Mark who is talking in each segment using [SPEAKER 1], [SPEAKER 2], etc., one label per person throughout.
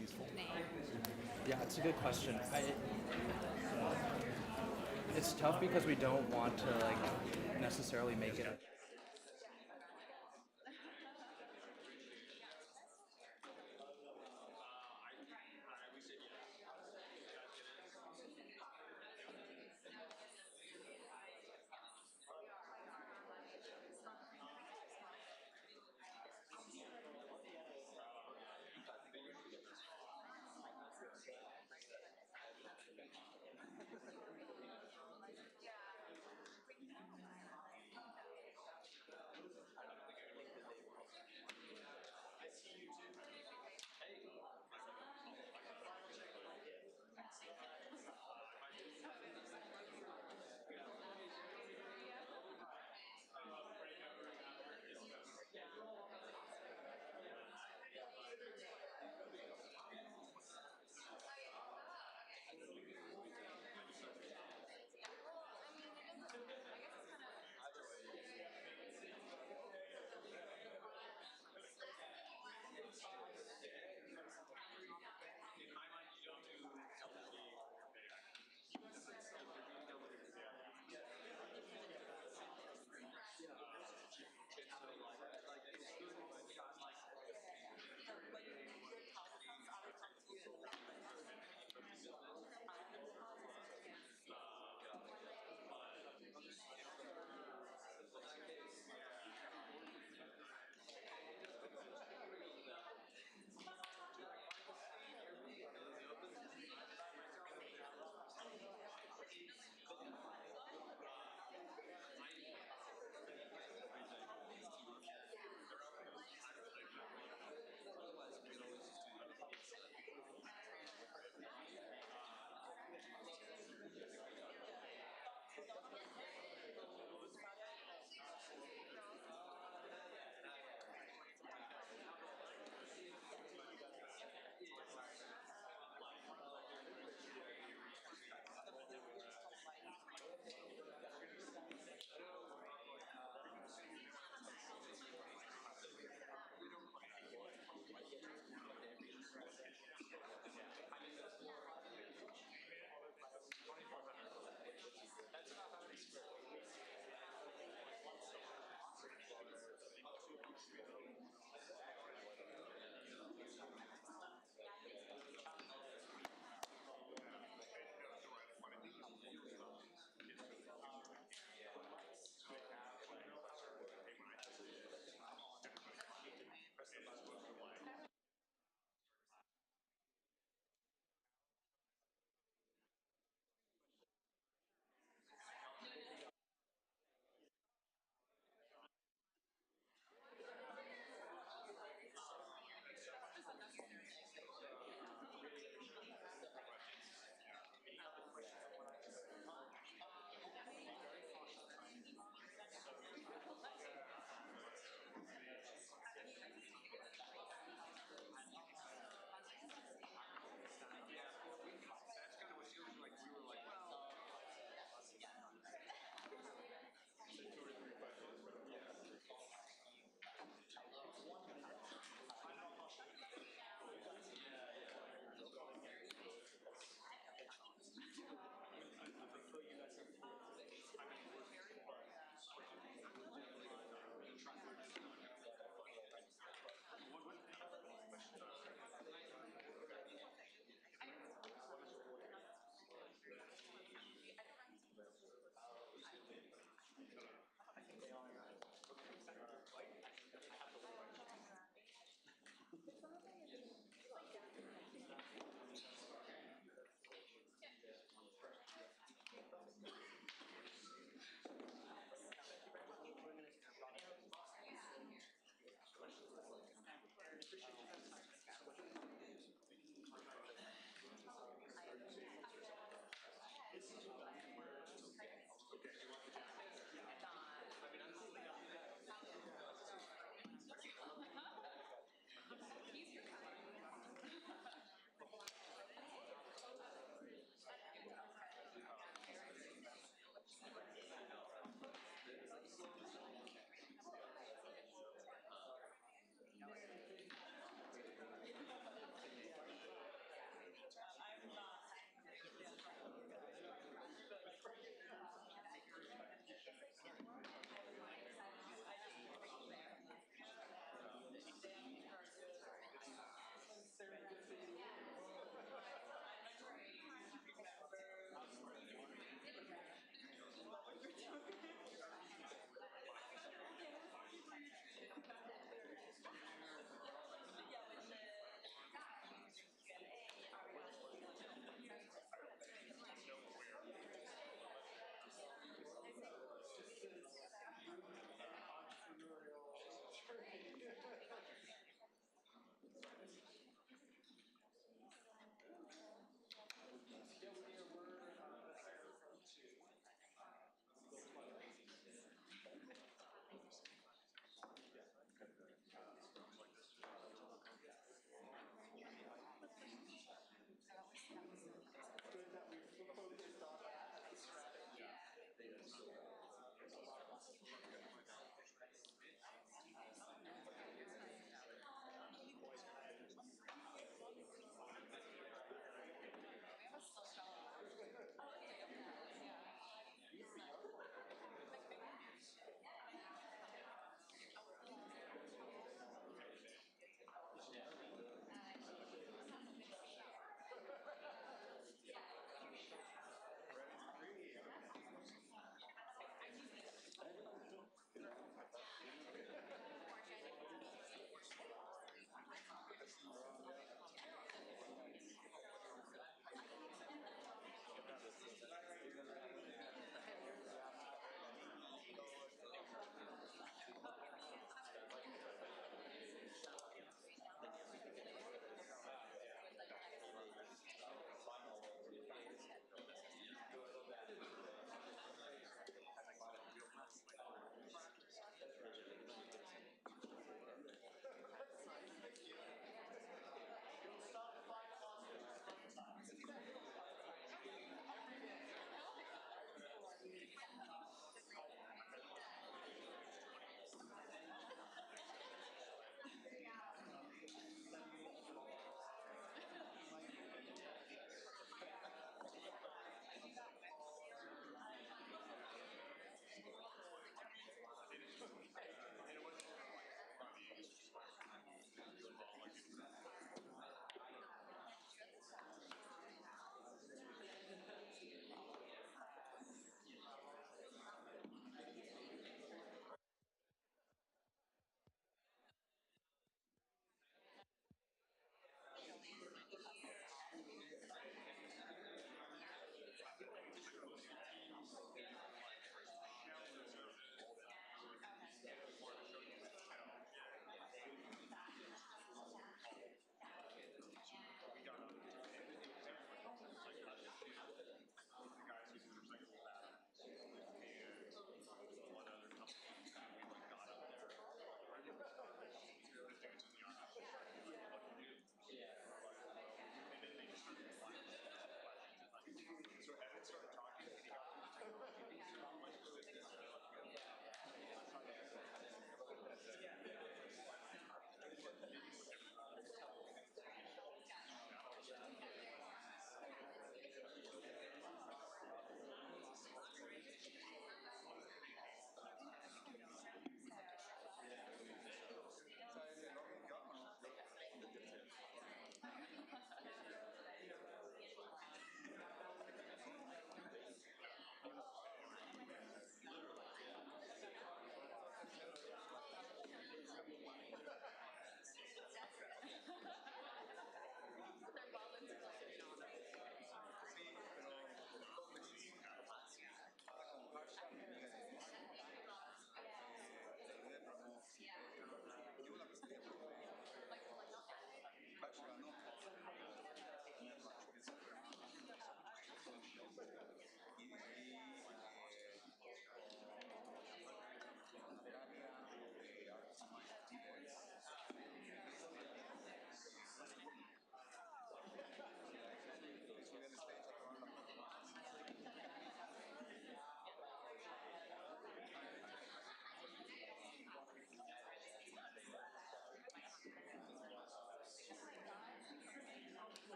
[SPEAKER 1] useful?
[SPEAKER 2] name?
[SPEAKER 3] Yeah, it's a good question. It's tough because we don't want to like necessarily make it.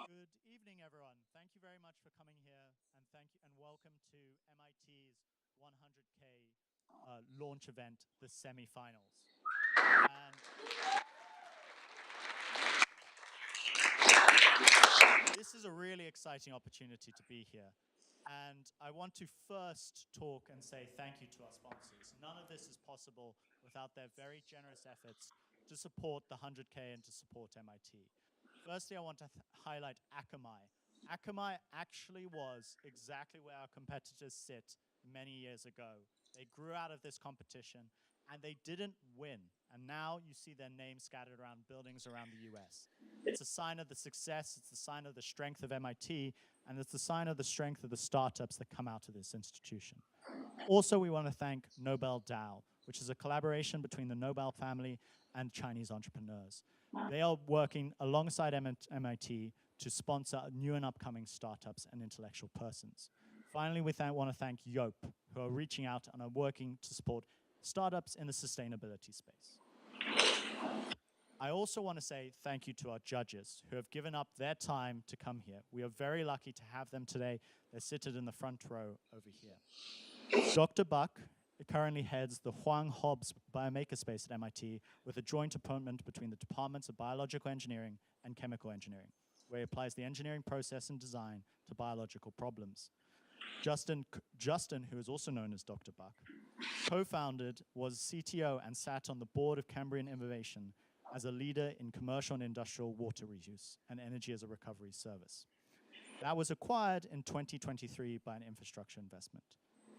[SPEAKER 1] Good evening, everyone. Thank you very much for coming here, and thank you and welcome to MIT's 100K launch event, the semi-finals. And this is a really exciting opportunity to be here. And I want to first talk and say thank you to our sponsors. None of this is possible without their very generous efforts to support the 100K and to support MIT. Firstly, I want to highlight Akamai. Akamai actually was exactly where our competitors sit many years ago. They grew out of this competition and they didn't win. And now you see their name scattered around buildings around the US. It's a sign of the success, it's a sign of the strength of MIT, and it's a sign of the strength of the startups that come out of this institution. Also, we want to thank Nobel DAO, which is a collaboration between the Nobel family and Chinese entrepreneurs. They are working alongside MIT to sponsor new and upcoming startups and intellectual persons. Finally, we want to thank Yope, who are reaching out and are working to support startups in the sustainability space. I also want to say thank you to our judges who have given up their time to come here. We are very lucky to have them today. They're seated in the front row over here. Dr. Buck currently heads the Huang Hobbs Biomakerspace at MIT with a joint appointment between the departments of biological engineering and chemical engineering, where he applies the engineering process and design to biological problems. Justin, who is also known as Dr. Buck, co-founded, was CTO, and sat on the board of Cambrian Innovation as a leader in commercial and industrial water reuse and energy as a recovery service. That was acquired in 2023 by an infrastructure investment.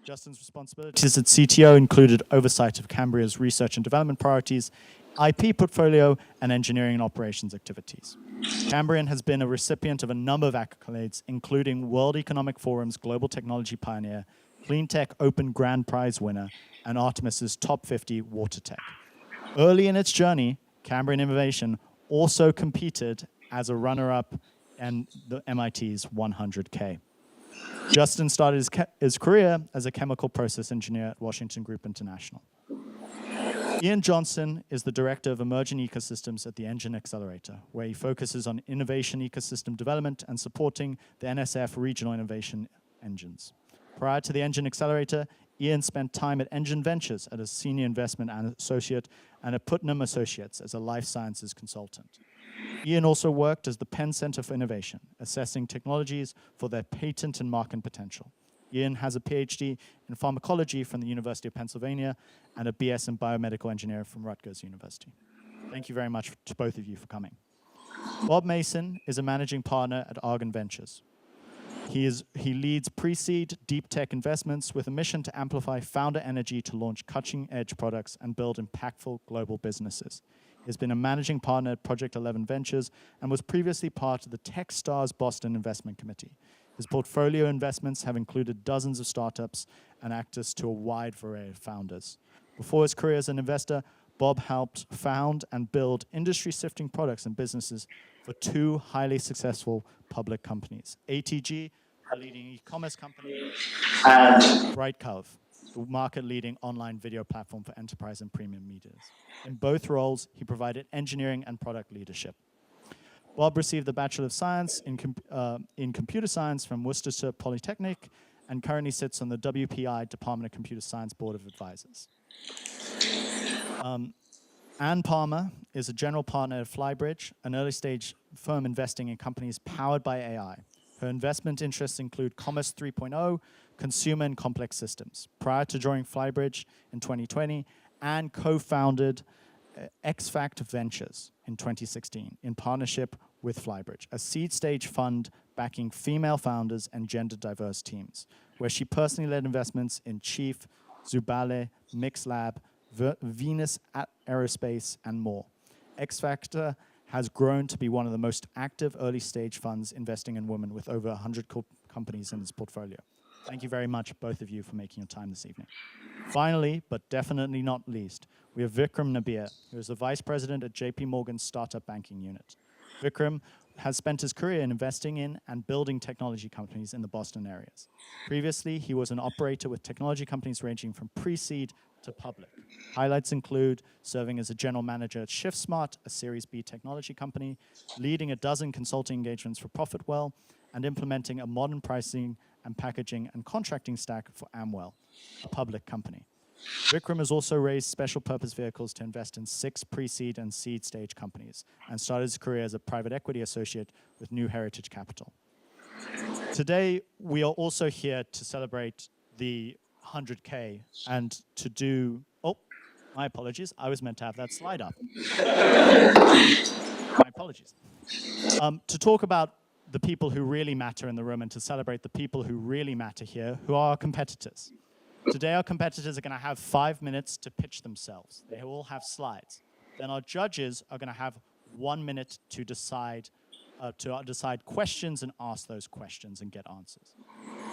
[SPEAKER 1] Justin's responsibilities at CTO included oversight of Cambria's research and development priorities, IP portfolio, and engineering and operations activities. Cambrian has been a recipient of a number of accolades, including World Economic Forum's Global Technology Pioneer, Clean Tech Open Grand Prize winner, and Artemis's Top 50 Water Tech. Early in its journey, Cambrian Innovation also competed as a runner-up in the MIT's 100K. Justin started his career as a chemical process engineer at Washington Group International. Ian Johnson is the director of emerging ecosystems at the Engine Accelerator, where he focuses on innovation ecosystem development and supporting the NSF regional innovation engines. Prior to the Engine Accelerator, Ian spent time at Engine Ventures as a senior investment associate and at Putnam Associates as a life sciences consultant. Ian also worked as the Penn Center for Innovation, assessing technologies for their patent and market potential. Ian has a PhD in pharmacology from the University of Pennsylvania and a BS in biomedical engineering from Rutgers University. Thank you very much to both of you for coming. Bob Mason is a managing partner at Argon Ventures. He leads pre-seed deep tech investments with a mission to amplify founder energy to launch cutting-edge products and build impactful global businesses. He has been a managing partner at Project 11 Ventures and was previously part of the Techstars Boston Investment Committee. His portfolio investments have included dozens of startups and access to a wide variety of founders. Before his career as an investor, Bob helped found and build industry-shifting products and businesses for two highly successful public companies. ATG, a leading e-commerce company, and Brightcove, the market-leading online video platform for enterprise and premium medias. In both roles, he provided engineering and product leadership. Bob received the Bachelor of Science in Computer Science from Worcester Polytechnic and currently sits on the WPI Department of Computer Science Board of Advisors. Ann Palmer is a general partner at Flybridge, an early-stage firm investing in companies powered by AI. Her investment interests include Commerce 3.0, consumer and complex systems. Prior to joining Flybridge in 2020, Ann co-founded X Factor Ventures in 2016 in partnership with Flybridge, a seed-stage fund backing female founders and gender-diverse teams, where she personally led investments in Chief, Zubale, Mixlab, Venus Aerospace, and more. X Factor has grown to be one of the most active early-stage funds investing in women with over 100 companies in its portfolio. Thank you very much, both of you, for making your time this evening. Finally, but definitely not least, we have Vikram Nabir, who is the Vice President at JP Morgan's Startup Banking Unit. Vikram has spent his career in investing in and building technology companies in the Boston areas. Previously, he was an operator with technology companies ranging from pre-seed to public. Highlights include serving as a general manager at ShiftSmart, a Series B technology company, leading a dozen consulting engagements for Profitwell, and implementing a modern pricing and packaging and contracting stack for Amwell, a public company. Vikram has also raised special purpose vehicles to invest in 6 pre-seed and seed stage companies and started his career as a private equity associate with New Heritage Capital. Today, we are also here to celebrate the 100K and to do, oh, my apologies, I was meant to have that slide up. My apologies. To talk about the people who really matter in the room and to celebrate the people who really matter here, who are our competitors. Today, our competitors are going to have 5 minutes to pitch themselves. They all have slides. Then our judges are going to have 1 minute to decide questions and ask those questions and get answers.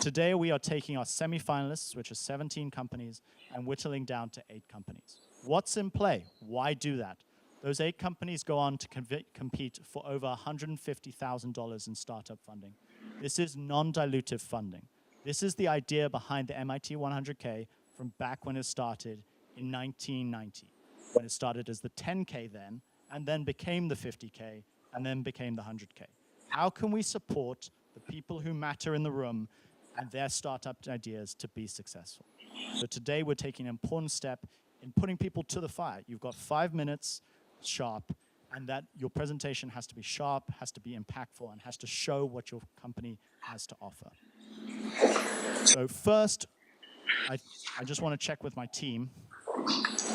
[SPEAKER 1] Today, we are taking our semi-finalists, which are 17 companies, and whittling down to 8 companies. What's in play? Why do that? Those 8 companies go on to compete for over $150,000 in startup funding. This is non-dilutive funding. This is the idea behind the MIT 100K from back when it started in 1990, when it started as the 10K then, and then became the 50K, and then became the 100K. How can we support the people who matter in the room and their startup ideas to be successful? So today we're taking an important step in putting people to the fire. You've got 5 minutes sharp, and that your presentation has to be sharp, has to be impactful, and has to show what your company has to offer. So first, I just want to check with my team.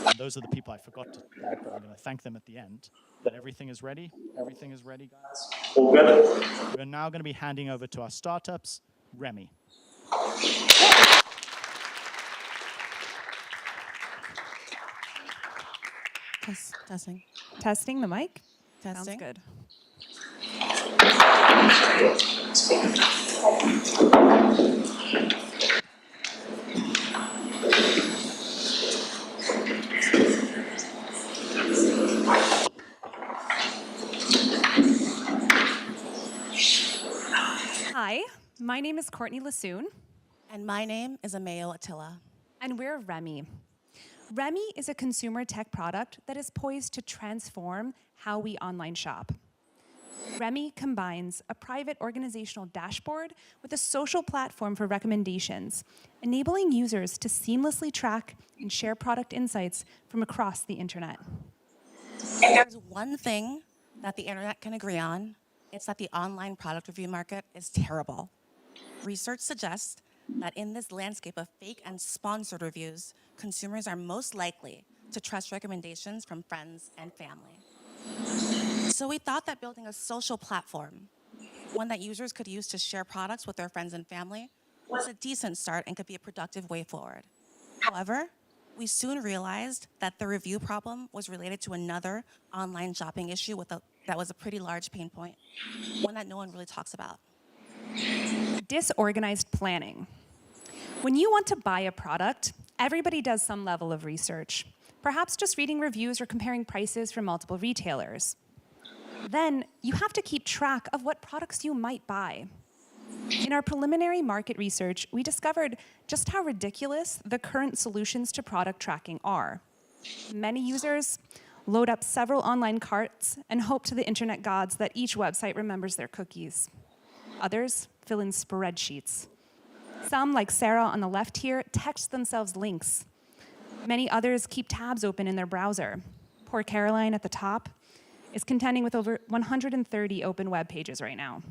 [SPEAKER 1] And those are the people I forgot to thank, but I'm going to thank them at the end. That everything is ready? Everything is ready, guys? All good. We're now going to be handing over to our startups, Remy.
[SPEAKER 2] Testing.
[SPEAKER 4] Testing the mic?
[SPEAKER 2] Testing.
[SPEAKER 4] Sounds good. Hi, my name is Courtney Lassoon.
[SPEAKER 2] And my name is Amayo Attila.
[SPEAKER 4] And we're Remy. Remy is a consumer tech product that is poised to transform how we online shop. Remy combines a private organizational dashboard with a social platform for recommendations, enabling users to seamlessly track and share product insights from across the internet.
[SPEAKER 2] If there's one thing that the internet can agree on, it's that the online product review market is terrible. Research suggests that in this landscape of fake and sponsored reviews, consumers are most likely to trust recommendations from friends and family. So we thought that building a social platform, one that users could use to share products with their friends and family, was a decent start and could be a productive way forward. However, we soon realized that the review problem was related to another online shopping issue that was a pretty large pain point, one that no one really talks about.
[SPEAKER 4] Disorganized planning. When you want to buy a product, everybody does some level of research, perhaps just reading reviews or comparing prices from multiple retailers. Then you have to keep track of what products you might buy. In our preliminary market research, we discovered just how ridiculous the current solutions to product tracking are. Many users load up several online carts and hope to the internet gods that each website remembers their cookies. Others fill in spreadsheets. Some, like Sarah on the left here, text themselves links. Many others keep tabs open in their browser. Poor Caroline at the top is contending with over 130 open web pages right now.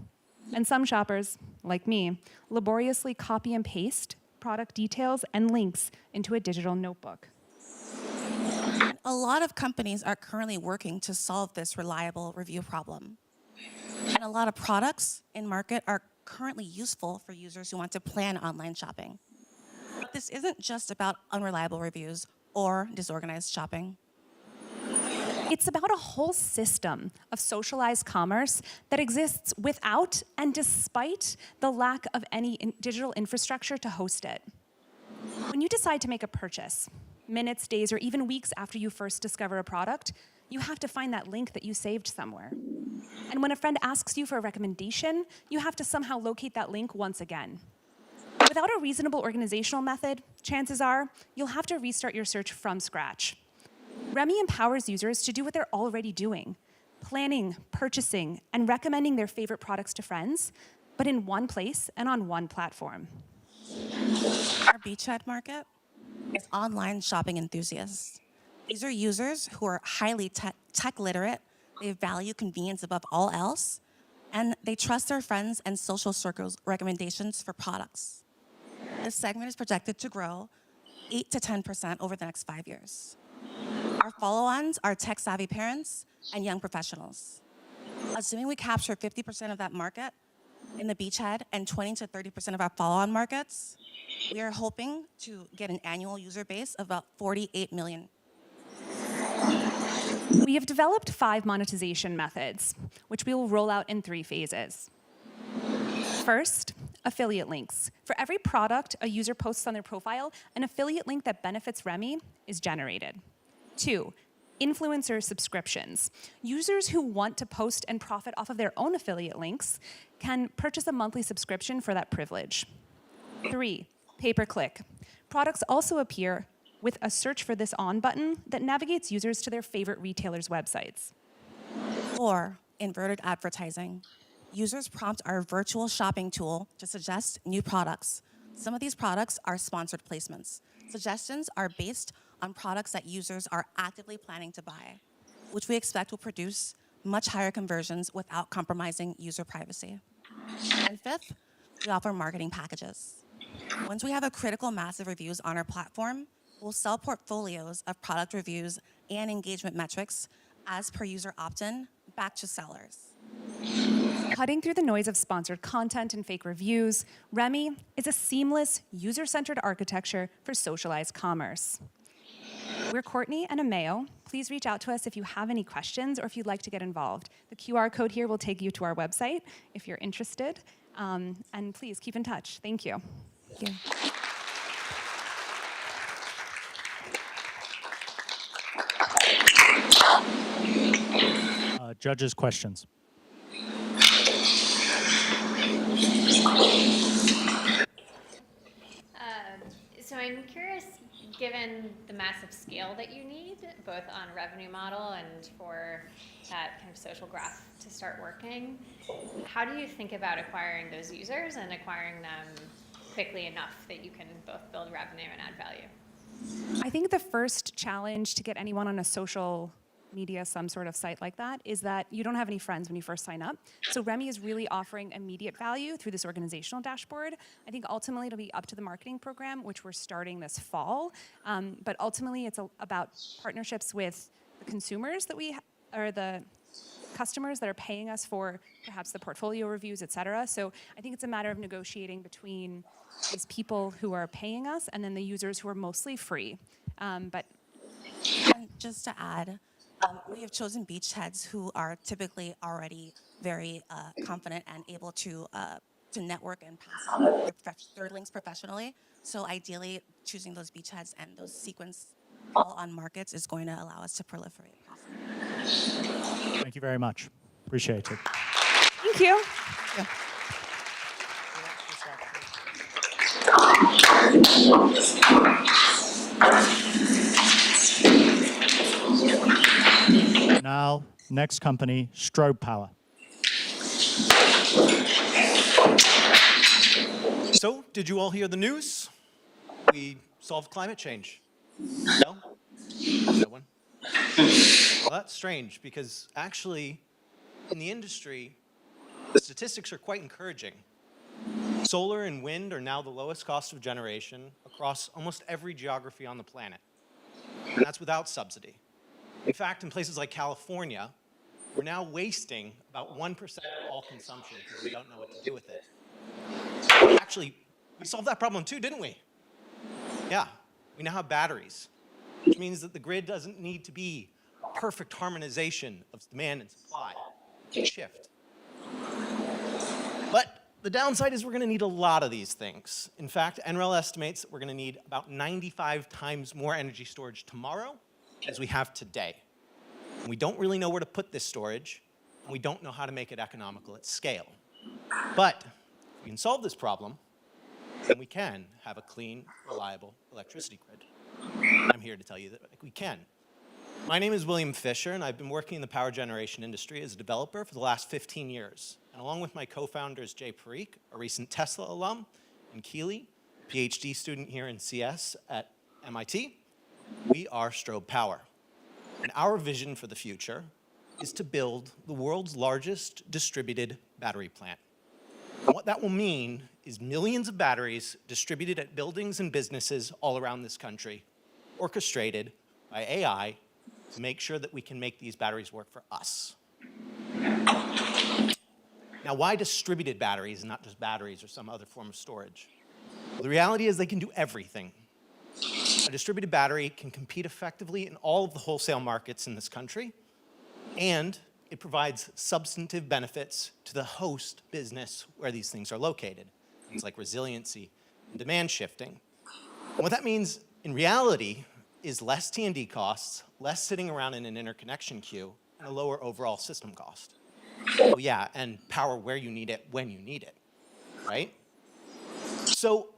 [SPEAKER 4] And some shoppers, like me, laboriously copy and paste product details and links into a digital notebook.
[SPEAKER 2] A lot of companies are currently working to solve this reliable review problem. And a lot of products in market are currently useful for users who want to plan online shopping. But this isn't just about unreliable reviews or disorganized shopping.
[SPEAKER 4] It's about a whole system of socialized commerce that exists without and despite the lack of any digital infrastructure to host it. When you decide to make a purchase, minutes, days, or even weeks after you first discover a product, you have to find that link that you saved somewhere. And when a friend asks you for a recommendation, you have to somehow locate that link once again. Without a reasonable organizational method, chances are you'll have to restart your search from scratch. Remy empowers users to do what they're already doing, planning, purchasing, and recommending their favorite products to friends, but in one place and on one platform.
[SPEAKER 2] Our beachhead market is online shopping enthusiasts. These are users who are highly tech literate, they value convenience above all else, and they trust their friends and social circles' recommendations for products. This segment is projected to grow 8 to 10% over the next 5 years. Our follow-ons are tech-savvy parents and young professionals. Assuming we capture 50% of that market in the beachhead and 20 to 30% of our follow-on markets, we are hoping to get an annual user base of about 48 million.
[SPEAKER 4] We have developed 5 monetization methods, which we will roll out in 3 phases. First, affiliate links. For every product a user posts on their profile, an affiliate link that benefits Remy is generated. 2, influencer subscriptions. Users who want to post and profit off of their own affiliate links can purchase a monthly subscription for that privilege. 3, pay-per-click. Products also appear with a search for this on button that navigates users to their favorite retailers' websites.
[SPEAKER 2] 4, inverted advertising. Users prompt our virtual shopping tool to suggest new products. Some of these products are sponsored placements. Suggestions are based on products that users are actively planning to buy, which we expect will produce much higher conversions without compromising user privacy. And 5th, we offer marketing packages. Once we have a critical mass of reviews on our platform, we'll sell portfolios of product reviews and engagement metrics as per user opt-in back to sellers.
[SPEAKER 4] Cutting through the noise of sponsored content and fake reviews, Remy is a seamless, user-centered architecture for socialized commerce. We're Courtney and Ameo. Please reach out to us if you have any questions or if you'd like to get involved. The QR code here will take you to our website if you're interested. And please keep in touch. Thank you.
[SPEAKER 2] Thank you.
[SPEAKER 1] Judges' questions.
[SPEAKER 5] So I'm curious, given the massive scale that you need, both on revenue model and for that kind of social graph to start working, how do you think about acquiring those users and acquiring them quickly enough that you can both build revenue and add value?
[SPEAKER 4] I think the first challenge to get anyone on a social media, some sort of site like that, is that you don't have any friends when you first sign up. So Remy is really offering immediate value through this organizational dashboard. I think ultimately it'll be up to the marketing program, which we're starting this fall. But ultimately it's about partnerships with the consumers that or the customers that are paying us for perhaps the portfolio reviews, et cetera. So I think it's a matter of negotiating between these people who are paying us and then the users who are mostly free.
[SPEAKER 2] And just to add, we have chosen beachheads who are typically already very confident and able to network and pass on their links professionally. So ideally, choosing those beachheads and those sequence all on markets is going to allow us to proliferate.
[SPEAKER 1] Thank you very much. Appreciate it.
[SPEAKER 4] Thank you.
[SPEAKER 1] Now, next company, Strobe Power.
[SPEAKER 6] So, did you all hear the news? We solved climate change. No? No one? Well, that's strange because actually, in the industry, the statistics are quite encouraging. Solar and wind are now the lowest cost of generation across almost every geography on the planet. And that's without subsidy. In fact, in places like California, we're now wasting about 1% of all consumption because we don't know what to do with it. Actually, we solved that problem too, didn't we? Yeah, we now have batteries, which means that the grid doesn't need to be a perfect harmonization of demand and supply. It can shift. But the downside is we're going to need a lot of these things. In fact, NREL estimates that we're going to need about 95 times more energy storage tomorrow as we have today. And we don't really know where to put this storage, and we don't know how to make it economical at scale. But if we can solve this problem, then we can have a clean, reliable electricity grid. I'm here to tell you that we can. My name is William Fisher, and I've been working in the power generation industry as a developer for the last 15 years. And along with my co-founders, Jay Parikh, a recent Tesla alum, and Keely, a PhD student here in CS at MIT, we are Strobe Power. And our vision for the future is to build the world's largest distributed battery plant. And what that will mean is millions of batteries distributed at buildings and businesses all around this country, orchestrated by AI to make sure that we can make these batteries work for us. Now, why distributed batteries and not just batteries or some other form of storage? Well, the reality is they can do everything. A distributed battery can compete effectively in all of the wholesale markets in this country, and it provides substantive benefits to the host business where these things are located, things like resiliency and demand shifting. And what that means in reality is less T&D costs, less sitting around in an interconnection queue, and a lower overall system cost. Oh yeah, and power where you need it, when you need it, right? So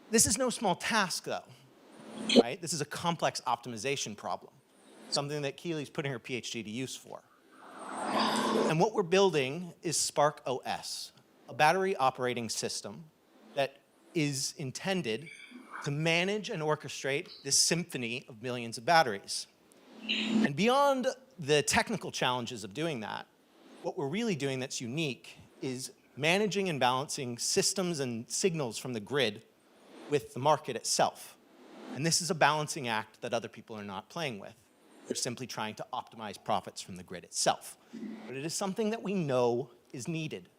[SPEAKER 6] this is no small task though, right? This is a complex optimization problem, something that Keely's putting her PhD to use for. And what we're building is Spark OS, a battery operating system that is intended to manage and orchestrate this symphony of millions of batteries. And beyond the technical challenges of doing that, what we're really doing that's unique is managing and balancing systems and signals from the grid with the market itself. And this is a balancing act that other people are not playing with. They're simply trying to optimize profits from the grid itself. But it is something that we know is needed.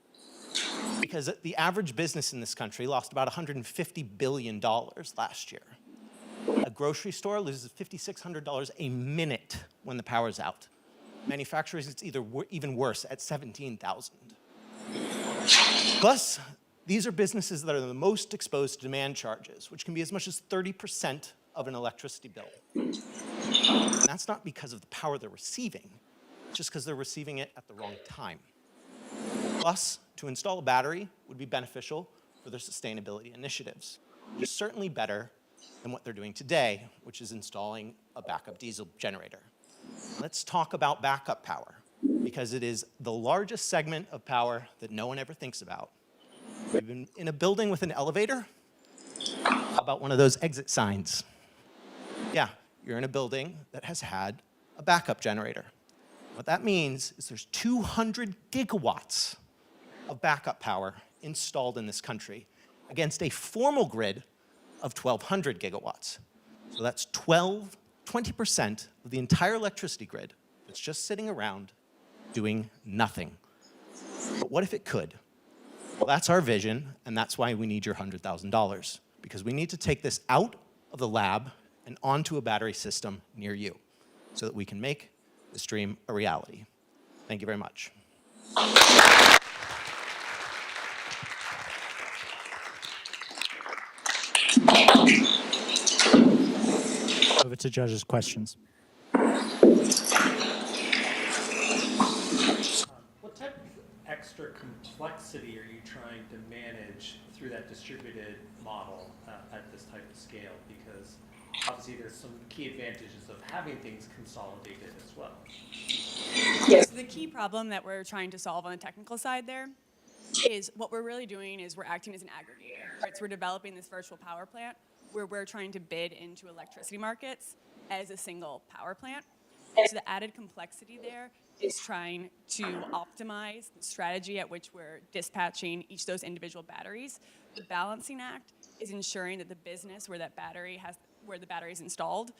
[SPEAKER 6] Because the average business in this country lost about $150 billion last year. A grocery store loses $5,600 a minute when the power's out. Manufacturers, it's even worse at $17,000. Plus, these are businesses that are the most exposed to demand charges, which can be as much as 30% of an electricity bill. And that's not because of the power they're receiving, it's just because they're receiving it at the wrong time. Plus, to install a battery would be beneficial for their sustainability initiatives, which is certainly better than what they're doing today, which is installing a backup diesel generator. Let's talk about backup power, because it is the largest segment of power that no one ever thinks about. We've been in a building with an elevator. How about one of those exit signs? Yeah, you're in a building that has had a backup generator. What that means is there's 200 gigawatts of backup power installed in this country against a formal grid of 1,200 gigawatts. So that's 20% of the entire electricity grid that's just sitting around doing nothing. But what if it could? Well, that's our vision, and that's why we need your $100,000, because we need to take this out of the lab and onto a battery system near you so that we can make this dream a reality. Thank you very much.
[SPEAKER 1] Over to judges' questions.
[SPEAKER 7] What type extra complexity are you trying to manage through that distributed model at this type of scale? Because obviously there's some key advantages of having things consolidated as well.
[SPEAKER 8] So the key problem that we're trying to solve on the technical side there is what we're really doing is we're acting as an aggregator, right? So we're developing this virtual power plant where we're trying to bid into electricity markets as a single power plant. So the added complexity there is trying to optimize the strategy at which we're dispatching each of those individual batteries. The balancing act is ensuring that the business where the battery is installed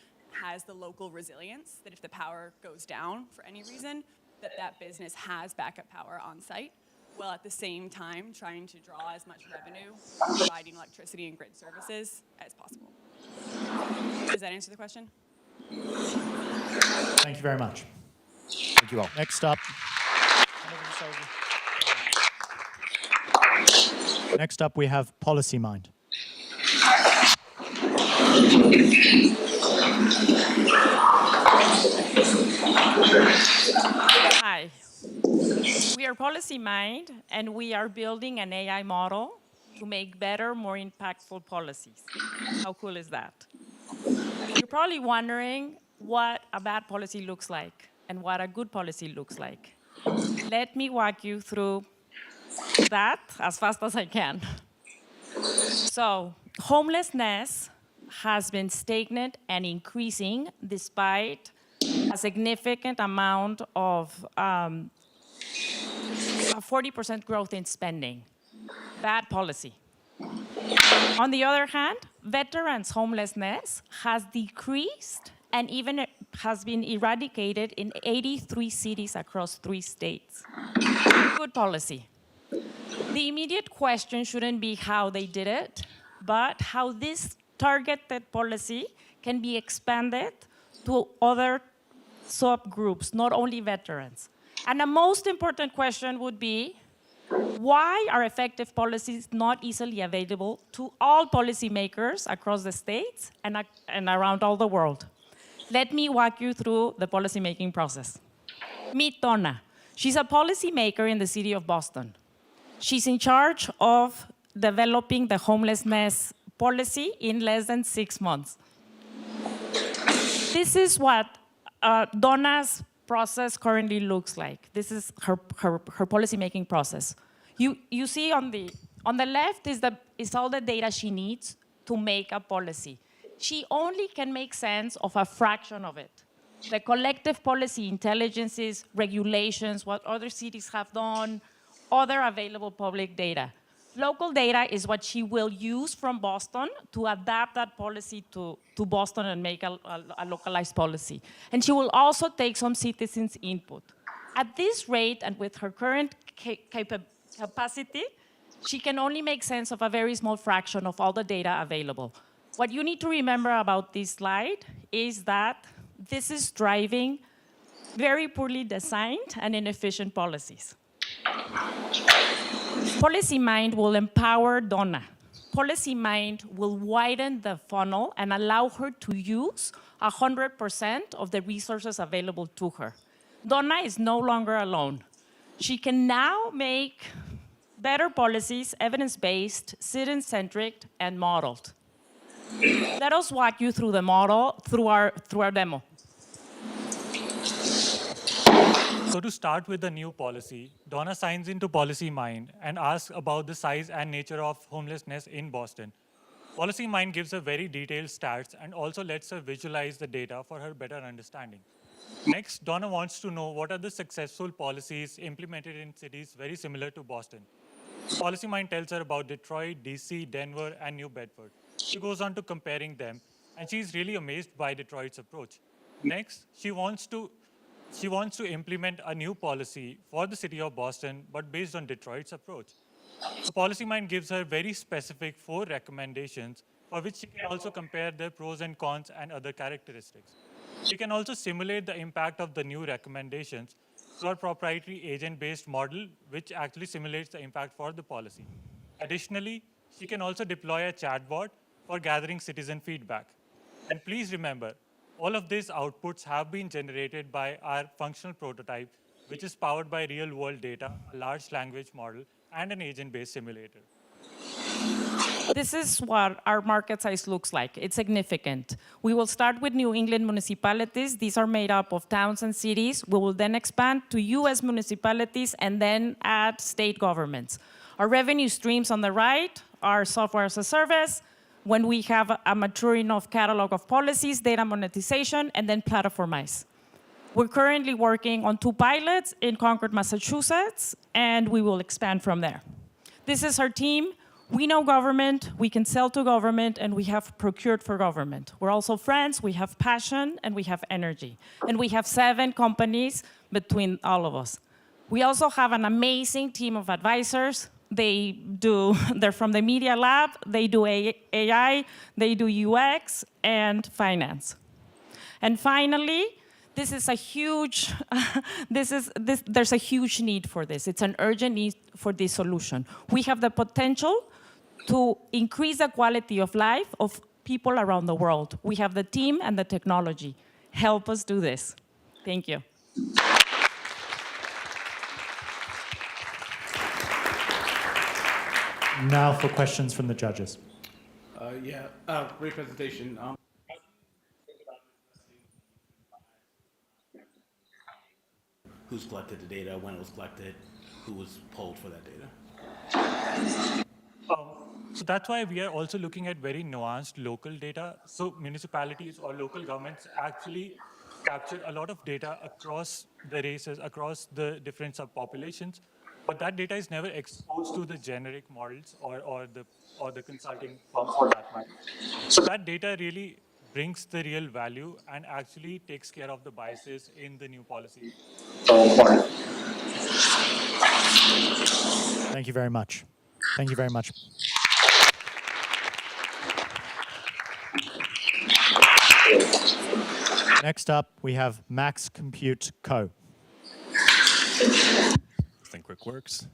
[SPEAKER 8] has the local resilience, that if the power goes down for any reason, that business has backup power on site, while at the same time trying to draw as much revenue from providing electricity and grid services as possible. Does that answer the question?
[SPEAKER 1] Thank you very much.
[SPEAKER 6] Thank you all.
[SPEAKER 1] Next up. Next up, we have Policy Mind.
[SPEAKER 9] Hi. We are Policy Mind, and we are building an AI model to make better, more impactful policies. How cool is that? You're probably wondering what a bad policy looks like and what a good policy looks like. Let me walk you through that as fast as I can. So, homelessness has been stagnant and increasing despite a significant amount of 40% growth in spending. Bad policy. On the other hand, veterans' homelessness has decreased and even has been eradicated in 83 cities across 3 states. Good policy. The immediate question shouldn't be how they did it, but how this targeted policy can be expanded to other subgroups, not only veterans. And the most important question would be, why are effective policies not easily available to all policymakers across the states and around all the world? Let me walk you through the policymaking process. Meet Donna. She's a policymaker in the city of Boston. She's in charge of developing the homelessness policy in less than 6 months. This is what Donna's process currently looks like. This is her policymaking process. You see on the left is all the data she needs to make a policy. She only can make sense of a fraction of it. The collective policy intelligences, regulations, what other cities have done, other available public data. Local data is what she will use from Boston to adapt that policy to Boston and make a localized policy. And she will also take some citizens' input. At this rate, and with her current capacity, she can only make sense of a very small fraction of all the data available. What you need to remember about this slide is that this is driving very poorly designed and inefficient policies. Policy Mind will empower Donna. Policy Mind will widen the funnel and allow her to use 100% of the resources available to her. Donna is no longer alone. She can now make better policies, evidence-based, citizen-centric, and modeled. Let us walk you through the model, through our demo.
[SPEAKER 10] So to start with the new policy, Donna signs into Policy Mind and asks about the size and nature of homelessness in Boston. Policy Mind gives her very detailed stats and also lets her visualize the data for her better understanding. Next, Donna wants to know what are the successful policies implemented in cities very similar to Boston. Policy Mind tells her about Detroit, DC, Denver, and New Bedford. She goes on to comparing them, and she's really amazed by Detroit's approach. Next, she wants to implement a new policy for the city of Boston, but based on Detroit's approach. So Policy Mind gives her very specific 4 recommendations for which she can also compare their pros and cons and other characteristics. She can also simulate the impact of the new recommendations through our proprietary agent-based model, which actually simulates the impact for the policy. Additionally, she can also deploy a chatbot for gathering citizen feedback. And please remember, all of these outputs have been generated by our functional prototype which is powered by real-world data, a large language model, and an agent-based simulator.
[SPEAKER 9] This is what our market size looks like. It's significant. We will start with New England municipalities. These are made up of towns and cities. We will then expand to US municipalities and then add state governments. Our revenue streams on the right are software as a service, when we have a mature enough catalog of policies, data monetization, and then platformize. We're currently working on 2 pilots in Concord, Massachusetts, and we will expand from there. This is our team. We know government, we can sell to government, and we have procured for government. We're also friends, we have passion, and we have energy. And we have 7 companies between all of us. We also have an amazing team of advisors. They're from the Media Lab, they do AI, they do UX, and finance. And finally, this is a huge, there's a huge need for this. It's an urgent need for this solution. We have the potential to increase the quality of life of people around the world. We have the team and the technology. Help us do this. Thank you.
[SPEAKER 1] Now for questions from the judges.
[SPEAKER 11] Great presentation. Who's collected the data, when it was collected, who was polled for that data?
[SPEAKER 10] So that's why we are also looking at very nuanced local data. So municipalities or local governments actually capture a lot of data across the races, across the different subpopulations, but that data is never exposed to the generic models or the consulting firms for that matter. So that data really brings the real value and actually takes care of the biases in the new policy.
[SPEAKER 1] Thank you very much. Thank you very much. Next up, we have Max Compute Co.
[SPEAKER 12] Think quick works.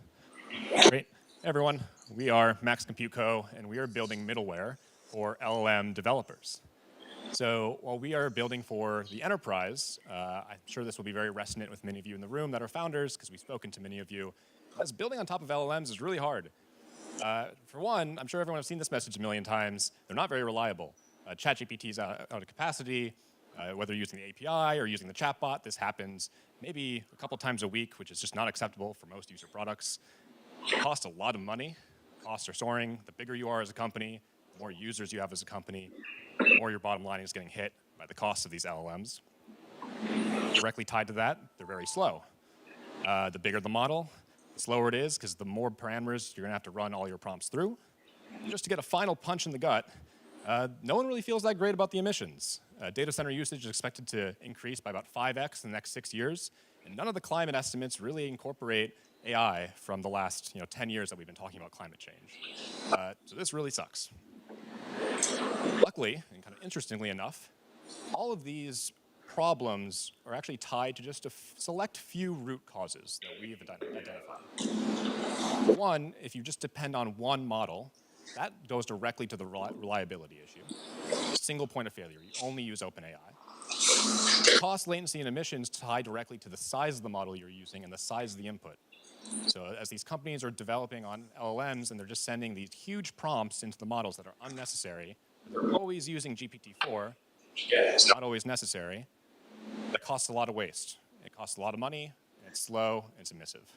[SPEAKER 12] Great. Hey everyone, we are Max Compute Co., and we are building middleware for LLM developers. So while we are building for the enterprise, I'm sure this will be very resonant with many of you in the room that are founders, because we've spoken to many of you, as building on top of LLMs is really hard. For one, I'm sure everyone has seen this message a million times. They're not very reliable. ChatGPT is out of capacity. Whether you're using the API or using the chatbot, this happens maybe a couple times a week, which is just not acceptable for most user products. It costs a lot of money. Costs are soaring. The bigger you are as a company, the more users you have as a company, the more your bottom line is getting hit by the cost of these LLMs. Directly tied to that, they're very slow. The bigger the model, the slower it is, because the more parameters you're going to have to run all your prompts through. Just to get a final punch in the gut, no one really feels that great about the emissions. Data center usage is expected to increase by about 5x in the next 6 years, and none of the climate estimates really incorporate AI from the last 10 years that we've been talking about climate change. So this really sucks. Luckily, and kind of interestingly enough, all of these problems are actually tied to just a select few root causes that we've identified. One, if you just depend on one model, that goes directly to the reliability issue. Single point of failure, you only use OpenAI. Cost, latency, and emissions tie directly to the size of the model you're using and the size of the input. So as these companies are developing on LLMs and they're just sending these huge prompts into the models that are unnecessary, they're always using GPT-4, it's not always necessary, it costs a lot of waste. It costs a lot of money, and it's slow, and it's emissive.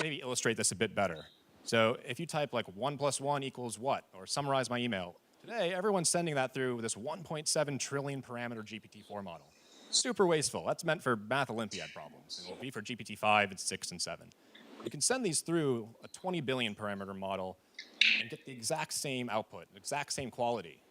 [SPEAKER 12] Maybe illustrate this a bit better. So if you type like 1 + 1 = what, or summarize my email, today everyone's sending that through this 1.7 trillion parameter GPT-4 model. Super wasteful. That's meant for math Olympiad problems. It will be for GPT-5, it's 6 and 7. You can send these through a 20 billion parameter model and get the exact same output, the exact same quality.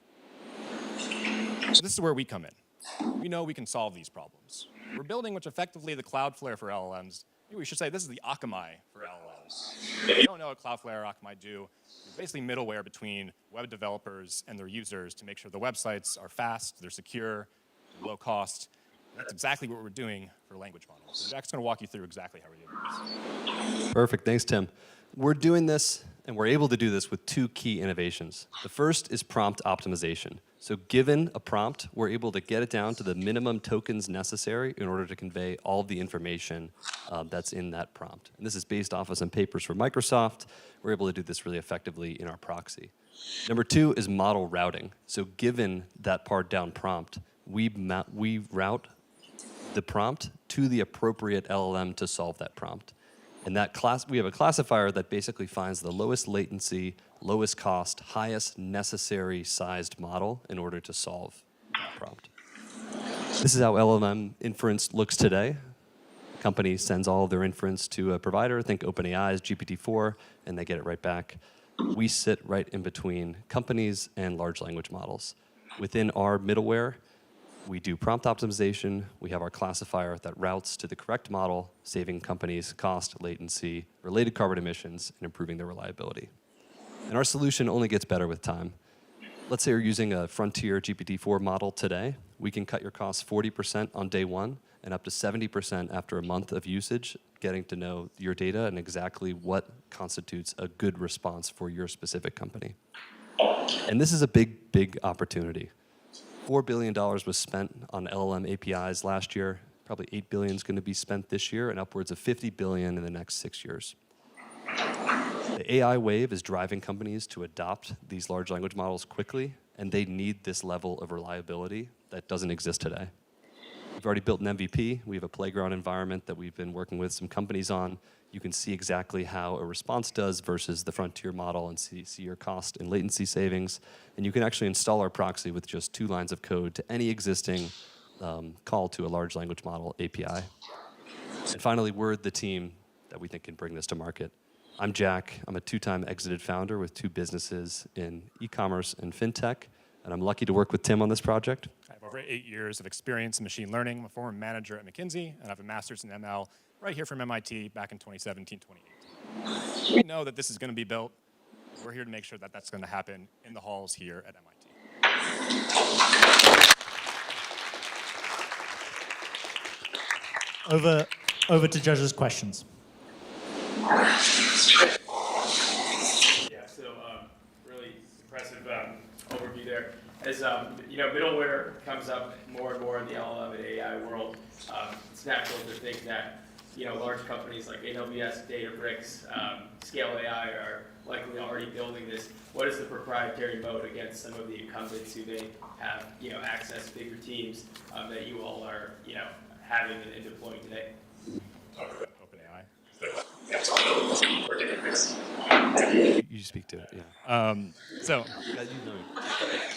[SPEAKER 12] So this is where we come in. We know we can solve these problems. We're building what's effectively the Cloudflare for LLMs. Maybe we should say this is the Akamai for LLMs. If you don't know what Cloudflare or Akamai do, it's basically middleware between web developers and their users to make sure the websites are fast, they're secure, they're low cost. That's exactly what we're doing for language models. So Jack's going to walk you through exactly how we're doing this.
[SPEAKER 13] Perfect. Thanks, Tim. We're doing this, and we're able to do this with 2 key innovations. The first is prompt optimization. So given a prompt, we're able to get it down to the minimum tokens necessary in order to convey all of the information that's in that prompt. And this is based off of some papers from Microsoft. We're able to do this really effectively in our proxy. Number 2 is model routing. So given that pared down prompt, we route the prompt to the appropriate LLM to solve that prompt. And we have a classifier that basically finds the lowest latency, lowest cost, highest necessary sized model in order to solve that prompt. This is how LLM inference looks today. The company sends all of their inference to a provider, think OpenAI's GPT-4, and they get it right back. We sit right in between companies and large language models. Within our middleware, we do prompt optimization. We have our classifier that routes to the correct model, saving companies cost, latency, related carbon emissions, and improving their reliability. And our solution only gets better with time. Let's say you're using a frontier GPT-4 model today. We can cut your costs 40% on day 1 and up to 70% after a month of usage, getting to know your data and exactly what constitutes a good response for your specific company. And this is a big, big opportunity. $4 billion was spent on LLM APIs last year. Probably $8 billion is going to be spent this year and upwards of $50 billion in the next 6 years. The AI wave is driving companies to adopt these large language models quickly, and they need this level of reliability that doesn't exist today. We've already built an MVP. We have a playground environment that we've been working with some companies on. You can see exactly how a response does versus the frontier model and see your cost and latency savings. And you can actually install our proxy with just 2 lines of code to any existing call to a large language model API. And finally, we're the team that we think can bring this to market. I'm Jack. I'm a 2-time exited founder with 2 businesses in e-commerce and fintech. And I'm lucky to work with Tim on this project.
[SPEAKER 12] I have over 8 years of experience in machine learning. I'm a former manager at McKinsey, and I have a master's in ML right here from MIT back in 2017, 2018. We know that this is going to be built. We're here to make sure that that's going to happen in the halls here at MIT.
[SPEAKER 1] Over to judges' questions.
[SPEAKER 14] Yeah, so really impressive overview there. As middleware comes up more and more in the LLM and AI world, it's natural to think that large companies like AWS, Databricks, Scale AI are likely already building this. What is the proprietary moat against some of the incumbents who may have access bigger teams that you all are having and deploying today?
[SPEAKER 12] OpenAI.
[SPEAKER 13] You speak to it,
[SPEAKER 12] yeah.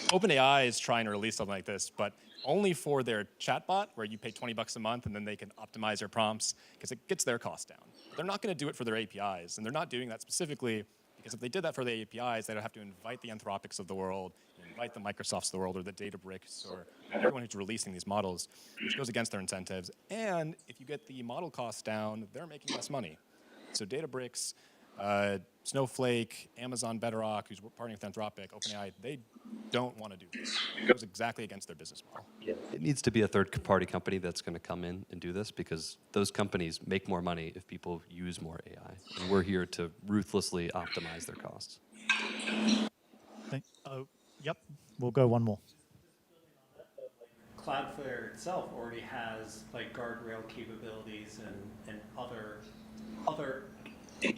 [SPEAKER 12] OpenAI is trying to release something like this, but only for their chatbot, where you pay $20 a month and then they can optimize your prompts, because it gets their cost down. But they're not going to do it for their APIs, and they're not doing that specifically because if they did that for the APIs, they'd have to invite the Anthropics of the world, invite the Microsofts of the world, or the Databricks, or everyone who's releasing these models, which goes against their incentives. And if you get the model costs down, they're making less money. So Databricks, Snowflake, Amazon Bedrock, who's partnering with Anthropic, OpenAI, they don't want to do this. It goes exactly against their business model.
[SPEAKER 13] Yeah. It needs to be a third-party company that's going to come in and do this, because those companies make more money if people use more AI. And we're here to ruthlessly optimize their costs.
[SPEAKER 1] Yep, we'll go one more.
[SPEAKER 7] Cloudflare itself already has guardrail capabilities and other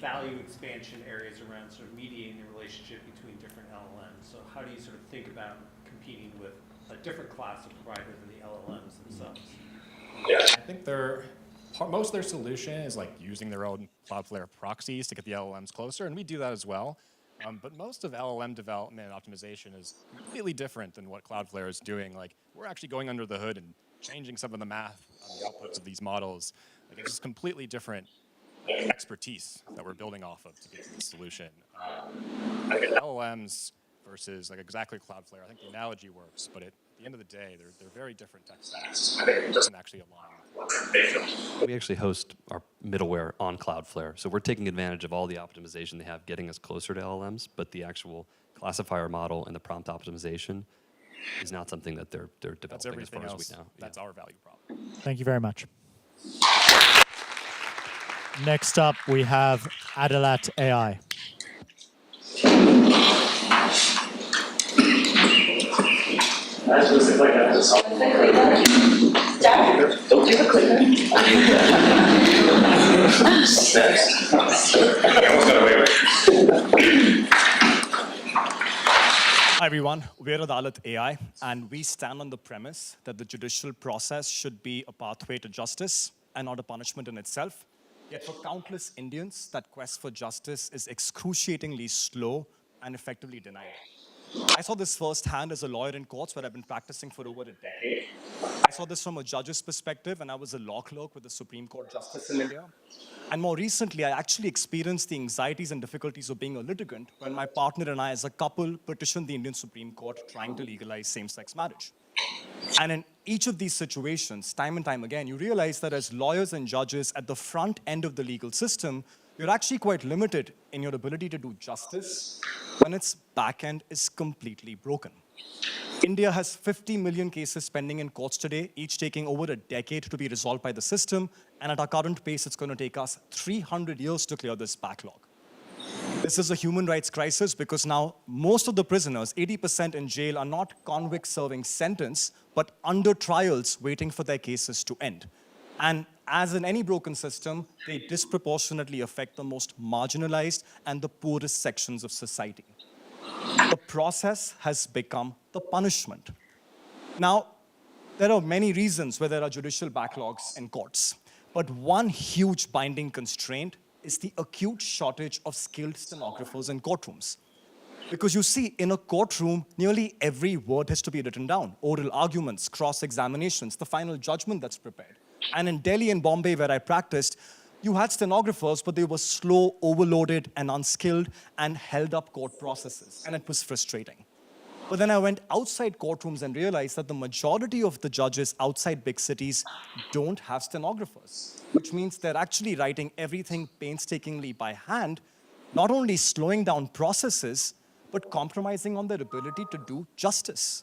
[SPEAKER 7] value expansion areas around sort of mediating the relationship between different LLMs. So how do you sort of think about competing with a different class of provider than the LLMs themselves?
[SPEAKER 12] I think most of their solution is using their own Cloudflare proxies to get the LLMs closer, and we do that as well. But most of LLM development and optimization is completely different than what Cloudflare is doing. We're actually going under the hood and changing some of the math on the outputs of these models. It's just completely different expertise that we're building off of to get to this solution. LLMs versus exactly Cloudflare, I think the analogy works, but at the end of the day, they're very different tech stacks. It doesn't actually align.
[SPEAKER 13] We actually host our middleware on Cloudflare, so we're taking advantage of all the optimization they have, getting us closer to LLMs, but the actual classifier model and the prompt optimization is not something that they're developing as far as we know.
[SPEAKER 12] That's our value prop.
[SPEAKER 1] Thank you very much. Next up, we have Adalat AI.
[SPEAKER 15] That's just like that. Don't do the clicker. Next. I almost got away with it.
[SPEAKER 16] Hi everyone, we're Adalat AI, and we stand on the premise that the judicial process should be a pathway to justice and not a punishment in itself. Yet for countless Indians, that quest for justice is excruciatingly slow and effectively denied. I saw this firsthand as a lawyer in courts where I've been practicing for over a decade. I saw this from a judge's perspective, and I was a law clerk with the Supreme Court Justice in India. And more recently, I actually experienced the anxieties and difficulties of being a litigant when my partner and I, as a couple, petitioned the Indian Supreme Court trying to legalize same-sex marriage. And in each of these situations, time and time again, you realize that as lawyers and judges at the front end of the legal system, you're actually quite limited in your ability to do justice when its back end is completely broken. India has 50 million cases pending in courts today, each taking over a decade to be resolved by the system, and at our current pace, it's going to take us 300 years to clear this backlog. This is a human rights crisis because now most of the prisoners, 80% in jail, are not convicts serving sentence, but under trials waiting for their cases to end. And as in any broken system, they disproportionately affect the most marginalized and the poorest sections of society. The process has become the punishment. Now, there are many reasons why there are judicial backlogs in courts, but one huge binding constraint is the acute shortage of skilled stenographers in courtrooms. Because you see, in a courtroom, nearly every word has to be written down. Oral arguments, cross-examinations, the final judgment that's prepared. And in Delhi and Bombay, where I practiced, you had stenographers, but they were slow, overloaded, and unskilled, and held up court processes. And it was frustrating. But then I went outside courtrooms and realized that the majority of the judges outside big cities don't have stenographers, which means they're actually writing everything painstakingly by hand, not only slowing down processes, but compromising on their ability to do justice.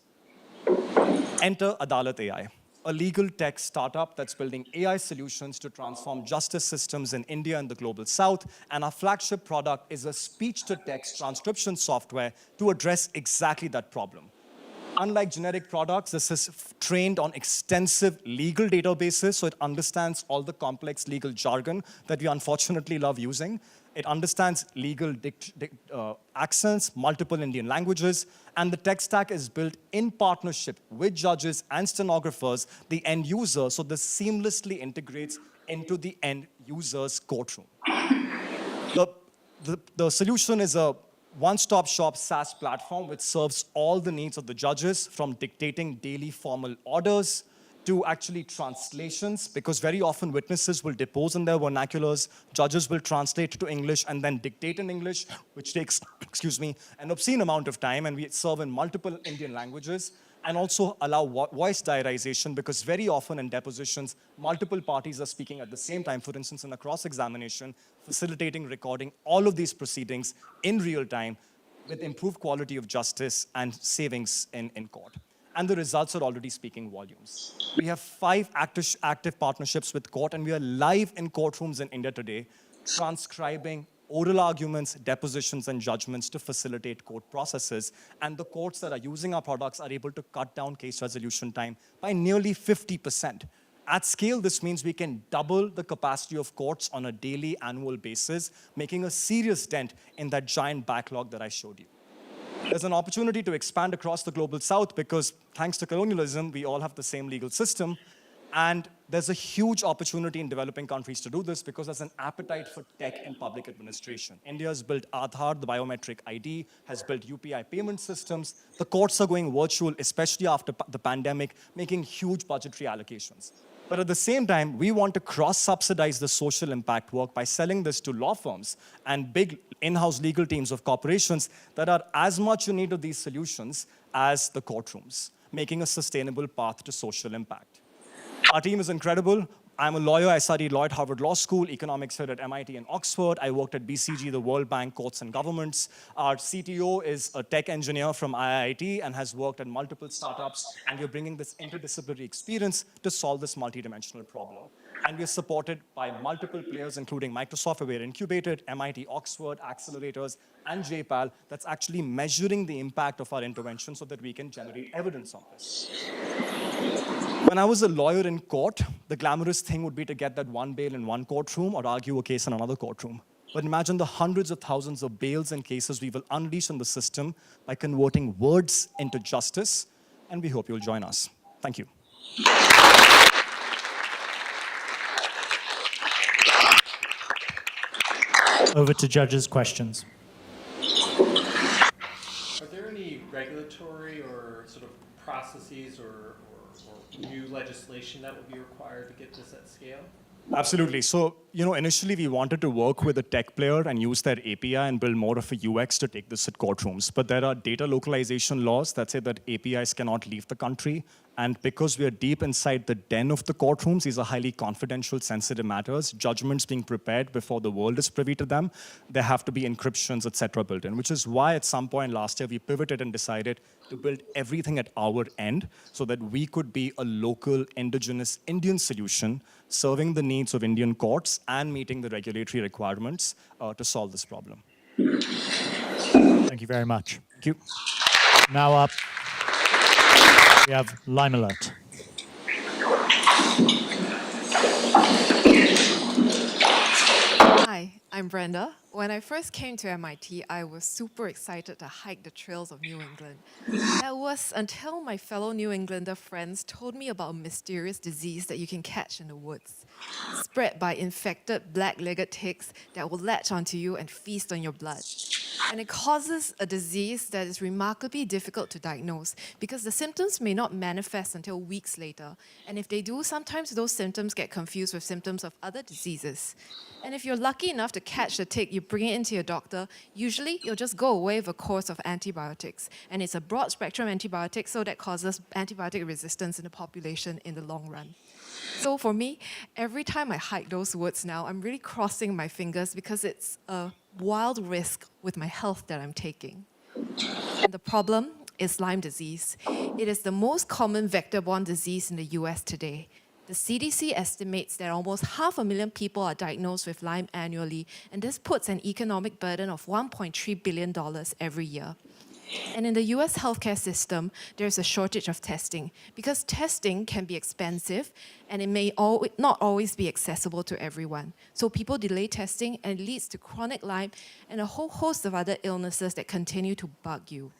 [SPEAKER 16] Enter Adalat AI, a legal tech startup that's building AI solutions to transform justice systems in India and the global south, and our flagship product is a speech-to-text transcription software to address exactly that problem. Unlike generic products, this is trained on extensive legal databases, so it understands all the complex legal jargon that we unfortunately love using. It understands legal accents, multiple Indian languages, and the tech stack is built in partnership with judges and stenographers, the end user, so this seamlessly integrates into the end user's courtroom. The solution is a one-stop shop SaaS platform which serves all the needs of the judges, from dictating daily formal orders to actually translations, because very often witnesses will depose in their vernaculars, judges will translate to English and then dictate in English, which takes, an obscene amount of time, and we serve in multiple Indian languages, and also allow voice diarization, because very often in depositions, multiple parties are speaking at the same time, for instance, in a cross-examination, facilitating recording all of these proceedings in real time with improved quality of justice and savings in court. And the results are already speaking volumes. We have 5 active partnerships with court, and we are live in courtrooms in India today, transcribing oral arguments, depositions, and judgments to facilitate court processes. And the courts that are using our products are able to cut down case resolution time by nearly 50%. At scale, this means we can double the capacity of courts on a daily, annual basis, making a serious dent in that giant backlog that I showed you. There's an opportunity to expand across the global south because, thanks to colonialism, we all have the same legal system. And there's a huge opportunity in developing countries to do this because there's an appetite for tech in public administration. India has built Aadhaar, the biometric ID, has built UPI payment systems. The courts are going virtual, especially after the pandemic, making huge budgetary allocations. But at the same time, we want to cross-subsidize the social impact work by selling this to law firms and big in-house legal teams of corporations that are as much in need of these solutions as the courtrooms, making a sustainable path to social impact. Our team is incredible. I'm a lawyer. I studied law at Harvard Law School, economics here at MIT and Oxford. I worked at BCG, the World Bank, Courts and Governments. Our CTO is a tech engineer from IIT and has worked at multiple startups. And we're bringing this interdisciplinary experience to solve this multidimensional problem. And we're supported by multiple players, including Microsoft, where we're incubated, MIT, Oxford, accelerators, and JPAL, that's actually measuring the impact of our intervention so that we can generate evidence on this. When I was a lawyer in court, the glamorous thing would be to get that one bail in one courtroom or argue a case in another courtroom. But imagine the hundreds of thousands of bails and cases we will unleash on the system by converting words into justice, and we hope you'll join us. Thank you.
[SPEAKER 1] Over to judges' questions.
[SPEAKER 7] Are there any regulatory or sort of processes or new legislation that would be required to get this at scale?
[SPEAKER 16] Absolutely. So, initially we wanted to work with a tech player and use their API and build more of a UX to take this at courtrooms. But there are data localization laws that say that APIs cannot leave the country. And because we are deep inside the den of the courtrooms, these are highly confidential, sensitive matters, judgments being prepared before the world is privy to them. There have to be encryptions, et cetera, built in, which is why at some point last year we pivoted and decided to build everything at our end so that we could be a local, indigenous Indian solution serving the needs of Indian courts and meeting the regulatory requirements to solve this problem.
[SPEAKER 1] Thank you very much.
[SPEAKER 16] Thank you.
[SPEAKER 1] Now up, we have Lime Alert.
[SPEAKER 17] Hi, I'm Brenda. When I first came to MIT, I was super excited to hike the trails of New England. That was until my fellow New Englander friends told me about a mysterious disease that you can catch in the woods, spread by infected black-legged ticks that will latch onto you and feast on your blood. And it causes a disease that is remarkably difficult to diagnose because the symptoms may not manifest until weeks later. And if they do, sometimes those symptoms get confused with symptoms of other diseases. And if you're lucky enough to catch the tick, you bring it into your doctor, usually you'll just go away with a course of antibiotics. And it's a broad spectrum antibiotic, so that causes antibiotic resistance in the population in the long run. So for me, every time I hike those woods now, I'm really crossing my fingers because it's a wild risk with my health that I'm taking. And the problem is Lyme disease. It is the most common vector-borne disease in the US today. The CDC estimates that almost 500,000 people are diagnosed with Lyme annually, and this puts an economic burden of $1.3 billion every year. And in the US healthcare system, there's a shortage of testing because testing can be expensive and it may not always be accessible to everyone. So people delay testing and it leads to chronic Lyme and a whole host of other illnesses that continue to bug you.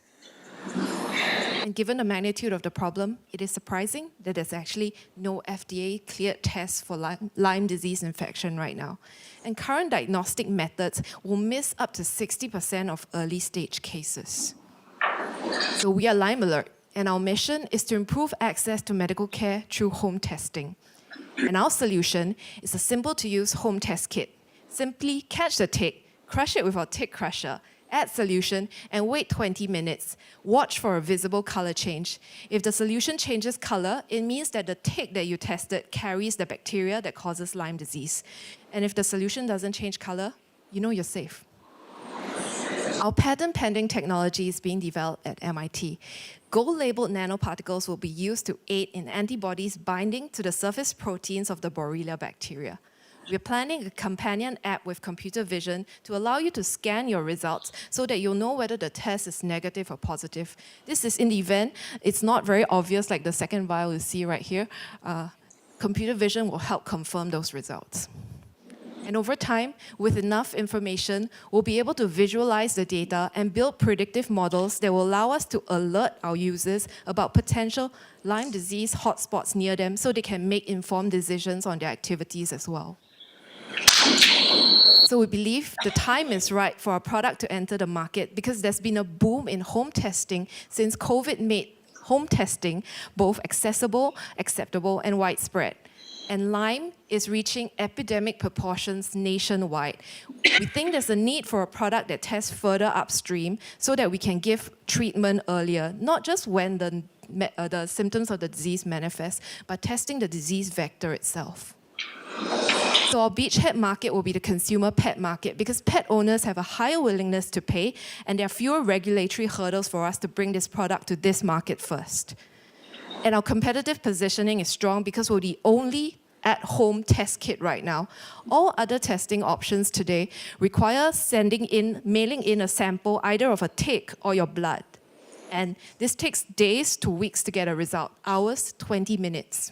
[SPEAKER 17] And given the magnitude of the problem, it is surprising that there's actually no FDA-cleared test for Lyme disease infection right now. And current diagnostic methods will miss up to 60% of early-stage cases. So we are Lyme Alert, and our mission is to improve access to medical care through home testing. And our solution is a simple-to-use home test kit. Simply catch the tick, crush it with our tick crusher, add solution, and wait 20 minutes. Watch for a visible color change. If the solution changes color, it means that the tick that you tested carries the bacteria that causes Lyme disease. And if the solution doesn't change color, you know you're safe. Our patent-pending technology is being developed at MIT. Gold-labeled nanoparticles will be used to aid in antibodies binding to the surface proteins of the Borrelia bacteria. We're planning a companion app with computer vision to allow you to scan your results so that you'll know whether the test is negative or positive. This is in the event it's not very obvious, like the second vial you see right here. Computer vision will help confirm those results. And over time, with enough information, we'll be able to visualize the data and build predictive models that will allow us to alert our users about potential Lyme disease hotspots near them so they can make informed decisions on their activities as well. So we believe the time is right for our product to enter the market because there's been a boom in home testing since COVID made home testing both accessible, acceptable, and widespread. And Lyme is reaching epidemic proportions nationwide. We think there's a need for a product that tests further upstream so that we can give treatment earlier, not just when the symptoms of the disease manifest, but testing the disease vector itself. So our beachhead market will be the consumer pet market because pet owners have a higher willingness to pay and there are fewer regulatory hurdles for us to bring this product to this market first. And our competitive positioning is strong because we're the only at-home test kit right now. All other testing options today require mailing in a sample either of a tick or your blood. And this takes days to weeks to get a result, hours, 20 minutes.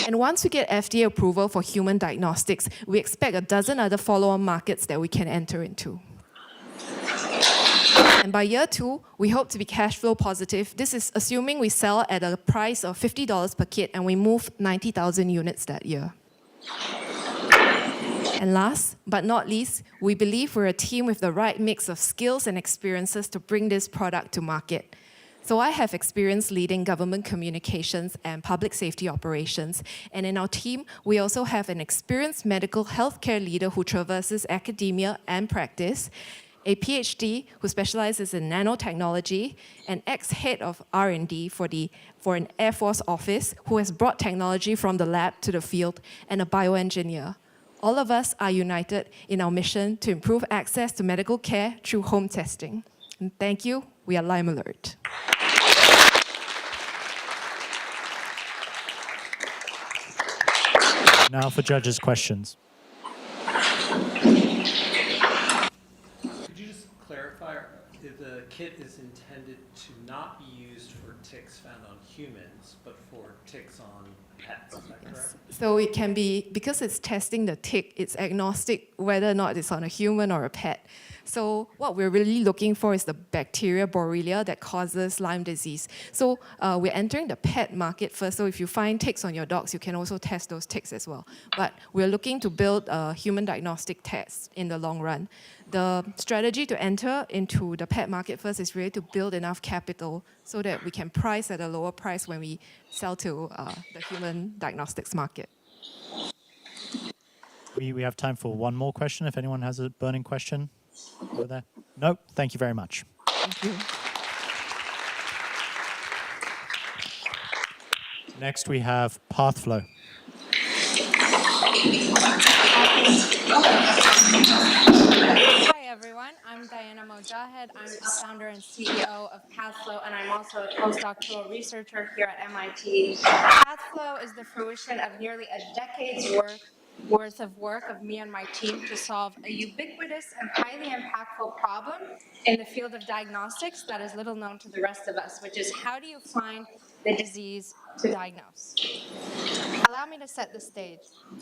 [SPEAKER 17] And once we get FDA approval for human diagnostics, we expect a dozen other follow-on markets that we can enter into. And by year 2, we hope to be cash flow positive. This is assuming we sell at a price of $50 per kit and we move 90,000 units that year. And last but not least, we believe we're a team with the right mix of skills and experiences to bring this product to market. So I have experience leading government communications and public safety operations. And in our team, we also have an experienced medical healthcare leader who traverses academia and practice, a PhD who specializes in nanotechnology, an ex-head of R&D for an Air Force office who has brought technology from the lab to the field, and a bioengineer. All of us are united in our mission to improve access to medical care through home testing. And thank you. We are Lyme Alert.
[SPEAKER 1] Now for judges' questions.
[SPEAKER 7] Could you just clarify if the kit is intended to not be used for ticks found on humans, but for ticks on pets? Is that correct?
[SPEAKER 17] So it can be, because it's testing the tick, it's agnostic whether or not it's on a human or a pet. So what we're really looking for is the bacteria Borrelia that causes Lyme disease. So we're entering the pet market first. So if you find ticks on your dogs, you can also test those ticks as well. But we're looking to build a human diagnostic test in the long run. The strategy to enter into the pet market first is really to build enough capital so that we can price at a lower price when we sell to the human diagnostics market.
[SPEAKER 1] We have time for one more question if anyone has a burning question over there. No, thank you very much.
[SPEAKER 17] Thank you.
[SPEAKER 1] Next we have PathFlow.
[SPEAKER 18] Hi everyone, I'm Diana Mojahed. I'm the founder and CEO of PathFlow, and I'm also a postdoctoral researcher here at MIT. PathFlow is the fruition of nearly a decade's worth of work of me and my team to solve a ubiquitous and highly impactful problem in the field of diagnostics that is little known to the rest of us, which is how do you find the disease to diagnose? Allow me to set the stage.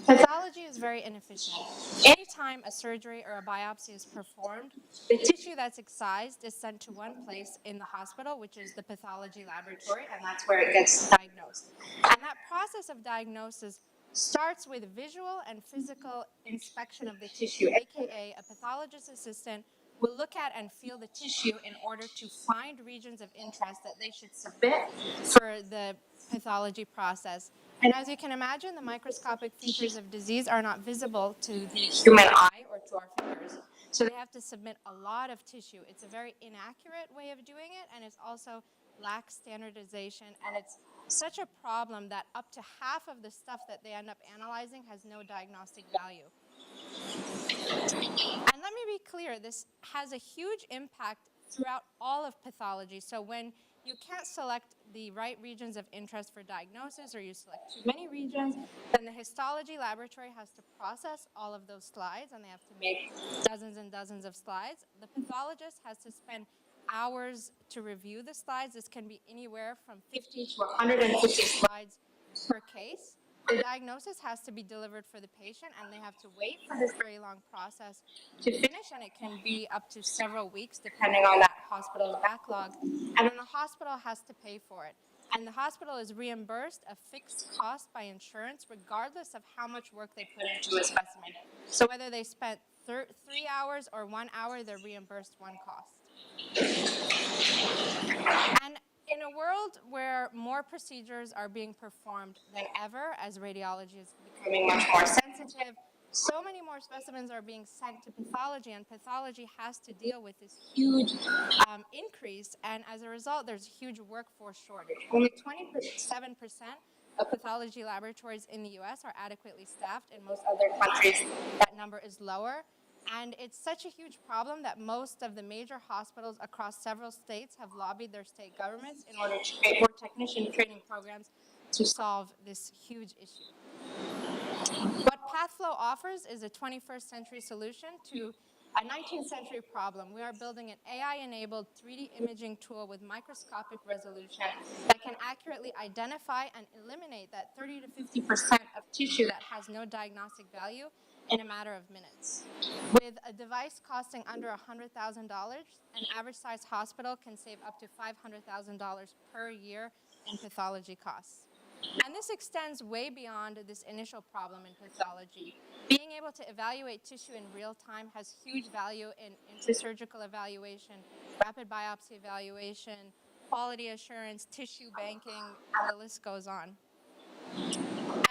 [SPEAKER 18] Pathology is very inefficient. Anytime a surgery or a biopsy is performed, the tissue that's excised is sent to one place in the hospital, which is the pathology laboratory, and that's where it gets diagnosed. And that process of diagnosis starts with visual and physical inspection of the tissue, aka a pathologist assistant will look at and feel the tissue in order to find regions of interest that they should submit for the pathology process. And as you can imagine, the microscopic features of disease are not visible to the human eye or to our fingers. So they have to submit a lot of tissue. It's a very inaccurate way of doing it, and it's also lacks standardization, and it's such a problem that up to half of the stuff that they end up analyzing has no diagnostic value. And let me be clear, this has a huge impact throughout all of pathology. So when you can't select the right regions of interest for diagnosis, or you select too many regions, then the histology laboratory has to process all of those slides, and they have to make dozens and dozens of slides. The pathologist has to spend hours to review the slides. This can be anywhere from 50 to 150 slides per case. The diagnosis has to be delivered for the patient, and they have to wait for this very long process to finish, and it can be up to several weeks depending on that hospital's backlog. And then the hospital has to pay for it. And the hospital is reimbursed a fixed cost by insurance regardless of how much work they put into a specimen. So whether they spent 3 hours or 1 hour, they're reimbursed one cost. And in a world where more procedures are being performed than ever, as radiology is becoming much more sensitive, so many more specimens are being sent to pathology, and pathology has to deal with this huge increase, and as a result, there's a huge workforce shortage. Only 27% of pathology laboratories in the US are adequately staffed. In most other countries, that number is lower. And it's such a huge problem that most of the major hospitals across several states have lobbied their state governments in order to create more technician training programs to solve this huge issue. What PathFlow offers is a 21st century solution to a 19th century problem. We are building an AI-enabled 3D imaging tool with microscopic resolution that can accurately identify and eliminate that 30 to 50% of tissue that has no diagnostic value in a matter of minutes. With a device costing under $100,000, an average-sized hospital can save up to $500,000 per year in pathology costs. And this extends way beyond this initial problem in pathology. Being able to evaluate tissue in real time has huge value in intrasurgical evaluation, rapid biopsy evaluation, quality assurance, tissue banking, and the list goes on.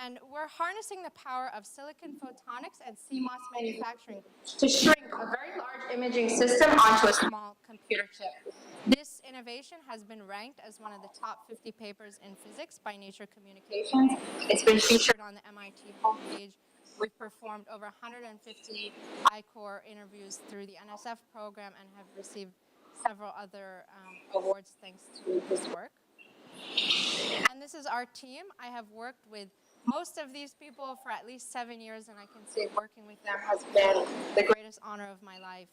[SPEAKER 18] And we're harnessing the power of silicon photonics and CMOS manufacturing to shrink a very large imaging system onto a small computer chip. This innovation has been ranked as one of the top 50 papers in physics by Nature Communications. It's been featured on the MIT homepage. We've performed over 150 I-Core interviews through the NSF program and have received several other awards thanks to this work. And this is our team. I have worked with most of these people for at least 7 years, and I can say working with them has been the greatest honor of my life.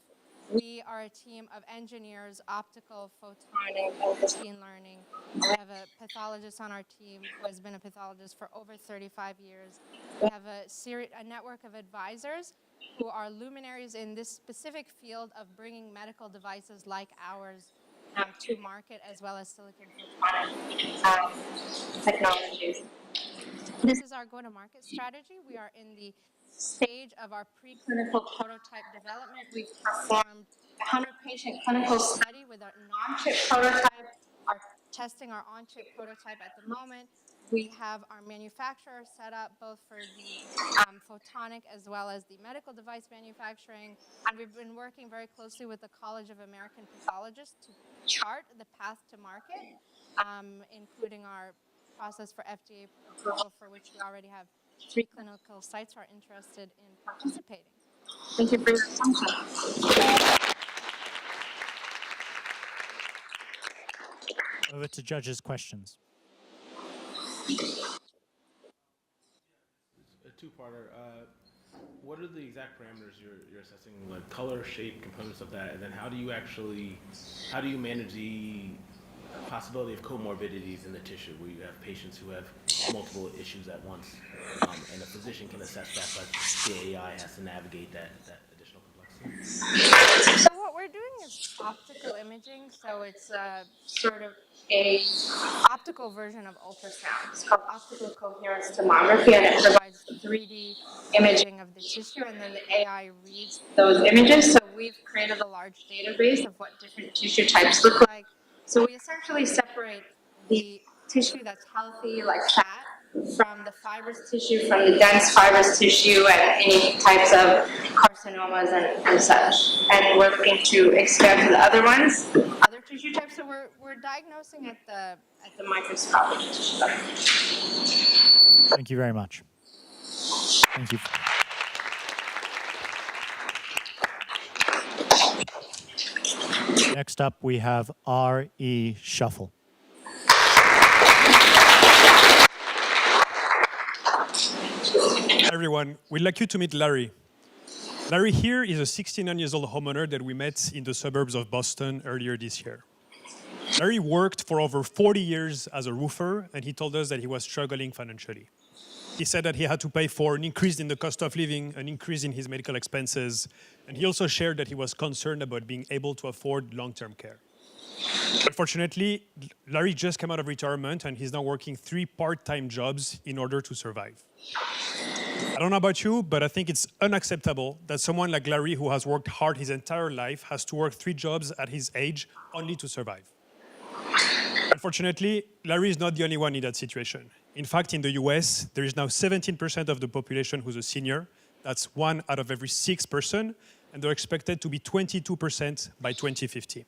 [SPEAKER 18] We are a team of engineers, optical, photonic, and machine learning. We have a pathologist on our team who has been a pathologist for over 35 years. We have a network of advisors who are luminaries in this specific field of bringing medical devices like ours to market, as well as silicon photonic technologies. This is our go-to-market strategy. We are in the stage of our preclinical prototype development. We've performed a 100-patient clinical study with a non-chip prototype. Are testing our on-chip prototype at the moment. We have our manufacturer set up both for the photonic as well as the medical device manufacturing. And we've been working very closely with the College of American Pathologists to chart the path to market, including our process for FDA approval, for which we already have 3 clinical sites who are interested in participating. Thank you for your attention.
[SPEAKER 1] Over to judges' questions.
[SPEAKER 11] A two-parter. What are the exact parameters you're assessing, like color, shape, components of that, and then how do you manage the possibility of comorbidities in the tissue, where you have patients who have multiple issues at once, and a physician can assess that, but the AI has to navigate that additional complexity?
[SPEAKER 18] So what we're doing is optical imaging, so it's sort of a optical version of ultrasound. It's called optical coherence tomography, and it provides 3D imaging of the tissue, and then the AI reads those images. So we've created a large database of what different tissue types look like. So we essentially separate the tissue that's healthy, like fat, from the fibrous tissue, from the dense fibrous tissue, and any types of carcinomas and such. And we're looking to expand to the other ones, other tissue types. So we're diagnosing at the microscopic tissue level.
[SPEAKER 1] Thank you very much. Thank you. Next up, we have AirShuffle.
[SPEAKER 19] Hi everyone, we'd like you to meet Larry. Larry here is a 69-year-old homeowner that we met in the suburbs of Boston earlier this year. Larry worked for over 40 years as a roofer, and he told us that he was struggling financially. He said that he had to pay for an increase in the cost of living, an increase in his medical expenses, and he also shared that he was concerned about being able to afford long-term care. Unfortunately, Larry just came out of retirement and he's now working 3 part-time jobs in order to survive. I don't know about you, but I think it's unacceptable that someone like Larry, who has worked hard his entire life, has to work 3 jobs at his age only to survive. Unfortunately, Larry is not the only one in that situation. In fact, in the US, there is now 17% of the population who's a senior. That's 1 out of every 6 person, and they're expected to be 22% by 2050.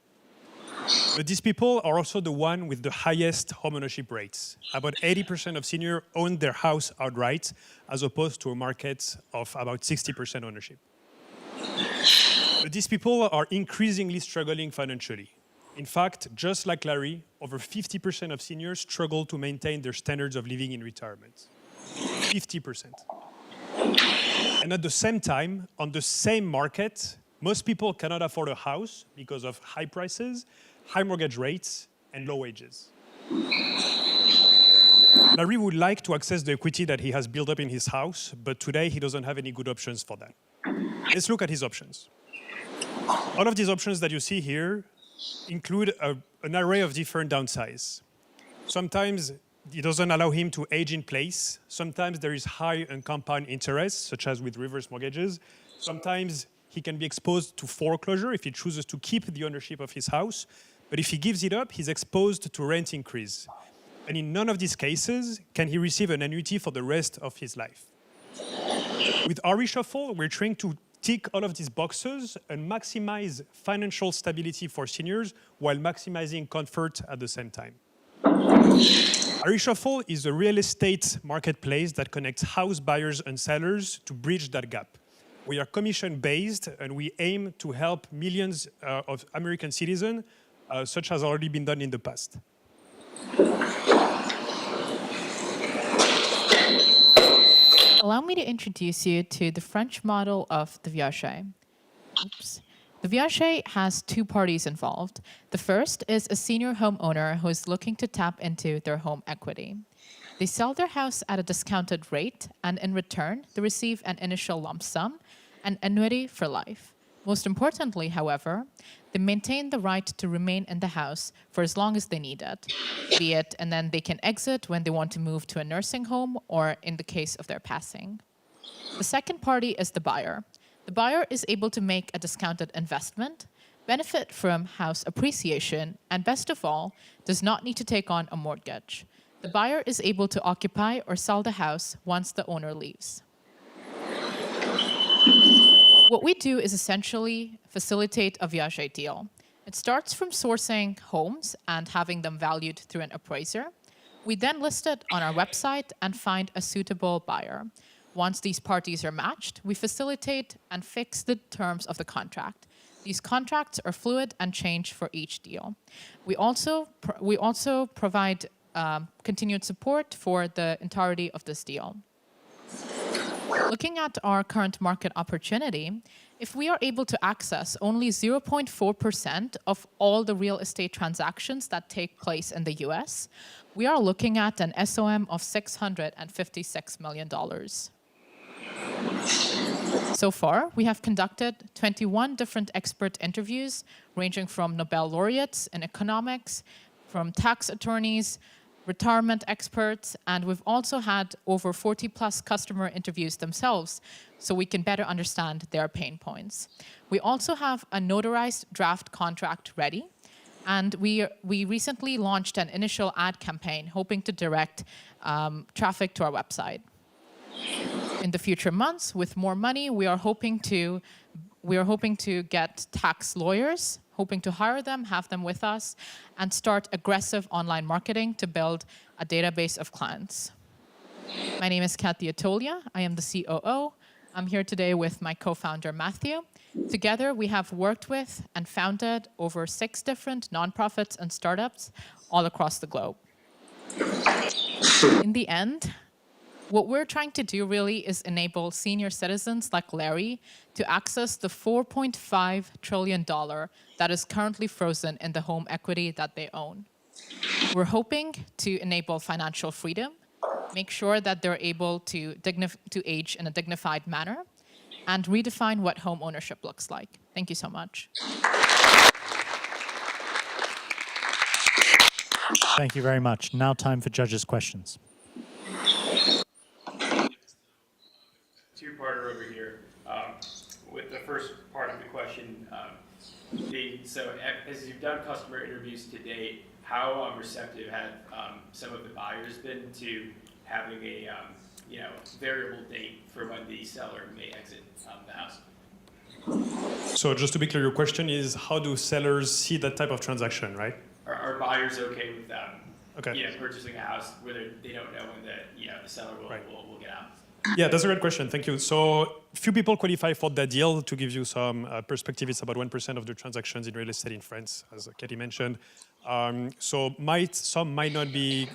[SPEAKER 19] But these people are also the one with the highest homeownership rates. About 80% of seniors own their house outright, as opposed to a market of about 60% ownership. But these people are increasingly struggling financially. In fact, just like Larry, over 50% of seniors struggle to maintain their standards of living in retirement. 50%. And at the same time, on the same market, most people cannot afford a house because of high prices, high mortgage rates, and low wages. Larry would like to access the equity that he has built up in his house, but today he doesn't have any good options for that. Let's look at his options. All of these options that you see here include an array of different downsides. Sometimes it doesn't allow him to age in place. Sometimes there is high and compound interest, such as with reverse mortgages. Sometimes he can be exposed to foreclosure if he chooses to keep the ownership of his house. But if he gives it up, he's exposed to rent increase. And in none of these cases can he receive an annuity for the rest of his life. With AirShuffle, we're trying to tick all of these boxes and maximize financial stability for seniors while maximizing comfort at the same time. AirShuffle is a real estate marketplace that connects house buyers and sellers to bridge that gap. We are commission-based, and we aim to help millions of American citizens, such has already been done in the past.
[SPEAKER 20] Allow me to introduce you to the French model of the viager. Oops. The viager has two parties involved. The first is a senior homeowner who is looking to tap into their home equity. They sell their house at a discounted rate, and in return, they receive an initial lump sum, an annuity for life. Most importantly, however, they maintain the right to remain in the house for as long as they need it, be it, and then they can exit when they want to move to a nursing home or in the case of their passing. The second party is the buyer. The buyer is able to make a discounted investment, benefit from house appreciation, and best of all, does not need to take on a mortgage. The buyer is able to occupy or sell the house once the owner leaves. What we do is essentially facilitate a viager deal. It starts from sourcing homes and having them valued through an appraiser. We then list it on our website and find a suitable buyer. Once these parties are matched, we facilitate and fix the terms of the contract. These contracts are fluid and change for each deal. We also provide continued support for the entirety of this deal. Looking at our current market opportunity, if we are able to access only 0.4% of all the real estate transactions that take place in the US, we are looking at an SOM of $656 million. So far, we have conducted 21 different expert interviews, ranging from Nobel laureates in economics, from tax attorneys, retirement experts, and we've also had over 40+ customer interviews themselves, so we can better understand their pain points. We also have a notarized draft contract ready, and we recently launched an initial ad campaign hoping to direct traffic to our website. In the future months, with more money, we are hoping to get tax lawyers, hoping to hire them, have them with us, and start aggressive online marketing to build a database of clients. My name is Kathy Atolia. I am the COO. I'm here today with my co-founder, Matthew. Together, we have worked with and founded over 6 different nonprofits and startups all across the globe. In the end, what we're trying to do really is enable senior citizens like Larry to access the $4.5 trillion that is currently frozen in the home equity that they own. We're hoping to enable financial freedom, make sure that they're able to age in a dignified manner, and redefine what home ownership looks like. Thank you so much.
[SPEAKER 1] Thank you very much. Now time for judges' questions.
[SPEAKER 14] Two-parter over here. With the first part of the question, so as you've done customer interviews to date, how receptive have some of the buyers been to having a variable date for when the seller may exit the house?
[SPEAKER 19] So just to be clear, your question is how do sellers see that type of transaction, right?
[SPEAKER 14] Are buyers okay with
[SPEAKER 19] Okay.
[SPEAKER 14] purchasing a house where they don't know when the seller will get out?
[SPEAKER 19] Yeah, that's a great question. Thank you. So few people qualify for that deal. To give you some perspective, it's about 1% of the transactions in real estate in France, as Katie mentioned. So some might not be,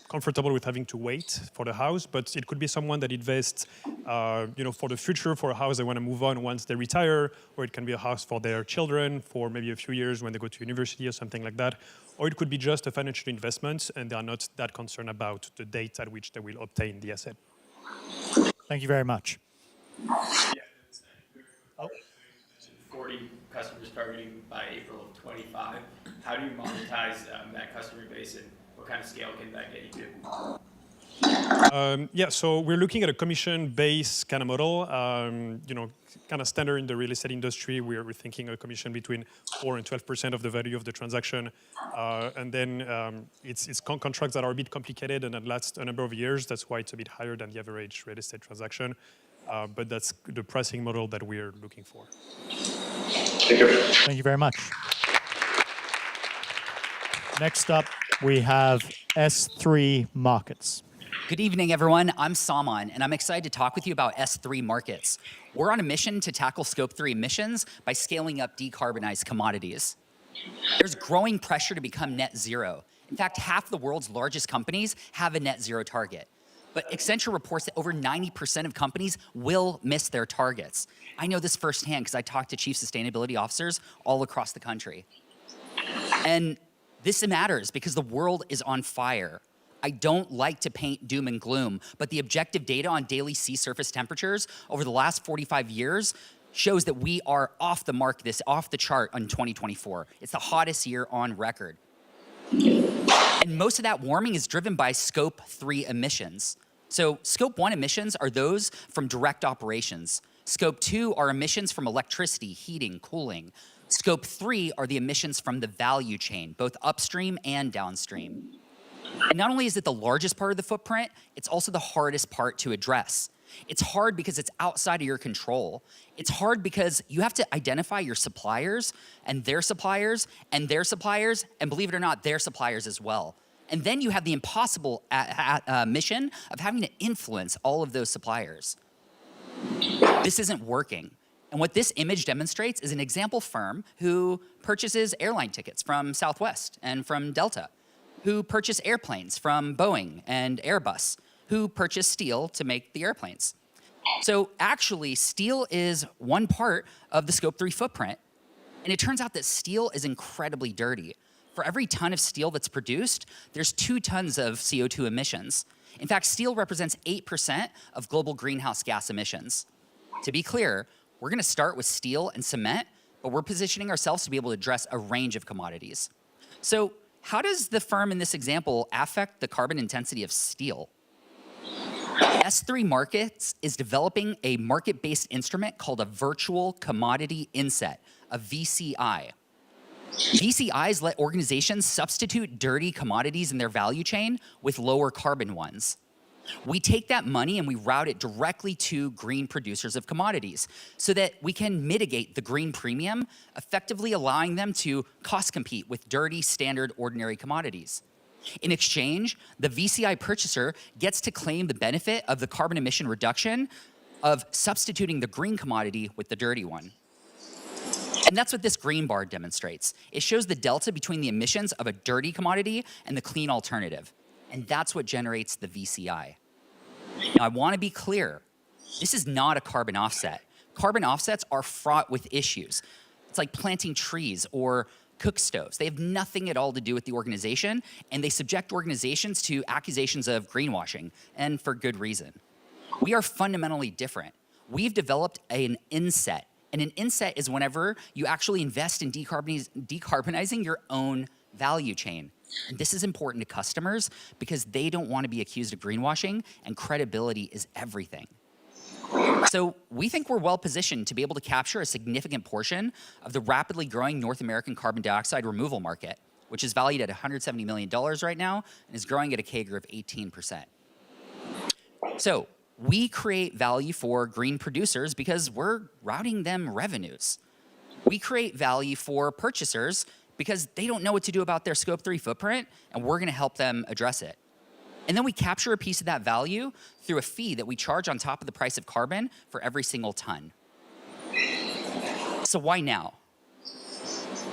[SPEAKER 19] comfortable with having to wait for the house, but it could be someone that invests, for the future, for a house they want to move on once they retire, or it can be a house for their children for maybe a few years when they go to university or something like that. Or it could be just a financial investment, and they are not that concerned about the date at which they will obtain the asset.
[SPEAKER 1] Thank you very much.
[SPEAKER 14] 40 customers targeting by April of 25. How do you monetize that customer base, and what kind of scale can that get you to?
[SPEAKER 19] So we're looking at a commission-based kind of model, kind of standard in the real estate industry. We're thinking a commission between 4 and 12% of the value of the transaction. And then it's contracts that are a bit complicated and that last a number of years. That's why it's a bit higher than the average real estate transaction. But that's the pricing model that we're looking for.
[SPEAKER 1] Thank you very much. Next up, we have S3 Markets.
[SPEAKER 21] Good evening, everyone. I'm Saman, and I'm excited to talk with you about S3 Markets. We're on a mission to tackle Scope 3 emissions by scaling up decarbonized commodities. There's growing pressure to become net zero. In fact, half the world's largest companies have a net zero target. But Accenture reports that over 90% of companies will miss their targets. I know this firsthand because I talk to chief sustainability officers all across the country. And this matters because the world is on fire. I don't like to paint doom and gloom, but the objective data on daily sea surface temperatures over the last 45 years shows that we are off the mark, off the chart on 2024. It's the hottest year on record. And most of that warming is driven by Scope 3 emissions. So Scope 1 emissions are those from direct operations. Scope 2 are emissions from electricity, heating, cooling. Scope 3 are the emissions from the value chain, both upstream and downstream. And not only is it the largest part of the footprint, it's also the hardest part to address. It's hard because it's outside of your control. It's hard because you have to identify your suppliers and their suppliers and their suppliers, and believe it or not, their suppliers as well. And then you have the impossible mission of having to influence all of those suppliers. This isn't working. And what this image demonstrates is an example firm who purchases airline tickets from Southwest and from Delta, who purchase airplanes from Boeing and Airbus, who purchase steel to make the airplanes. So actually, steel is one part of the Scope 3 footprint. And it turns out that steel is incredibly dirty. For every ton of steel that's produced, there's 2 tons of CO2 emissions. In fact, steel represents 8% of global greenhouse gas emissions. To be clear, we're gonna start with steel and cement, but we're positioning ourselves to be able to address a range of commodities. So how does the firm in this example affect the carbon intensity of steel? S3 Markets is developing a market-based instrument called a virtual commodity inset, a VCI. VCIs let organizations substitute dirty commodities in their value chain with lower carbon ones. We take that money and we route it directly to green producers of commodities so that we can mitigate the green premium, effectively allowing them to cost compete with dirty, standard, ordinary commodities. In exchange, the VCI purchaser gets to claim the benefit of the carbon emission reduction of substituting the green commodity with the dirty one. And that's what this green bar demonstrates. It shows the delta between the emissions of a dirty commodity and the clean alternative. And that's what generates the VCI. Now, I want to be clear. This is not a carbon offset. Carbon offsets are fraught with issues. It's like planting trees or cook stoves. They have nothing at all to do with the organization, and they subject organizations to accusations of greenwashing, and for good reason. We are fundamentally different. We've developed an inset, and an inset is whenever you actually invest in decarbonizing your own value chain. And this is important to customers because they don't want to be accused of greenwashing, and credibility is everything. So we think we're well positioned to be able to capture a significant portion of the rapidly growing North American carbon dioxide removal market, which is valued at $170 million right now and is growing at a CAGR of 18%. So We create value for green producers because we're routing them revenues. We create value for purchasers because they don't know what to do about their Scope 3 footprint, and we're gonna help them address it. And then we capture a piece of that value through a fee that we charge on top of the price of carbon for every single ton. So why now?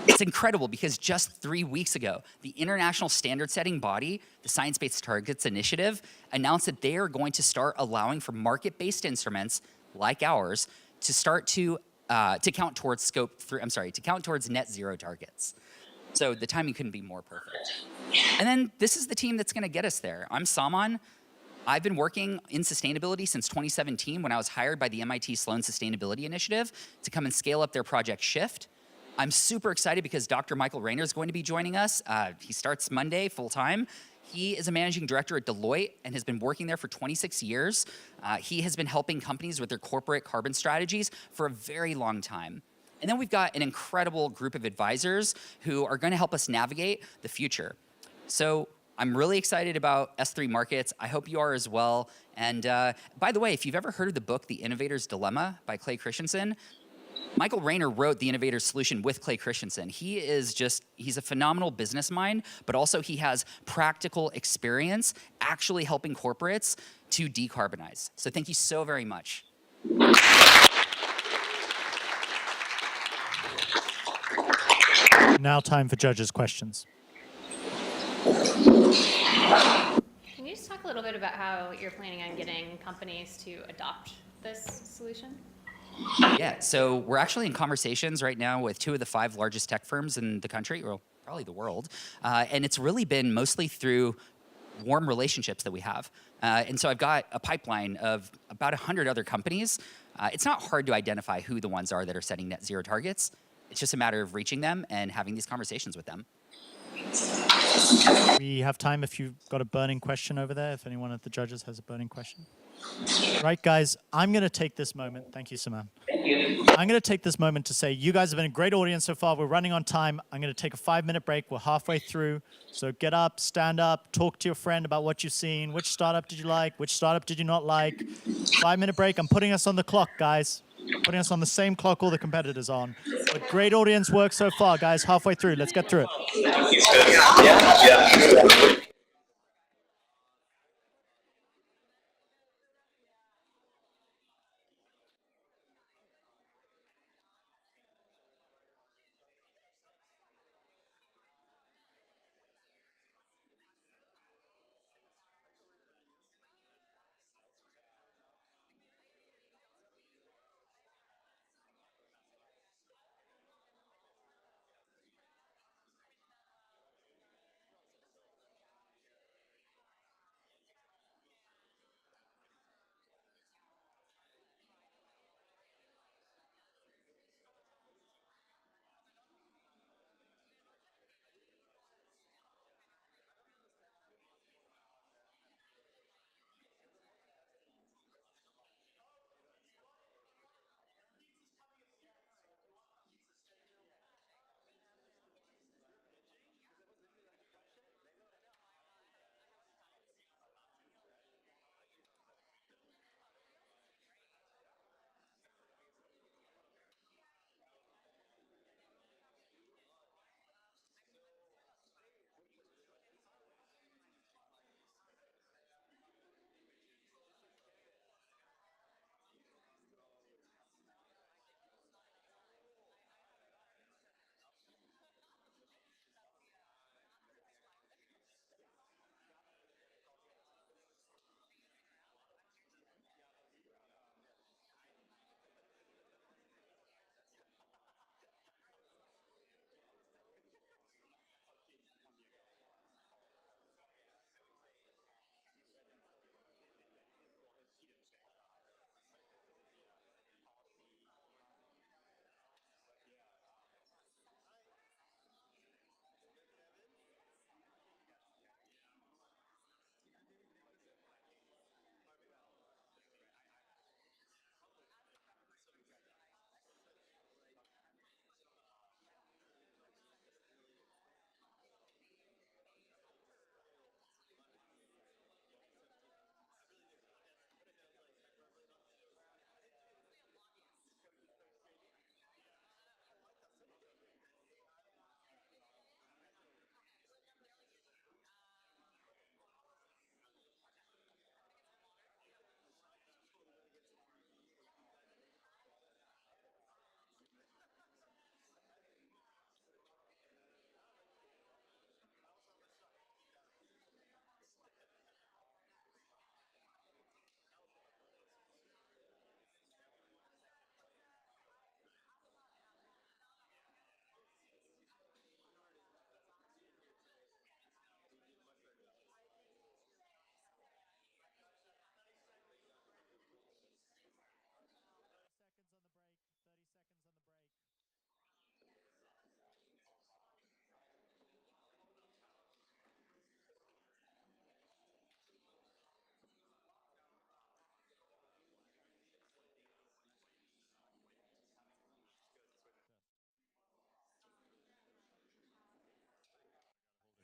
[SPEAKER 21] It's incredible because just 3 weeks ago, the international standard setting body, the Science Based Targets Initiative, announced that they are going to start allowing for market-based instruments like ours to start to count towards to count towards net zero targets. So the timing couldn't be more perfect. And then this is the team that's gonna get us there. I'm Saman. I've been working in sustainability since 2017 when I was hired by the MIT Sloan Sustainability Initiative to come and scale up their project Shift. I'm super excited because Dr. Michael Rayner is going to be joining us. He starts Monday full-time. He is a managing director at Deloitte and has been working there for 26 years. He has been helping companies with their corporate carbon strategies for a very long time. And then we've got an incredible group of advisors who are going to help us navigate the future. So I'm really excited about S3 Markets. I hope you are as well. And by the way, if you've ever heard of the book, The Innovator's Dilemma by Clay Christensen, Michael Rayner wrote The Innovator's Solution with Clay Christensen. He's a phenomenal business mind, but also he has practical experience actually helping corporates to decarbonize. So thank you so very much.
[SPEAKER 1] Now time for judges' questions.
[SPEAKER 5] Can you just talk a little bit about how you're planning on getting companies to adopt this solution?
[SPEAKER 21] Yeah, so we're actually in conversations right now with 2 of the 5 largest tech firms in the country, or probably the world. And it's really been mostly through warm relationships that we have. And so I've got a pipeline of about 100 other companies. It's not hard to identify who the ones are that are setting net zero targets. It's just a matter of reaching them and having these conversations with them.
[SPEAKER 1] We have time if you've got a burning question over there, if anyone of the judges has a burning question. Right, guys, I'm going to take this moment. Thank you, Saman.
[SPEAKER 15] Thank you.
[SPEAKER 1] I'm going to take this moment to say you guys have been a great audience so far. We're running on time. I'm going to take a 5-minute break. We're halfway through. So get up, stand up, talk to your friend about what you've seen. Which startup did you like? Which startup did you not like? 5-minute break. I'm putting us on the clock, guys. Putting us on the same clock all the competitors on. But great audience work so far, guys. Halfway through. Let's get through it.
[SPEAKER 15] Yeah.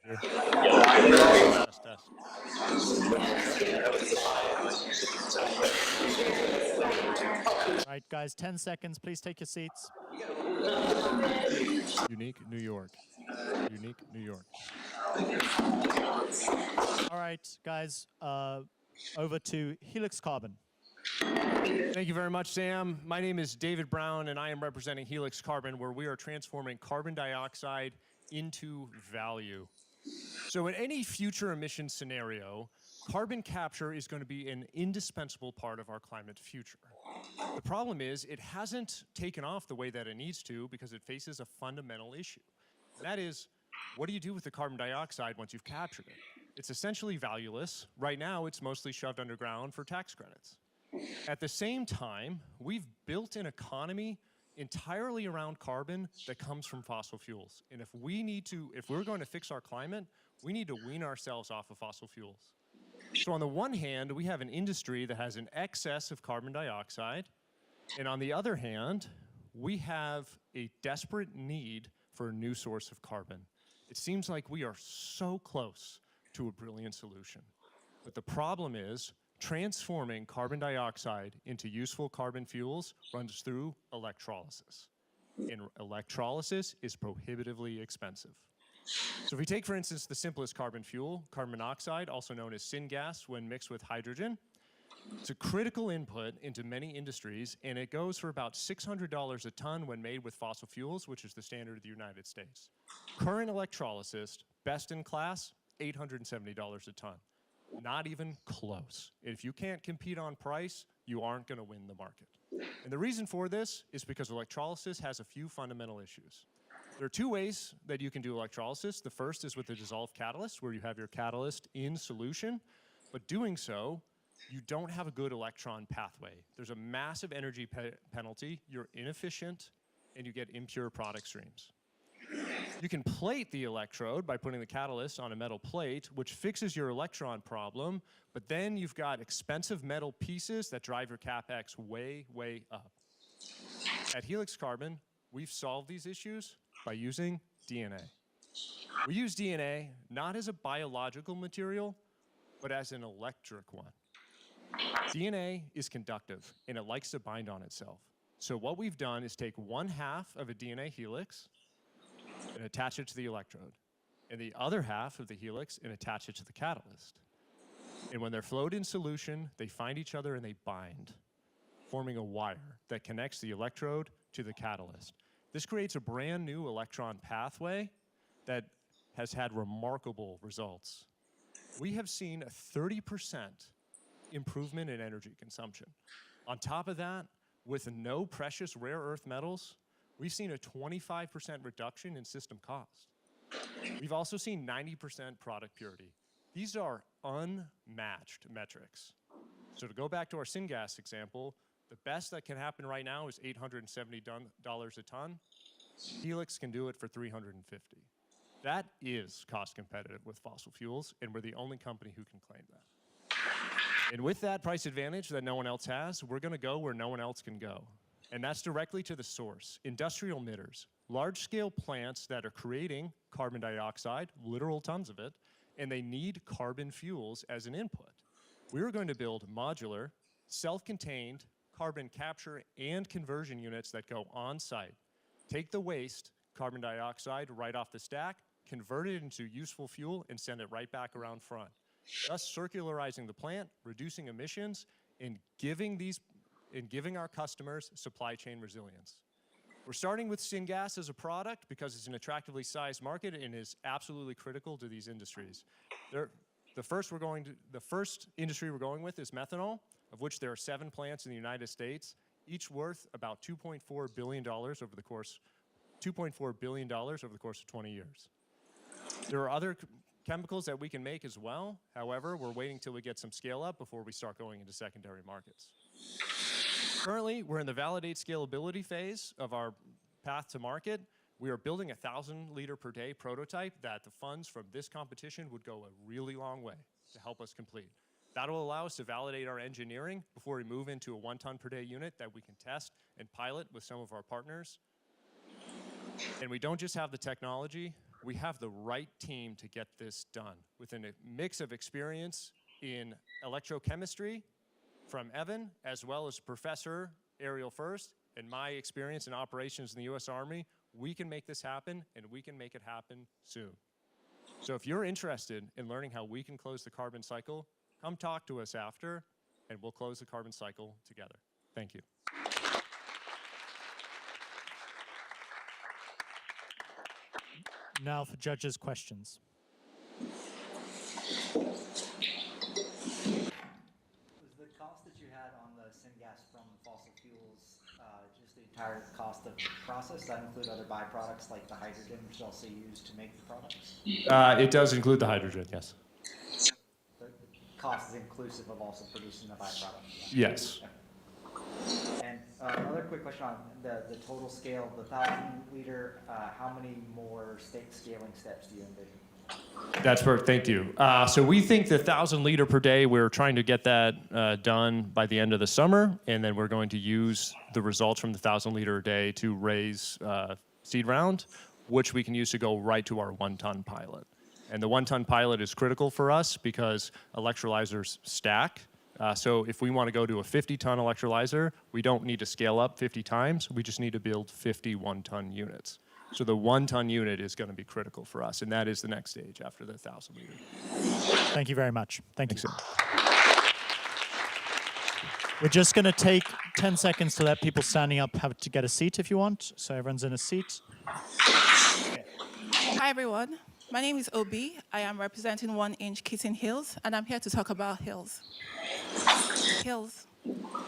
[SPEAKER 1] Test, test. Right, guys, 10 seconds. Please take your seats.
[SPEAKER 10] Unique, New York. Unique, New York.
[SPEAKER 1] All right, guys, over to Helix Carbon.
[SPEAKER 12] Thank you very much, Sam. My name is David Brown, and I am representing Helix Carbon, where we are transforming carbon dioxide into value. So in any future emission scenario, carbon capture is going to be an indispensable part of our climate future. The problem is it hasn't taken off the way that it needs to because it faces a fundamental issue. And that is, what do you do with the carbon dioxide once you've captured it? It's essentially valueless. Right now, it's mostly shoved underground for tax credits. At the same time, we've built an economy entirely around carbon that comes from fossil fuels. And if we're going to fix our climate, we need to wean ourselves off of fossil fuels. So on the one hand, we have an industry that has an excess of carbon dioxide. And on the other hand, we have a desperate need for a new source of carbon. It seems like we are so close to a brilliant solution. But the problem is, transforming carbon dioxide into useful carbon fuels runs through electrolysis. And electrolysis is prohibitively expensive. So if we take, for instance, the simplest carbon fuel, carbon monoxide, also known as syngas when mixed with hydrogen, it's a critical input into many industries, and it goes for about $600 a ton when made with fossil fuels, which is the standard of the United States. Current electrolysis, best in class, $870 a ton. Not even close. If you can't compete on price, you aren't going to win the market. And the reason for this is because electrolysis has a few fundamental issues. There are two ways that you can do electrolysis. The first is with the dissolved catalyst, where you have your catalyst in solution, but doing so, you don't have a good electron pathway. There's a massive energy penalty, you're inefficient, and you get impure product streams. You can plate the electrode by putting the catalyst on a metal plate, which fixes your electron problem, but then you've got expensive metal pieces that drive your CapEx way, way up. At Helix Carbon, we've solved these issues by using DNA. We use DNA not as a biological material, but as an electric one. DNA is conductive, and it likes to bind on itself. So what we've done is take 1/2 of a DNA helix and attach it to the electrode, and the other half of the helix and attach it to the catalyst. And when they're flowed in solution, they find each other and they bind, forming a wire that connects the electrode to the catalyst. This creates a brand new electron pathway that has had remarkable results. We have seen a 30% improvement in energy consumption. On top of that, with no precious rare earth metals, we've seen a 25% reduction in system cost. We've also seen 90% product purity. These are unmatched metrics. So to go back to our syngas example, the best that can happen right now is $870 a ton. Helix can do it for $350. That is cost competitive with fossil fuels, and we're the only company who can claim that. And with that price advantage that no one else has, we're going to go where no one else can go. And that's directly to the source, industrial emitters, large-scale plants that are creating carbon dioxide, literal tons of it, and they need carbon fuels as an input. We're going to build modular, self-contained carbon capture and conversion units that go on-site. Take the waste, carbon dioxide, right off the stack, convert it into useful fuel, and send it right back around front. Thus circularizing the plant, reducing emissions, and giving our customers supply chain resilience. We're starting with syngas as a product because it's an attractively sized market and is absolutely critical to these industries. The first industry we're going with is methanol, of which there are 7 plants in the United States, each worth about $2.4 billion over the course of 20 years. There are other chemicals that we can make as well. However, we're waiting till we get some scale up before we start going into secondary markets. Currently, we're in the validate scalability phase of our path to market. We are building a 1,000-liter per day prototype that the funds from this competition would go a really long way to help us complete. That'll allow us to validate our engineering before we move into a 1 ton per day unit that we can test and pilot with some of our partners. And we don't just have the technology, we have the right team to get this done with a mix of experience in electrochemistry from Evan, as well as Professor Ariel First, and my experience in operations in the US Army. We can make this happen, and we can make it happen soon. So if you're interested in learning how we can close the carbon cycle, come talk to us after, and we'll close the carbon cycle together. Thank you.
[SPEAKER 1] Now for judges' questions.
[SPEAKER 3] Was the cost that you had on the syngas from fossil fuels just the entire cost of the process? That include other byproducts like the hydrogen, which is also used to make the products?
[SPEAKER 12] It does include the hydrogen, yes.
[SPEAKER 3] The cost is inclusive of also producing the byproduct?
[SPEAKER 12] Yes.
[SPEAKER 3] Okay. And another quick question on the total scale, the 1,000-liter, how many more scaling steps do you envision?
[SPEAKER 12] That's perfect, thank you. So we think the 1,000 liter per day, we're trying to get that done by the end of the summer, and then we're going to use the results from the 1,000 liter a day to raise seed round, which we can use to go right to our 1-ton pilot. And the 1-ton pilot is critical for us because electrolyzers stack. So if we want to go to a 50-ton electrolyzer, we don't need to scale up 50 times. We just need to build 50 1-ton units. So the 1-ton unit is going to be critical for us, and that is the next stage after the 1,000 liter.
[SPEAKER 1] Thank you very much. Thank you. We're just going to take 10 seconds to let people standing up have to get a seat if you want. So everyone's in a seat.
[SPEAKER 22] Hi, everyone. My name is Obi. I am representing 1-inch Kitten Heels, and I'm here to talk about heels. Heels.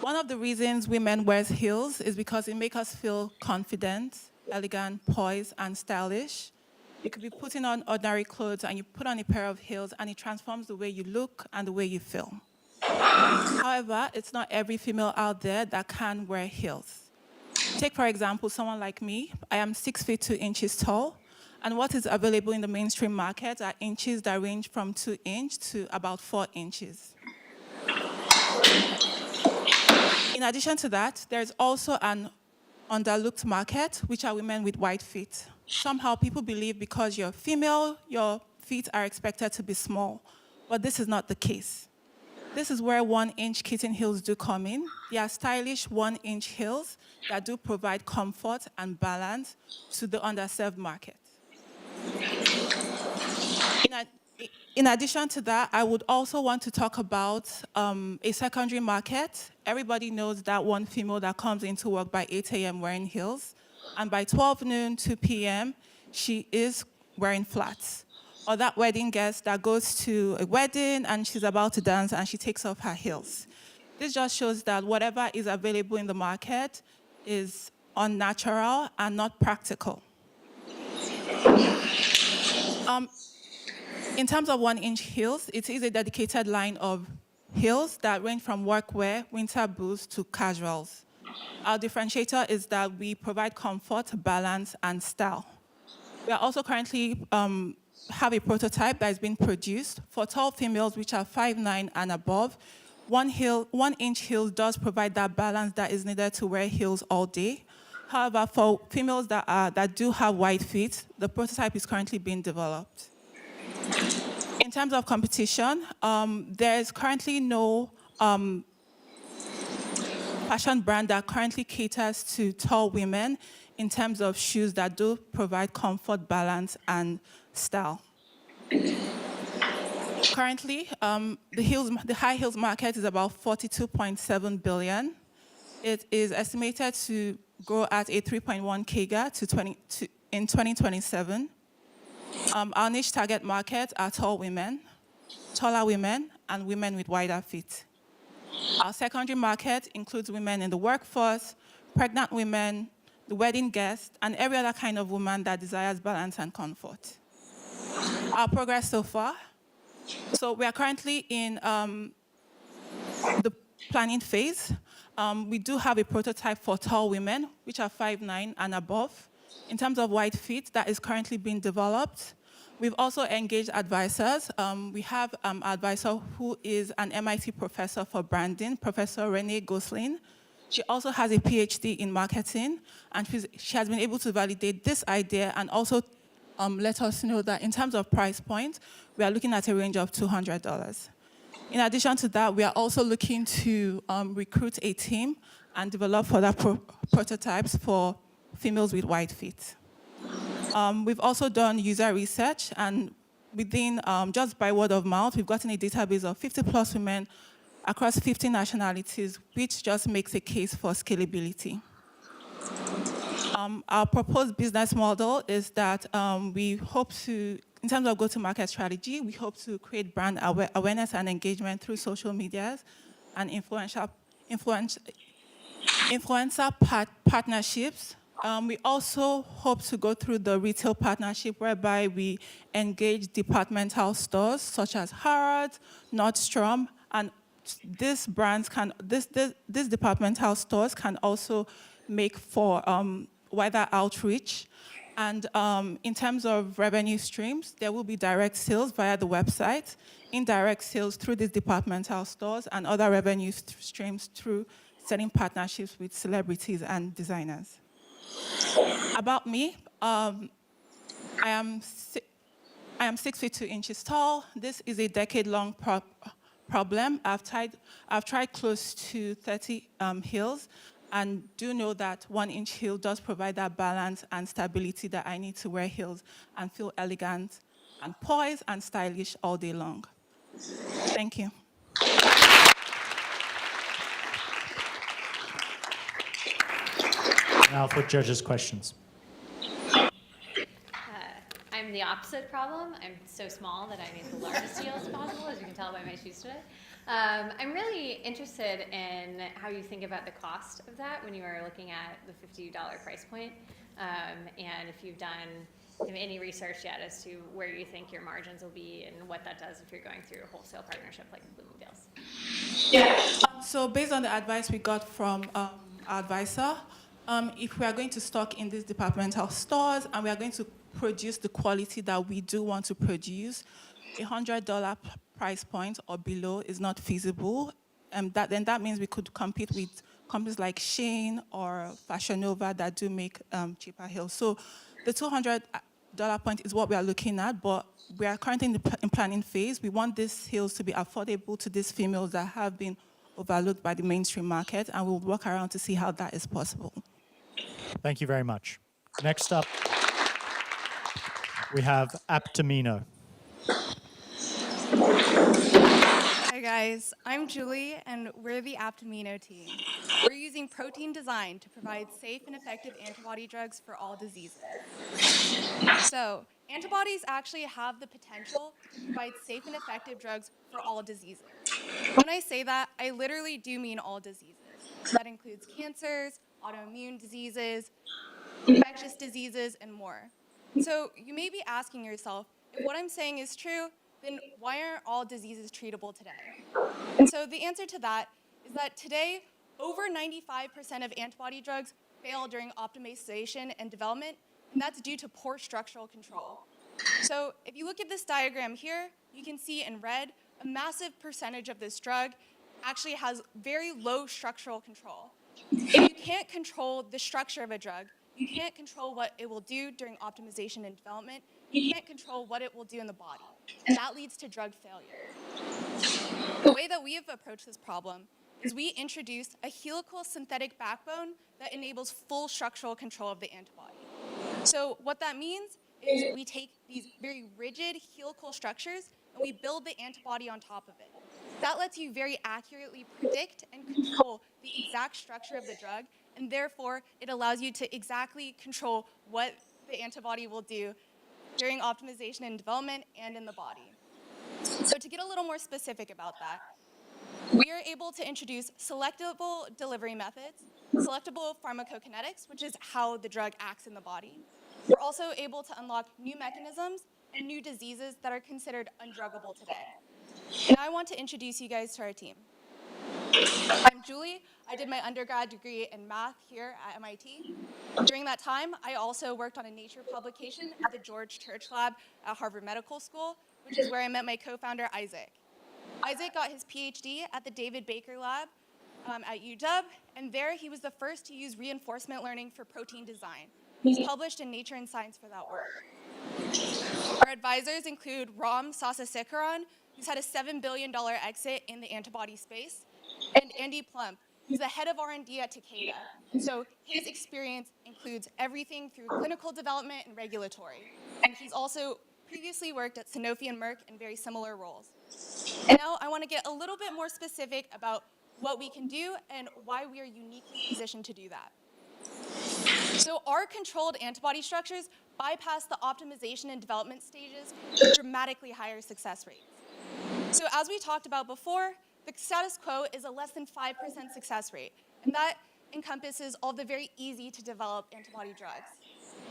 [SPEAKER 22] One of the reasons women wear heels is because it makes us feel confident, elegant, poised, and stylish. You could be putting on ordinary clothes and you put on a pair of heels and it transforms the way you look and the way you feel. However, it's not every female out there that can wear heels. Take, for example, someone like me. I am 6 feet 2 inches tall, and what is available in the mainstream market are inches that range from 2 inches to about 4 inches. In addition to that, there's also an underlooked market, which are women with wide feet. Somehow people believe because you're female, your feet are expected to be small, but this is not the case. This is where 1-inch Kitten Heels do come in. They are stylish 1-inch heels that do provide comfort and balance to the underserved market. In addition to that, I would also want to talk about a secondary market. Everybody knows that one female that comes into work by 8 a.m. wearing heels, and by 12 noon, 2 p.m., she is wearing flats. Or that wedding guest that goes to a wedding and she's about to dance and she takes off her heels. This just shows that whatever is available in the market is unnatural and not practical. In terms of 1-inch heels, it is a dedicated line of heels that range from workwear, winter boots, to casuals. Our differentiator is that we provide comfort, balance, and style. We are also currently have a prototype that is being produced for tall females, which are 5'9" and above. 1-inch heel does provide that balance that is needed to wear heels all day. However, for females that do have wide feet, the prototype is currently being developed. In terms of competition, there is currently no fashion brand that currently caters to tall women in terms of shoes that do provide comfort, balance, and style. Currently, the high heels market is about 42.7 billion. It is estimated to grow at a 3.1 CAGR in 2027. Our niche target market are tall women, taller women, and women with wider feet. Our secondary market includes women in the workforce, pregnant women, the wedding guest, and every other kind of woman that desires balance and comfort. Our progress so far. So we are currently in the planning phase. We do have a prototype for tall women, which are 5'9" and above. In terms of wide feet, that is currently being developed. We've also engaged advisors. We have an advisor who is an MIT professor for branding, Professor Renee Gosling. She also has a PhD in marketing, and she has been able to validate this idea and also let us know that in terms of price point, we are looking at a range of $200. In addition to that, we are also looking to recruit a team and develop further prototypes for females with wide feet. We've also done user research, and within, just by word of mouth, we've gotten a database of 50 plus women across 50 nationalities, which just makes a case for scalability. Our proposed business model is that we hope to, in terms of go-to-market strategy, we hope to create brand awareness and engagement through social medias and influencer partnerships. We also hope to go through the retail partnership whereby we engage departmental stores such as Harrods, Nordstrom, and these brands can, these departmental stores can also make for wider outreach. And in terms of revenue streams, there will be direct sales via the website, indirect sales through these departmental stores, and other revenue streams through setting partnerships with celebrities and designers. About me, I am 6 feet 2 inches tall. This is a decade-long problem. I've tried close to 30 heels, and do know that 1-inch heel does provide that balance and stability that I need to wear heels and feel elegant and poised and stylish all day long. Thank you.
[SPEAKER 1] Now for judges' questions.
[SPEAKER 5] I'm the opposite problem. I'm so small that I need the largest heels possible, as you can tell by my shoes today. I'm really interested in how you think about the cost of that when you are looking at the $50 price point, and if you've done any research yet as to where you think your margins will be and what that does if you're going through a wholesale partnership like Bloomingdale's.
[SPEAKER 22] Yeah. So based on the advice we got from our advisor, if we are going to stock in these departmental stores and we are going to produce the quality that we do want to produce, $100 price point or below is not feasible. Then that means we could compete with companies like Shein or Fashion Nova that do make cheaper heels. So the $200 point is what we are looking at, but we are currently in planning phase. We want these heels to be affordable to these females that have been overlooked by the mainstream market, and we'll work around to see how that is possible.
[SPEAKER 1] Thank you very much. Next up, we have Apamino.
[SPEAKER 2] Hi guys, I'm Julie and we're the Apamino team. We're using protein design to provide safe and effective antibody drugs for all diseases. So, antibodies actually have the potential to provide safe and effective drugs for all diseases. When I say that, I literally do mean all diseases. That includes cancers, autoimmune diseases, infectious diseases, and more. So you may be asking yourself, if what I'm saying is true, then why aren't all diseases treatable today? And so the answer to that is that today, over 95% of antibody drugs fail during optimization and development, and that's due to poor structural control. So if you look at this diagram here, you can see in red, a massive percentage of this drug actually has very low structural control. If you can't control the structure of a drug, you can't control what it will do during optimization and development, you can't control what it will do in the body, and that leads to drug failure. The way that we have approached this problem is we introduced a helical synthetic backbone that enables full structural control of the antibody. So what that means is we take these very rigid helical structures and we build the antibody on top of it. That lets you very accurately predict and control the exact structure of the drug, and therefore it allows you to exactly control what the antibody will do during optimization and development and in the body. So to get a little more specific about that, we are able to introduce selectable delivery methods, selectable pharmacokinetics, which is how the drug acts in the body. We're also able to unlock new mechanisms and new diseases that are considered undruggable today. And I want to introduce you guys to our team. I'm Julie. I did my undergrad degree in math here at MIT. During that time, I also worked on a Nature publication at the George Church Lab at Harvard Medical School, which is where I met my co-founder, Isaac. Isaac got his PhD at the David Baker Lab at UW, and there he was the first to use reinforcement learning for protein design. He's published in Nature and Science for that work. Our advisors include Ram Sasasekaran, who's had a $7 billion exit in the antibody space, and Andy Plump, who's the head of R&D at Takeda. And so his experience includes everything through clinical development and regulatory. And he's also previously worked at Sanofi and Merck in very similar roles. And now I want to get a little bit more specific about what we can do and why we are uniquely positioned to do that. So our controlled antibody structures bypass the optimization and development stages with dramatically higher success rates. So as we talked about before, the status quo is a less than 5% success rate, and that encompasses all the very easy to develop antibody drugs.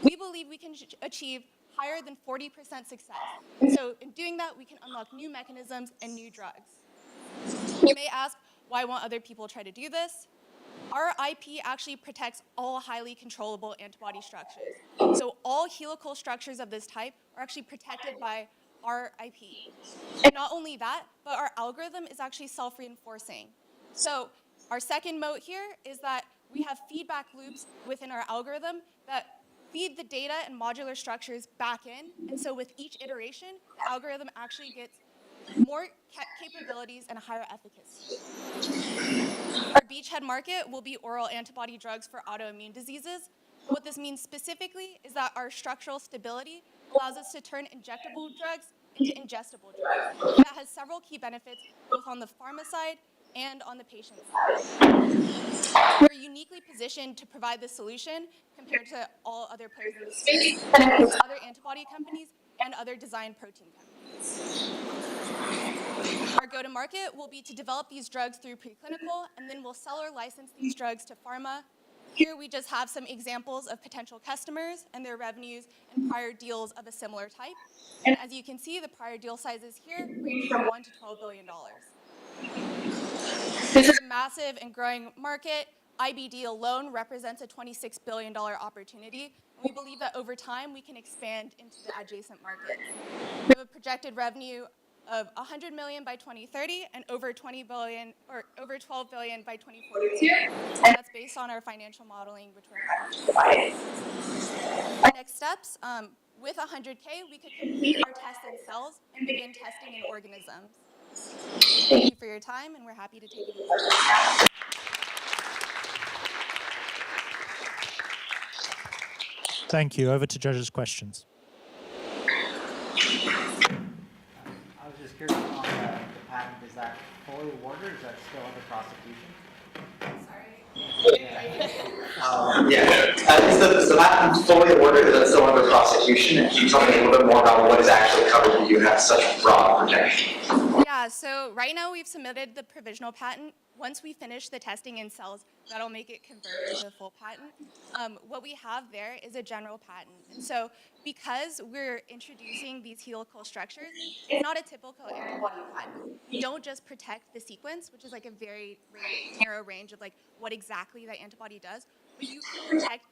[SPEAKER 2] We believe we can achieve higher than 40% success. And so in doing that, we can unlock new mechanisms and new drugs. You may ask, why won't other people try to do this? Our IP actually protects all highly controllable antibody structures. So all helical structures of this type are actually protected by our IP. And not only that, but our algorithm is actually self-reinforcing. So our second moat here is that we have feedback loops within our algorithm that feed the data and modular structures back in. And so with each iteration, the algorithm actually gets more capabilities and higher efficacy. Our beachhead market will be oral antibody drugs for autoimmune diseases. What this means specifically is that our structural stability allows us to turn injectable drugs into ingestible drugs. That has several key benefits, both on the pharma side and on the patient side. We're uniquely positioned to provide this solution compared to all other players in the space, that includes other antibody companies and other design protein companies. Our go-to-market will be to develop these drugs through preclinical, and then we'll sell or license these drugs to pharma. Here we just have some examples of potential customers and their revenues and prior deals of a similar type. And as you can see, the prior deal sizes here range from $1 to $12 billion. This is a massive and growing market. IBD alone represents a $26 billion opportunity. We believe that over time, we can expand into the adjacent markets. We have a projected revenue of $100 million by 2030 and over $20 billion or over $12 billion by 2042, and that's based on our financial modeling, which we're happy to provide. Our next steps, with 100K, we could complete our tests in cells and begin testing in organisms. Thank you for your time, and we're happy to take any questions.
[SPEAKER 1] Thank you. Over to judges' questions.
[SPEAKER 3] I was just curious on the patent, is that fully awarded or is that still under prosecution?
[SPEAKER 15] Is the patent fully awarded or is that still under prosecution? And can you tell me a little bit more about what is actually covered that you have such broad protection?
[SPEAKER 2] Yeah, so right now we've submitted the provisional patent. Once we finish the testing in cells, that'll make it convert into a full patent. What we have there is a general patent. And so because we're introducing these helical structures, it's not a typical antibody patent. You don't just protect the sequence, which is like a very narrow range of like what exactly that antibody does, but you can protect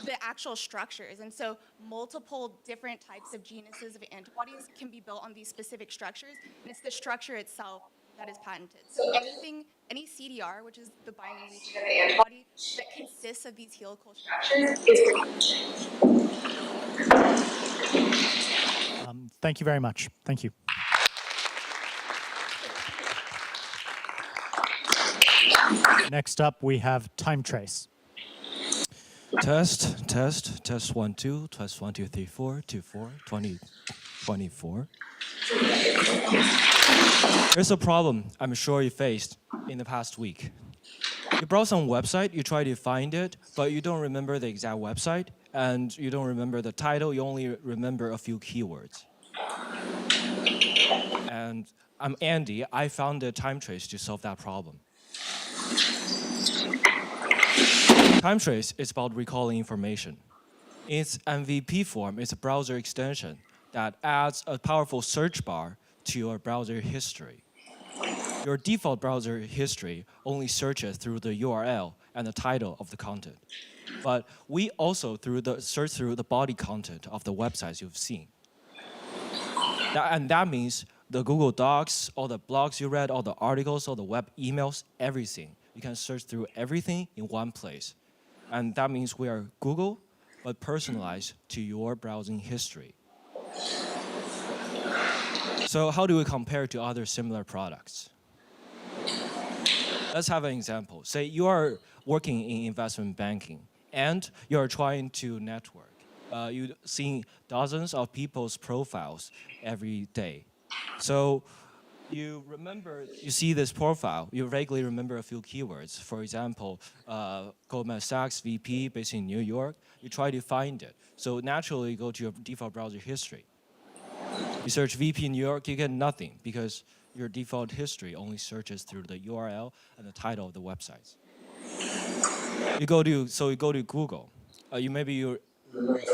[SPEAKER 2] the actual structures. And so multiple different types of genuses of antibodies can be built on these specific structures, and it's the structure itself that is patented. So any CDR, which is the binding region of the antibody, that consists of these helical structures is patented.
[SPEAKER 1] Thank you very much. Thank you. Next up, we have time trace.
[SPEAKER 4] Test 1 2, test 1 2 3 4 2 4 20 24. Here's a problem I'm sure you faced in the past week. You browse some website, you try to find it, but you don't remember the exact website, and you don't remember the title, you only remember a few keywords. And I'm Andy, I found a time trace to solve that problem. Time trace is about recalling information. In its MVP form, it's a browser extension that adds a powerful search bar to your browser history. Your default browser history only searches through the URL and the title of the content. But we also search through the body content of the websites you've seen. And that means the Google Docs, all the blogs you read, all the articles, all the web emails, everything. You can search through everything in one place. And that means we are Google, but personalized to your browsing history. So how do we compare to other similar products? Let's have an example. Say you are working in investment banking and you are trying to network. You're seeing dozens of people's profiles every day. So you see this profile, you vaguely remember a few keywords. For example, Goldman Sachs VP based in New York, you try to find it. So naturally you go to your default browser history. You search VP New York, you get nothing because your default history only searches through the URL and the title of the websites. You go to Google. You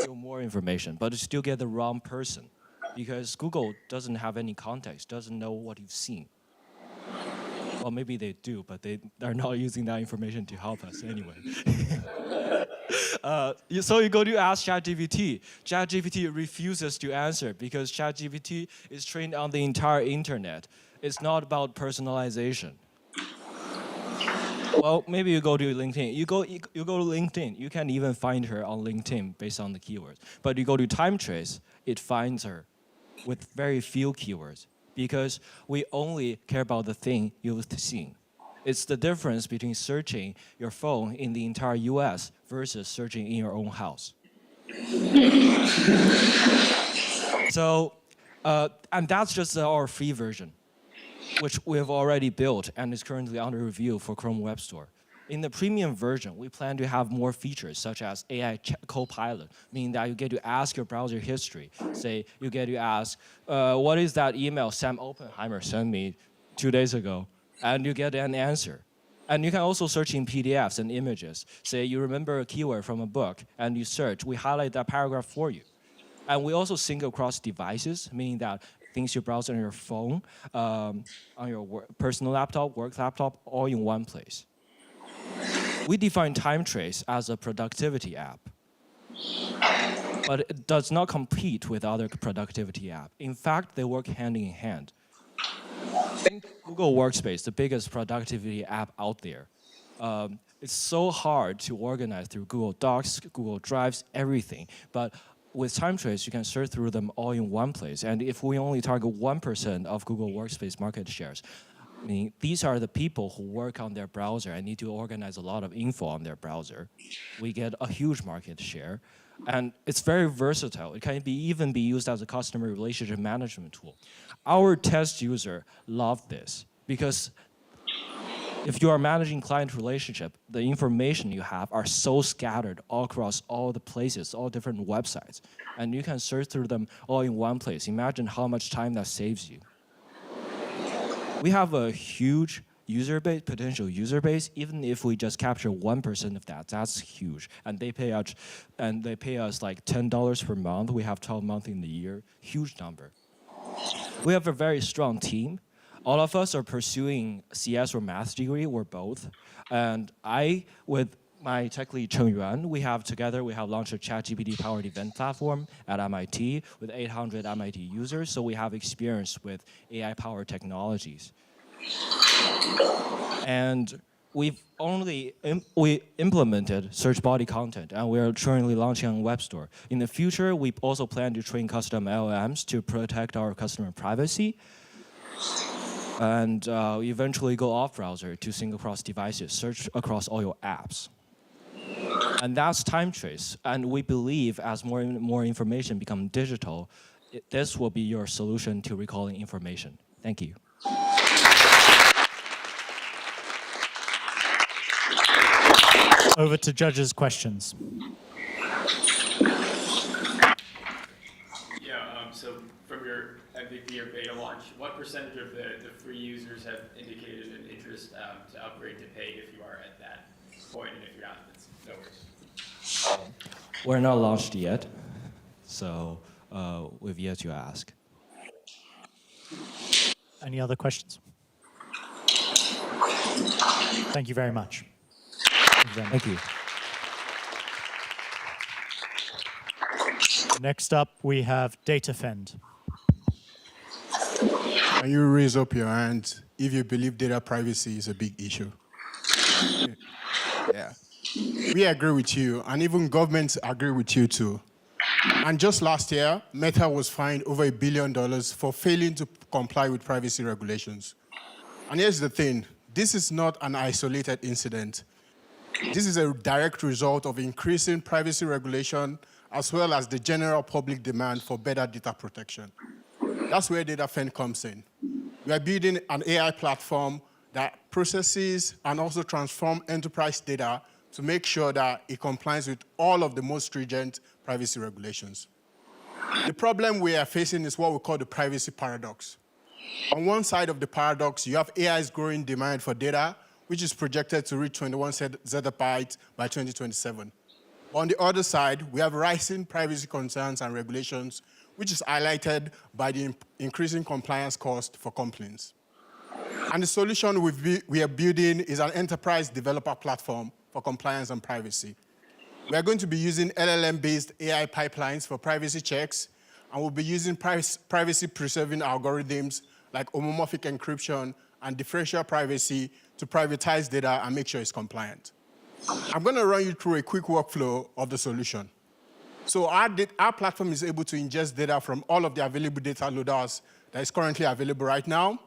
[SPEAKER 4] feel more information, but you still get the wrong person because Google doesn't have any context, doesn't know what you've seen. Well, maybe they do, but they're not using that information to help us anyway. So you go to ask ChatGPT. ChatGPT refuses to answer because ChatGPT is trained on the entire internet. It's not about personalization. Well, maybe you go to LinkedIn. You go to LinkedIn. You can even find her on LinkedIn based on the keywords. But you go to TimeTrace, it finds her with very few keywords because we only care about the thing you've seen. It's the difference between searching your phone in the entire US versus searching in your own house. So, and that's just our free version, which we have already built and is currently under review for Chrome Web Store. In the premium version, we plan to have more features such as AI Copilot, meaning that you get to ask your browser history. Say you get to ask, what is that email Sam Oppenheimer sent me 2 days ago? And you get an answer. And you can also search in PDFs and images. Say you remember a keyword from a book and you search, we highlight that paragraph for you. And we also sync across devices, meaning that things you browse on your phone, on your personal laptop, work laptop, all in one place. We define TimeTrace as a productivity app, but it does not compete with other productivity apps. In fact, they work hand in hand. Think Google Workspace, the biggest productivity app out there. It's so hard to organize through Google Docs, Google Drives, everything. But with TimeTrace, you can search through them all in one place. And if we only target 1% of Google Workspace market shares, I mean, these are the people who work on their browser and need to organize a lot of info on their browser. We get a huge market share. And it's very versatile. It can even be used as a customer relationship management tool. Our test user loved this because if you are managing client relationship, the information you have are so scattered all across all the places, all different websites. And you can search through them all in one place. Imagine how much time that saves you. We have a huge user base, potential user base. Even if we just capture 1% of that, that's huge. And they pay us like $10 per month. We have 12 months in the year, huge number. We have a very strong team. All of us are pursuing CS or math degree or both. And I, with my tech lead Cheng Yuan, we have launched a ChatGPT-powered event platform at MIT with 800 MIT users. So we have experience with AI-powered technologies. And we implemented search body content, and we are currently launching on Web Store. In the future, we also plan to train custom LLMs to protect our customer privacy, and eventually go off browser to sync across devices, search across all your apps. And that's TimeTrace. And we believe as more and more information becomes digital, this will be your solution to recalling information. Thank you.
[SPEAKER 1] Over to judges' questions.
[SPEAKER 14] So from your MVP or beta launch, what percentage of the free users have indicated an interest to upgrade to paid if you are at that point, and if you're not, that's no worries.
[SPEAKER 4] We're not launched yet, so we've yet to ask.
[SPEAKER 1] Any other questions? Thank you very much.
[SPEAKER 4] Thank you.
[SPEAKER 1] Next up, we have Data Fend.
[SPEAKER 6] Can you raise up your hand if you believe data privacy is a big issue? Yeah. We agree with you, and even governments agree with you too. And just last year, Meta was fined over $1 billion for failing to comply with privacy regulations. And here's the thing, this is not an isolated incident. This is a direct result of increasing privacy regulation as well as the general public demand for better data protection. That's where Fend comes in. We are building an AI platform that processes and also transforms enterprise data to make sure that it complies with all of the most stringent privacy regulations. The problem we are facing is what we call the privacy paradox. On one side of the paradox, you have AI's growing demand for data, which is projected to reach 21 zettabytes by 2027. On the other side, we have rising privacy concerns and regulations, which is highlighted by the increasing compliance cost for companies. And the solution we are building is an enterprise developer platform for compliance and privacy. We are going to be using LLM-based AI pipelines for privacy checks, and we'll be using privacy-preserving algorithms like homomorphic encryption and differential privacy to privatize data and make sure it's compliant. I'm going to run you through a quick workflow of the solution. So our platform is able to ingest data from all of the available data loaders that is currently available right now.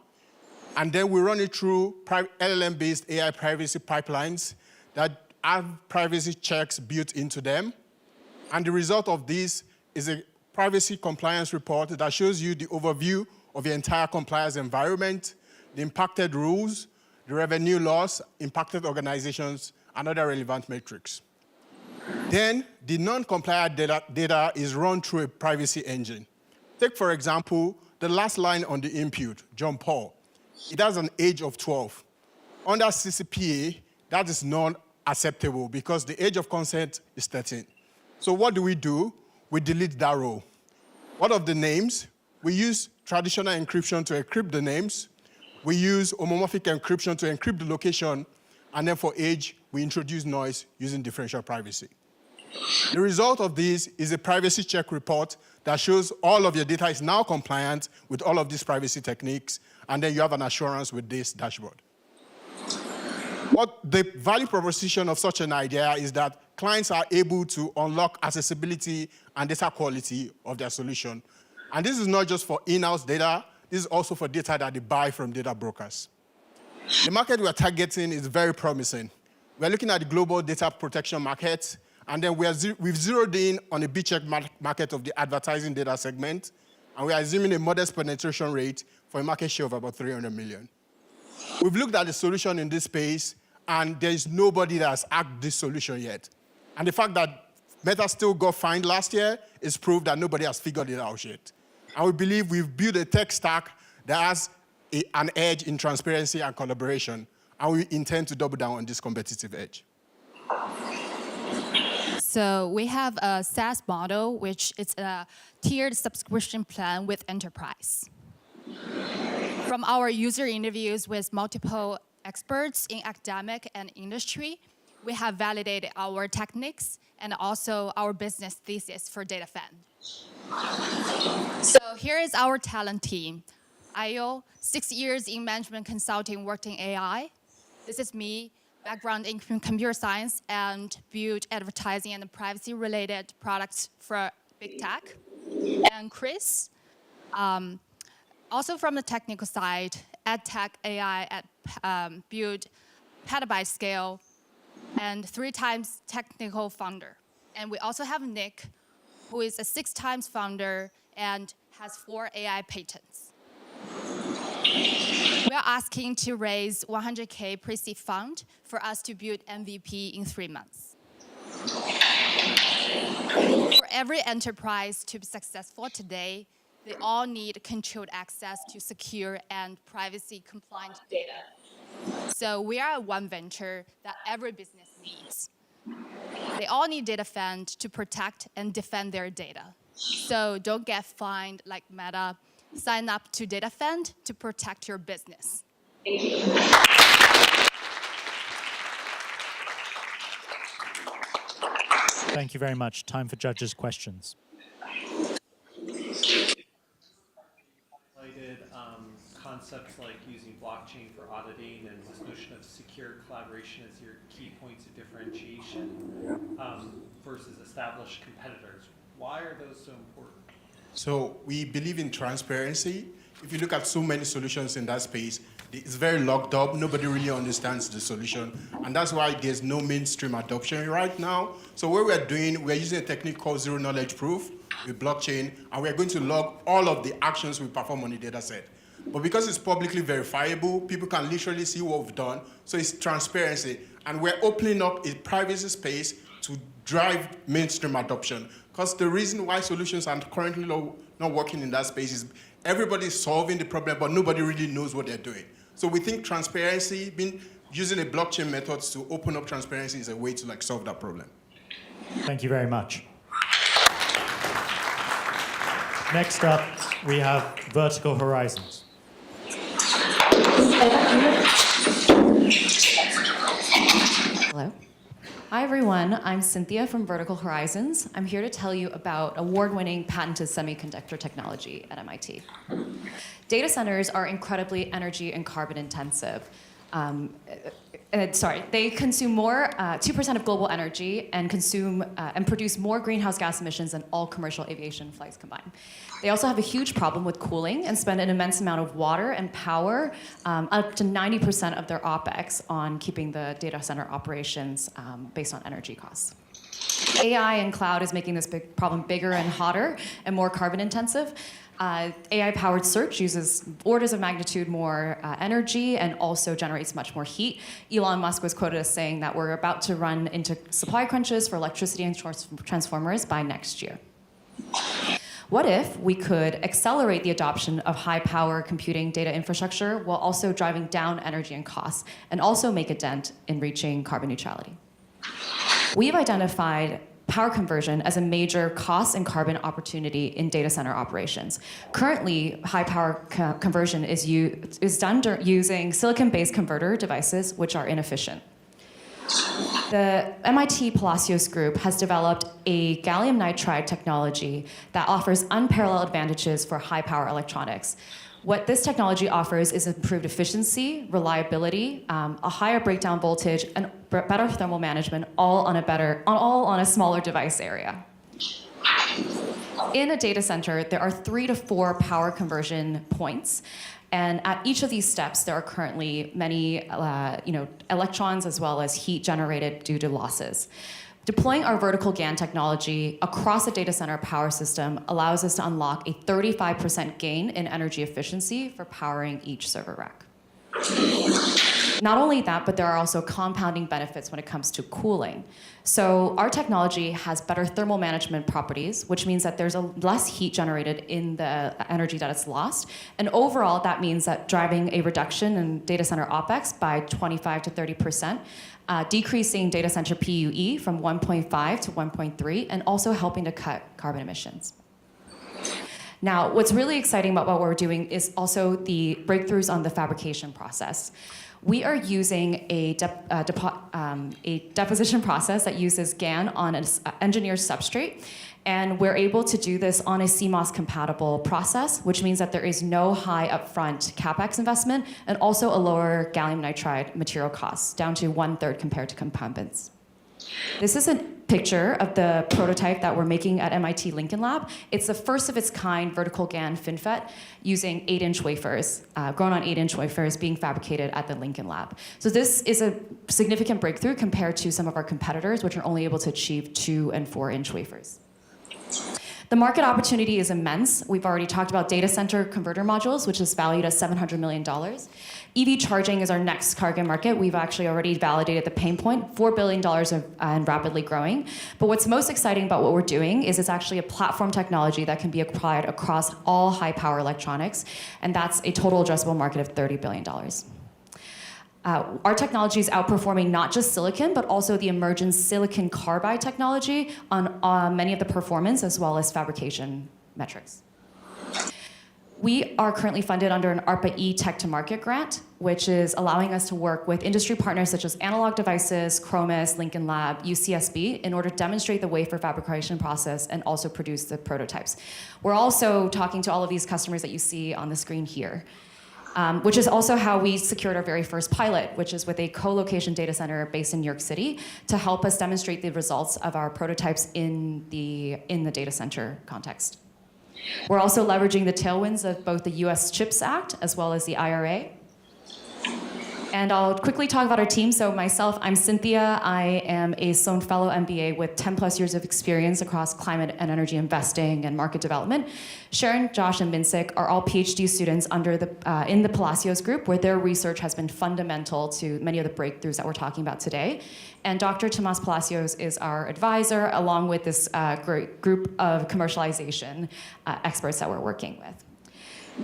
[SPEAKER 6] And then we run it through LLM-based AI privacy pipelines that have privacy checks built into them. And the result of this is a privacy compliance report that shows you the overview of the entire compliance environment, the impacted rules, the revenue loss, impacted organizations, and other relevant metrics. Then the non-compliant data is run through a privacy engine. Take, for example, the last line on the input, John Paul. It has an age of 12. Under CCPA, that is non-acceptable because the age of consent is 13. So what do? We delete that row. What of the names? We use traditional encryption to encrypt the names. We use homomorphic encryption to encrypt the location. And then for age, we introduce noise using differential privacy. The result of this is a privacy check report that shows all of your data is now compliant with all of these privacy techniques, and then you have an assurance with this dashboard. What the value proposition of such an idea is that clients are able to unlock accessibility and data quality of their solution. And this is not just for in-house data, this is also for data that they buy from data brokers. The market we are targeting is very promising. We're looking at the global data protection market, and then we've zeroed in on a beachhead market of the advertising data segment, and we are assuming a modest penetration rate for a market share of about 300 million. We've looked at the solution in this space, and there is nobody that has hacked this solution yet. And the fact that Meta still got fined last year is proof that nobody has figured it out yet. And we believe we've built a tech stack that has an edge in transparency and collaboration, and we intend to double down on this competitive edge.
[SPEAKER 2] So we have a SaaS model, which is a tiered subscription plan with enterprise. From our user interviews with multiple experts in academic and industry, we have validated our techniques and also our business thesis for Fend. So here is our talent team. Ayo, 6 years in management consulting, worked in AI. This is me, background in computer science and built advertising and privacy-related products for big tech. And Chris, also from the technical side, EdTech AI built petabyte scale and 3 times technical founder. And we also have Nick, who is a 6 times founder and has 4 AI patents. We are asking to raise 100K pre-seed fund for us to build MVP in 3 months. For every enterprise to be successful today, they all need controlled access to secure and privacy-compliant data. So we are one venture that every business needs. They all need Fend to protect and defend their data. So don't get fined like Meta. Sign up to Fend to protect your business. Thank you.
[SPEAKER 1] Thank you very much. Time for judges' questions.
[SPEAKER 7] Concepts like using blockchain for auditing and this notion of secure collaboration as your key points of differentiation versus established competitors. Why are those so important?
[SPEAKER 6] So we believe in transparency. If you look at so many solutions in that space, it's very locked up. Nobody really understands the solution. And that's why there's no mainstream adoption right now. So what we're doing, we're using a technique called zero knowledge proof with blockchain, and we're going to log all of the actions we perform on the data set. But because it's publicly verifiable, people can literally see what we've done. So it's transparency. And we're opening up a privacy space to drive mainstream adoption. Because the reason why solutions are currently not working in that space is everybody's solving the problem, but nobody really knows what they're doing. So we think transparency, using a blockchain methods to open up transparency is a way to solve that problem.
[SPEAKER 1] Thank you very much. Next up, we have Vertical Horizons.
[SPEAKER 8] Hello. Hi, everyone. I'm Cynthia from Vertical Horizons. I'm here to tell you about award-winning patented semiconductor technology at MIT. Data centers are incredibly energy and carbon intensive. They consume more, 2% of global energy, and produce more greenhouse gas emissions than all commercial aviation flights combined. They also have a huge problem with cooling and spend an immense amount of water and power, up to 90% of their OpEx on keeping the data center operations based on energy costs. AI and cloud is making this big problem bigger and hotter and more carbon intensive. AI-powered search uses orders of magnitude more energy and also generates much more heat. Elon Musk was quoted as saying that we're about to run into supply crunches for electricity and transformers by next year. What if we could accelerate the adoption of high-power computing data infrastructure while also driving down energy and costs and also make a dent in reaching carbon neutrality? We've identified power conversion as a major cost and carbon opportunity in data center operations. Currently, high power conversion is done using silicon-based converter devices, which are inefficient. The MIT Palacios group has developed a gallium nitride technology that offers unparalleled advantages for high power electronics. What this technology offers is improved efficiency, reliability, a higher breakdown voltage, and better thermal management, all on a smaller device area. In a data center, there are 3 to 4 power conversion points. And at each of these steps, there are currently many electrons as well as heat generated due to losses. Deploying our vertical GaN technology across a data center power system allows us to unlock a 35% gain in energy efficiency for powering each server rack. Not only that, but there are also compounding benefits when it comes to cooling. So our technology has better thermal management properties, which means that there's less heat generated in the energy that is lost. And overall, that means that driving a reduction in data center OpEx by 25 to 30%, decreasing data center PUE from 1.5 to 1.3, and also helping to cut carbon emissions. Now, what's really exciting about what we're doing is also the breakthroughs on the fabrication process. We are using a deposition process that uses GaN on an engineered substrate, and we're able to do this on a CMOS-compatible process, which means that there is no high upfront CapEx investment, and also a lower gallium nitride material costs, down to 1/3 compared to incumbents. This is a picture of the prototype that we're making at MIT Lincoln Lab. It's the first of its kind vertical GaN FinFET using 8-inch wafers, grown on 8-inch wafers being fabricated at the Lincoln Lab. So this is a significant breakthrough compared to some of our competitors, which are only able to achieve 2- and 4-inch wafers. The market opportunity is immense. We've already talked about data center converter modules, which is valued at $700 million. EV charging is our next target market. We've actually already validated the pain point, $4 billion and rapidly growing. But what's most exciting about what we're doing is it's actually a platform technology that can be applied across all high power electronics, and that's a total addressable market of $30 billion. Our technology is outperforming not just silicon, but also the emerging silicon carbide technology on many of the performance as well as fabrication metrics. We are currently funded under an ARPA-E Tech to Market grant, which is allowing us to work with industry partners such as Analog Devices, Chromis, Lincoln Lab, UCSB, in order to demonstrate the wafer fabrication process and also produce the prototypes. We're also talking to all of these customers that you see on the screen here. which is also how we secured our very first pilot, which is with a co-location data center based in New York City to help us demonstrate the results of our prototypes in the data center context. We're also leveraging the tailwinds of both the US CHIPS Act as well as the IRA. And I'll quickly talk about our team. So myself, I'm Cynthia. I am a Sloan Fellow MBA with 10 plus years of experience across climate and energy investing and market development. Sharon, Josh, and Minsik are all PhD students in the Palacios group, where their research has been fundamental to many of the breakthroughs that we're talking about today. And Dr. Tomas Palacios is our advisor, along with this great group of commercialization experts that we're working with.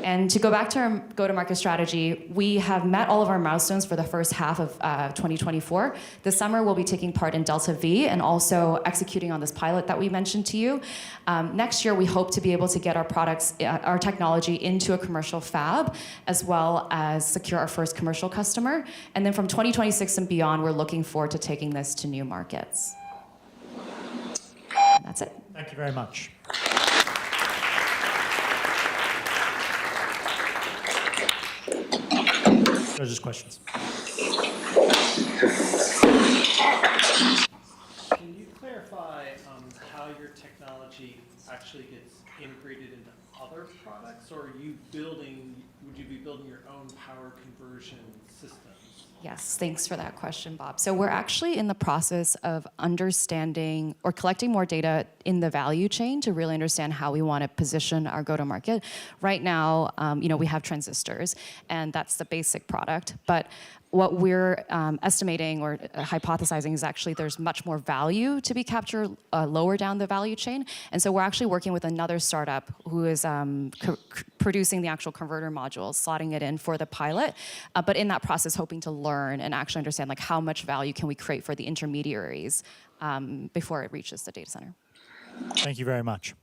[SPEAKER 8] And to go back to our go-to-market strategy, we have met all of our milestones for the first half of 2024. This summer, we'll be taking part in Delta V and also executing on this pilot that we mentioned to you. Next year, we hope to be able to get our products, our technology into a commercial fab, as well as secure our first commercial customer. And then from 2026 and beyond, we're looking forward to taking this to new markets. And that's it.
[SPEAKER 1] Thank you very much. Judges' questions.
[SPEAKER 7] Can you clarify how your technology actually gets integrated into other products, or would you be building your own power conversion systems?
[SPEAKER 8] Yes, thanks for that question, Bob. So we're actually in the process of understanding or collecting more data in the value chain to really understand how we want to position our go-to-market. Right now, we have transistors, and that's the basic product. But what we're estimating or hypothesizing is actually there's much more value to be captured lower down the value chain. And so we're actually working with another startup who is producing the actual converter modules, slotting it in for the pilot. But in that process, hoping to learn and actually understand like how much value can we create for the intermediaries before it reaches the data center.
[SPEAKER 1] Thank you very much.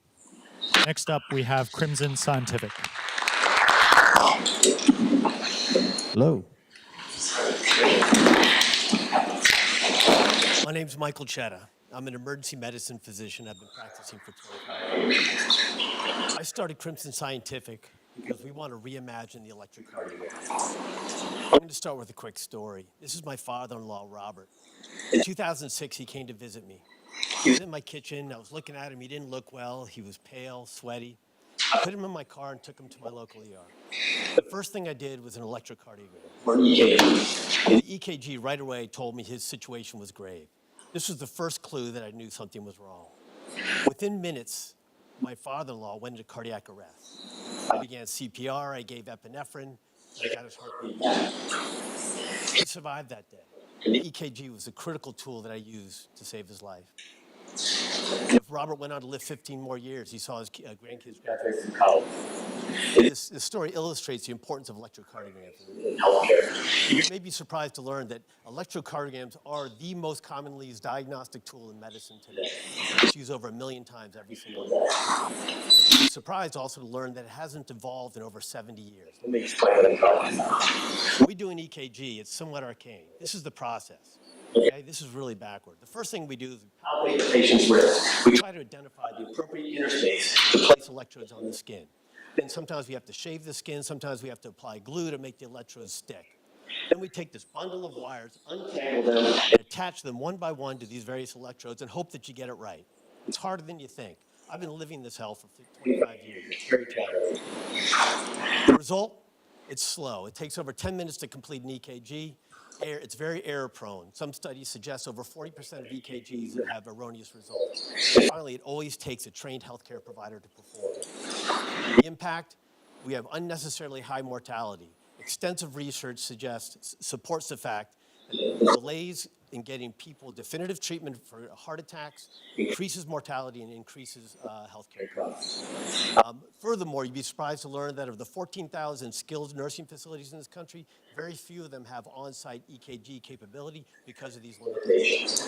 [SPEAKER 1] Next up, we have Crimson Scientific.
[SPEAKER 9] Hello. My name's Michael Chetta. I'm an emergency medicine physician. I've been practicing for 25 years. I started Crimson Scientific because we want to reimagine the electrocardiogram. I'm going to start with a quick story. This is my father-in-law, Robert. In 2006, he came to visit me. He was in my kitchen. I was looking at him. He didn't look well. He was pale, sweaty. I put him in my car and took him to my local ER. The first thing I did was an electrocardiogram, or EKG. And the EKG right away told me his situation was grave. This was the first clue that I knew something was wrong. Within minutes, my father-in-law went into cardiac arrest. I began CPR, I gave epinephrine, I got his heartbeat back. He survived that day. And the EKG was a critical tool that I used to save his life. If Robert went on to live 15 more years, he saw his grandkids graduate from college. This story illustrates the importance of electrocardiograms in healthcare. You may be surprised to learn that electrocardiograms are the most commonly used diagnostic tool in medicine today. It's used over 1 million times every single day. You're surprised also to learn that it hasn't evolved in over 70 years. Let me explain what I'm talking about. When we do an EKG, it's somewhat arcane. This is the process. Okay, this is really backward. The first thing we do is we palpate the patient's wrist. We try to identify the appropriate interspace to place electrodes on the skin. Then sometimes we have to shave the skin, sometimes we have to apply glue to make the electrodes stick. Then we take this bundle of wires, untangle them, and attach them one by one to these various electrodes and hope that you get it right. It's harder than you think. I've been living this hell for 25 years. It's very challenging. The result? It's slow. It takes over 10 minutes to complete an EKG. It's very error-prone. Some studies suggest over 40% of EKGs have erroneous results. And finally, it always takes a trained healthcare provider to perform. The impact? We have unnecessarily high mortality. Extensive research supports the fact that the delays in getting people definitive treatment for heart attacks increases mortality and increases healthcare costs. Furthermore, you'd be surprised to learn that of the 14,000 skilled nursing facilities in this country, very few of them have on-site EKG capability because of these limitations.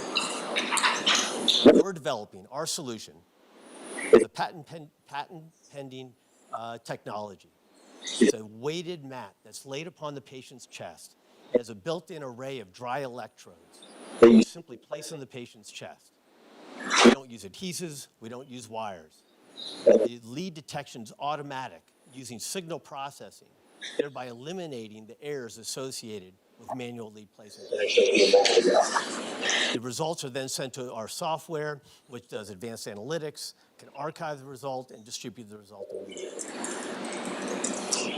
[SPEAKER 9] What we're developing, our solution, is a patent-pending technology. It's a weighted mat that's laid upon the patient's chest. It has a built-in array of dry electrodes that you simply place on the patient's chest. We don't use adhesives, we don't use wires. The lead detection is automatic using signal processing. thereby eliminating the errors associated with manual lead placement. The results are then sent to our software, which does advanced analytics, can archive the result, and distribute the result immediately.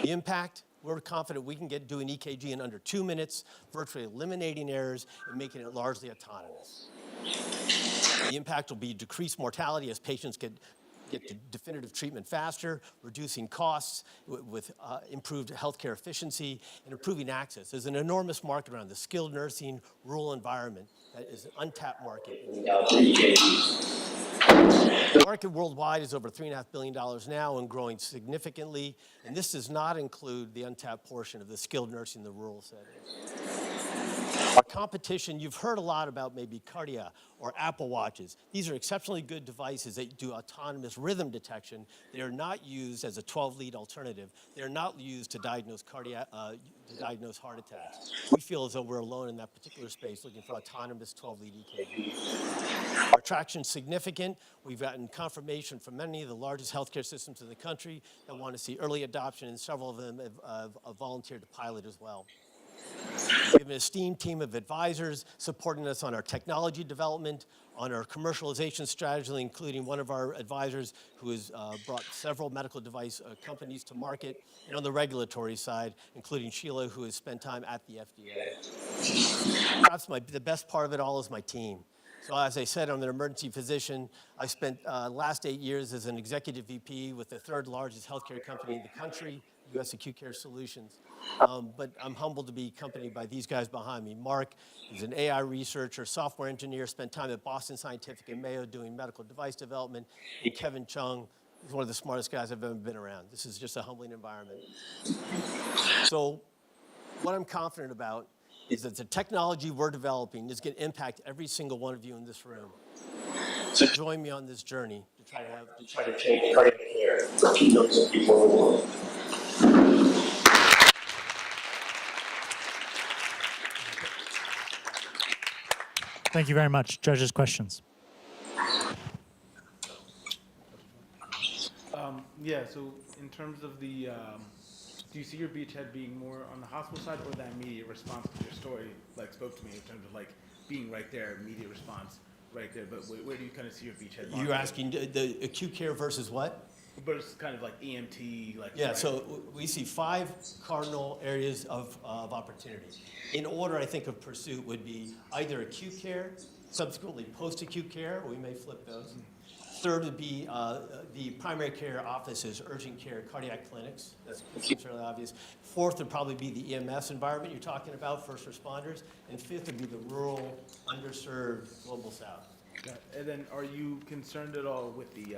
[SPEAKER 9] The impact, we're confident we can do an EKG in under 2 minutes, virtually eliminating errors and making it largely autonomous. The impact will be decreased mortality as patients get to definitive treatment faster, reducing costs with improved healthcare efficiency, and improving access. There's an enormous market around the skilled nursing rural environment that is an untapped market. The market worldwide is over $3.5 billion now and growing significantly, and this does not include the untapped portion of the skilled nursing in the rural settings. Our competition, you've heard a lot about maybe Cardia or Apple Watches. These are exceptionally good devices that do autonomous rhythm detection. They are not used as a 12-lead alternative. They are not used to diagnose heart attacks. We feel as though we're alone in that particular space looking for autonomous 12-lead EKGs. Our traction is significant. We've gotten confirmation from many of the largest healthcare systems in the country that want to see early adoption, and several of them have volunteered to pilot as well. We have an esteemed team of advisors supporting us on our technology development, on our commercialization strategy, including one of our advisors who has brought several medical device companies to market, and on the regulatory side, including Sheila, who has spent time at the FDA. Perhaps the best part of it all is my team. So as I said, I'm an emergency physician. I spent the last 8 years as an executive VP with the third largest healthcare company in the country, US Acute Care Solutions. But I'm humbled to be accompanied by these guys behind me. Mark is an AI researcher, software engineer, spent time at Boston Scientific and Mayo doing medical device development. And Kevin Chung is one of the smartest guys I've ever been around. This is just a humbling environment. So what I'm confident about is that the technology we're developing is going to impact every single one of you in this room. So join me on this journey to try to change cardiac care for millions of people in the world.
[SPEAKER 1] Thank you very much. Judges, questions?
[SPEAKER 11] Yeah, so in terms of the, do you see your beachhead being more on the hospital side or that immediate response? Because your story spoke to me in terms of being right there, immediate response right there. But where do you kind of see your beachhead?
[SPEAKER 9] You're asking the acute care versus what?
[SPEAKER 11] Versus kind of like EMT,
[SPEAKER 9] Yeah, right. So we see 5 cardinal areas of opportunity. In order, I think, of pursuit would be either acute care, subsequently post-acute care, we may flip those. Third would be the primary care offices, urgent care, cardiac clinics. That's fairly obvious. Fourth would probably be the EMS environment you're talking about, first responders. And fifth would be the rural, underserved global south.
[SPEAKER 11] And then are you concerned at all with the,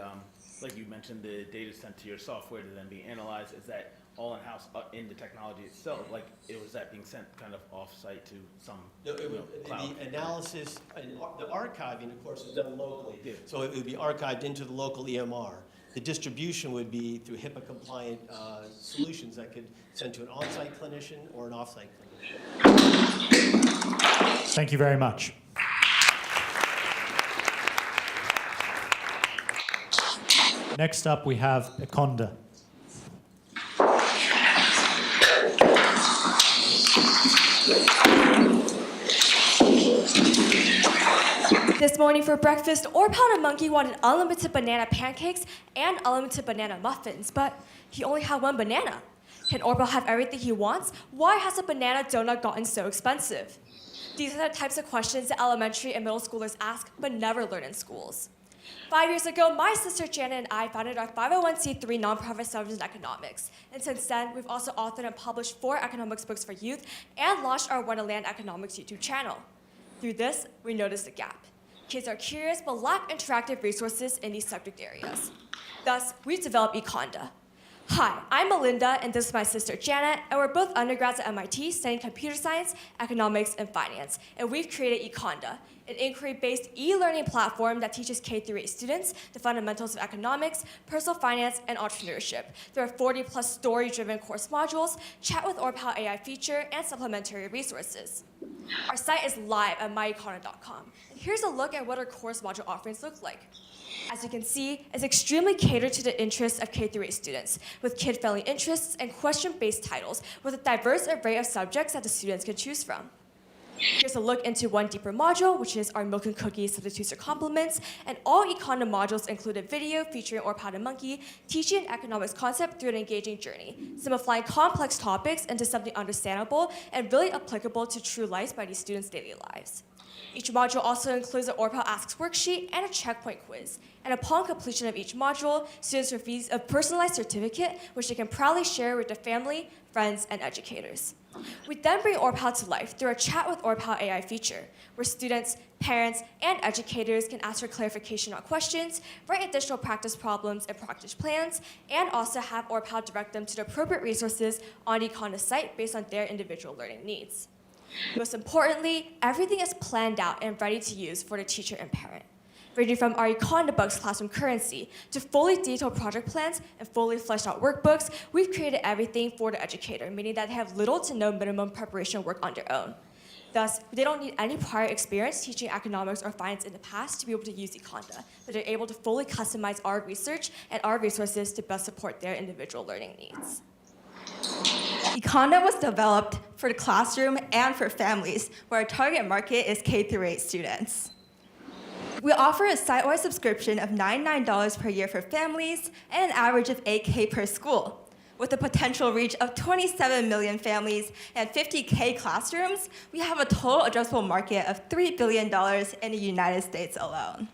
[SPEAKER 11] like you mentioned, the data sent to your software to then be analyzed? Is that all in-house in the technology itself? Was that being sent kind of off-site to some cloud?
[SPEAKER 9] The analysis, and the archiving, of course, is done locally. Yeah. So it would be archived into the local EMR. The distribution would be through HIPAA-compliant solutions that could send to an on-site clinician or an off-site clinician.
[SPEAKER 1] Thank you very much. Next up, we have Econda.
[SPEAKER 13] This morning for breakfast, Orpal and Monkey wanted unlimited banana pancakes and unlimited banana muffins, but he only had 1 banana. Can Orpal have everything he wants? Why has a banana donut gotten so expensive? These are the types of questions that elementary and middle schoolers ask but never learn in schools. 5 years ago, my sister Janet and I founded our 501c3 nonprofit Service in Economics. And since then, we've also authored and published 4 economics books for youth and launched our Wonderland Economics YouTube channel. Through this, we noticed a gap. Kids are curious but lack interactive resources in these subject areas. Thus, we've developed Econda. Hi, I'm Melinda, and this is my sister Janet, and we're both undergrads at MIT studying computer science, economics, and finance. And we've created Econda, an inquiry-based e-learning platform that teaches K-8 students the fundamentals of economics, personal finance, and entrepreneurship. There are 40+ story-driven course modules, chat with Orpal AI feature, and supplementary resources. Our site is live at myeconda.com. here's a look at what our course module offerings look like. As you can see, it's extremely catered to the interests of K-8 students, with kid-friendly interests and question-based titles with a diverse array of subjects that the students can choose from. Here's a look into one deeper module, which is our milk and cookies substitutes or complements, and all Econda modules include a video featuring Orpal the monkey, teaching an economics concept through an engaging journey, simplifying complex topics into something understandable and really applicable to true life by these students' daily lives. Each module also includes an Orpal Asks worksheet and a checkpoint quiz. And upon completion of each module, students receive a personalized certificate which they can proudly share with their family, friends, and educators. We then bring Orpal to life through a Chat with Orpal AI feature, where students, parents, and educators can ask for clarification on questions, write additional practice problems and practice plans, and also have Orpal direct them to the appropriate resources on the Econda site based on their individual learning needs. Most importantly, everything is planned out and ready to use for the teacher and parent. Ranging from our Econda Bugs classroom currency to fully detailed project plans and fully fleshed out workbooks, we've created everything for the educator, meaning that they have little to no minimum preparation work on their own. Thus, they don't need any prior experience teaching economics or finance in the past to be able to use Econda, but they're able to fully customize our research and our resources to best support their individual learning needs.
[SPEAKER 16] Econda was developed for the classroom and for families, where our target market is K-8 students. We offer a site-wide subscription of $99 per year for families and an average of $8K per school. With a potential reach of 27 million families and 50K classrooms, we have a total addressable market of $3 billion in the United States alone.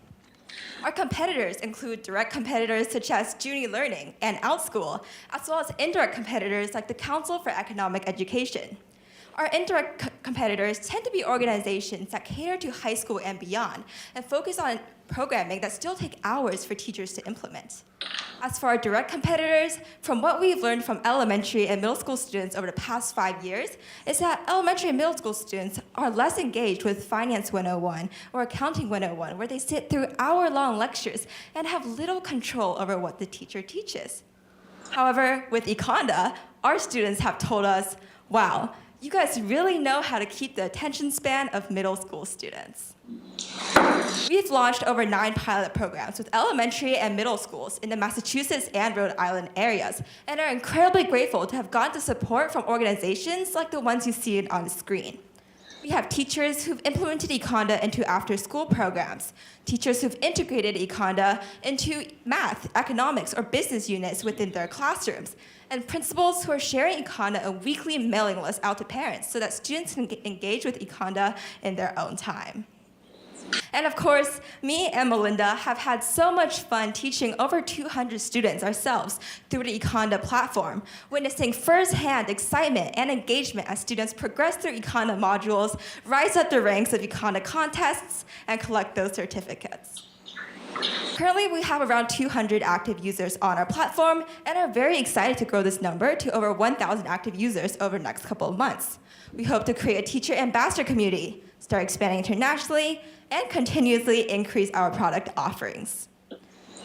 [SPEAKER 16] Our competitors include direct competitors such as Juni Learning and OutSchool, as well as indirect competitors like the Council for Economic Education. Our indirect competitors tend to be organizations that cater to high school and beyond and focus on programming that still take hours for teachers to implement. As for our direct competitors, from what we've learned from elementary and middle school students over the past 5 years, is that elementary and middle school students are less engaged with Finance 101 or Accounting 101, where they sit through hour-long lectures and have little control over what the teacher teaches. However, with Econda, our students have told us, wow, you guys really know how to keep the attention span of middle school students. We've launched over 9 pilot programs with elementary and middle schools in the Massachusetts and Rhode Island areas, and are incredibly grateful to have gotten the support from organizations like the ones you see on the screen. We have teachers who've implemented Econda into after-school programs, teachers who've integrated Econda into math, economics, or business units within their classrooms, and principals who are sharing Econda a weekly mailing list out to parents so that students can engage with Econda in their own time. And of course, me and Melinda have had so much fun teaching over 200 students ourselves through the Econda platform, witnessing firsthand excitement and engagement as students progress through Econda modules, rise up the ranks of Econda contests, and collect those certificates. Currently, we have around 200 active users on our platform and are very excited to grow this number to over 1,000 active users over the next couple of months. We hope to create a teacher ambassador community, start expanding internationally, and continuously increase our product offerings.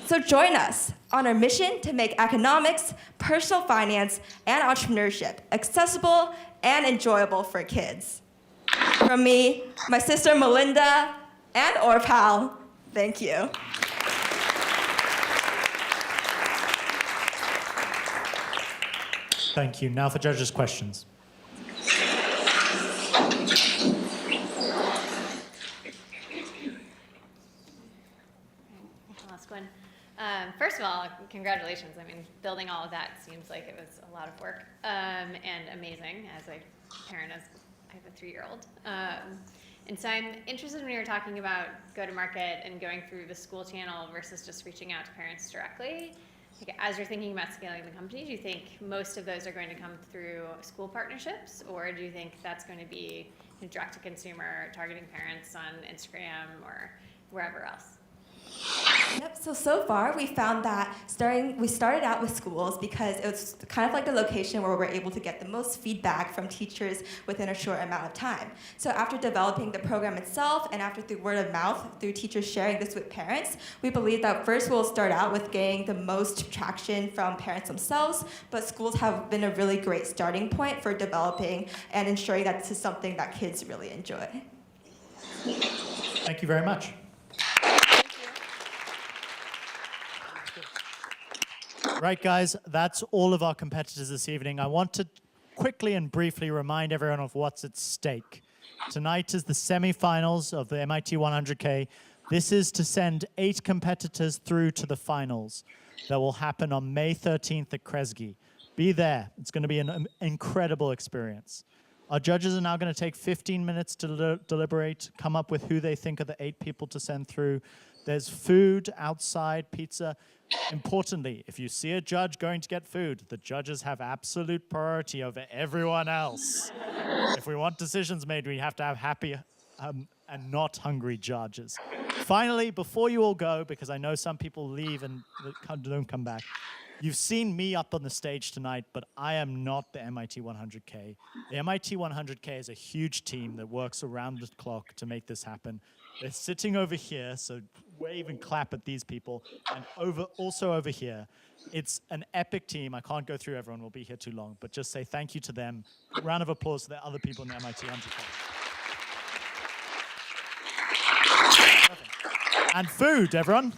[SPEAKER 16] So join us on our mission to make economics, personal finance, and entrepreneurship accessible and enjoyable for kids. From me, my sister Melinda, and Orpal, thank you.
[SPEAKER 1] Thank you. Now for judges' questions.
[SPEAKER 5] First of all, congratulations. I mean, building all of that seems like it was a lot of work and amazing. As a parent, I have a 3-year-old. And so I'm interested when you were talking about go-to-market and going through the school channel versus just reaching out to parents directly. Like, as you're thinking about scaling the company, do you think most of those are going to come through school partnerships, or do you think that's going to be direct-to-consumer, targeting parents on Instagram or wherever else?
[SPEAKER 16] Yep, so far we found that we started out with schools because it was kind of like the location where we're able to get the most feedback from teachers within a short amount of time. So after developing the program itself and after through word of mouth, through teachers sharing this with parents, we believe that first we'll start out with getting the most traction from parents themselves, but schools have been a really great starting point for developing and ensuring that this is something that kids really enjoy.
[SPEAKER 1] Thank you very much. Right, guys, that's all of our competitors this evening. I want to quickly and briefly remind everyone of what's at stake. Tonight is the semi-finals of the MIT 100K. This is to send 8 competitors through to the finals that will happen on May 13th at Kresge. Be there. It's going to be an incredible experience. Our judges are now going to take 15 minutes to deliberate, come up with who they think are the 8 people to send through. There's food outside, pizza. Importantly, if you see a judge going to get food, the judges have absolute priority over everyone else. If we want decisions made, we have to have happy and not hungry judges. Finally, before you all go, because I know some people leave and don't come back, you've seen me up on the stage tonight, but I am not the MIT 100K. The MIT 100K is a huge team that works around the clock to make this happen. They're sitting over here, so wave and clap at these people, and also over here. It's an epic team. I can't go through everyone. We'll be here too long, but just say thank you to them. Round of applause to the other people in the MIT 100K. And food, everyone.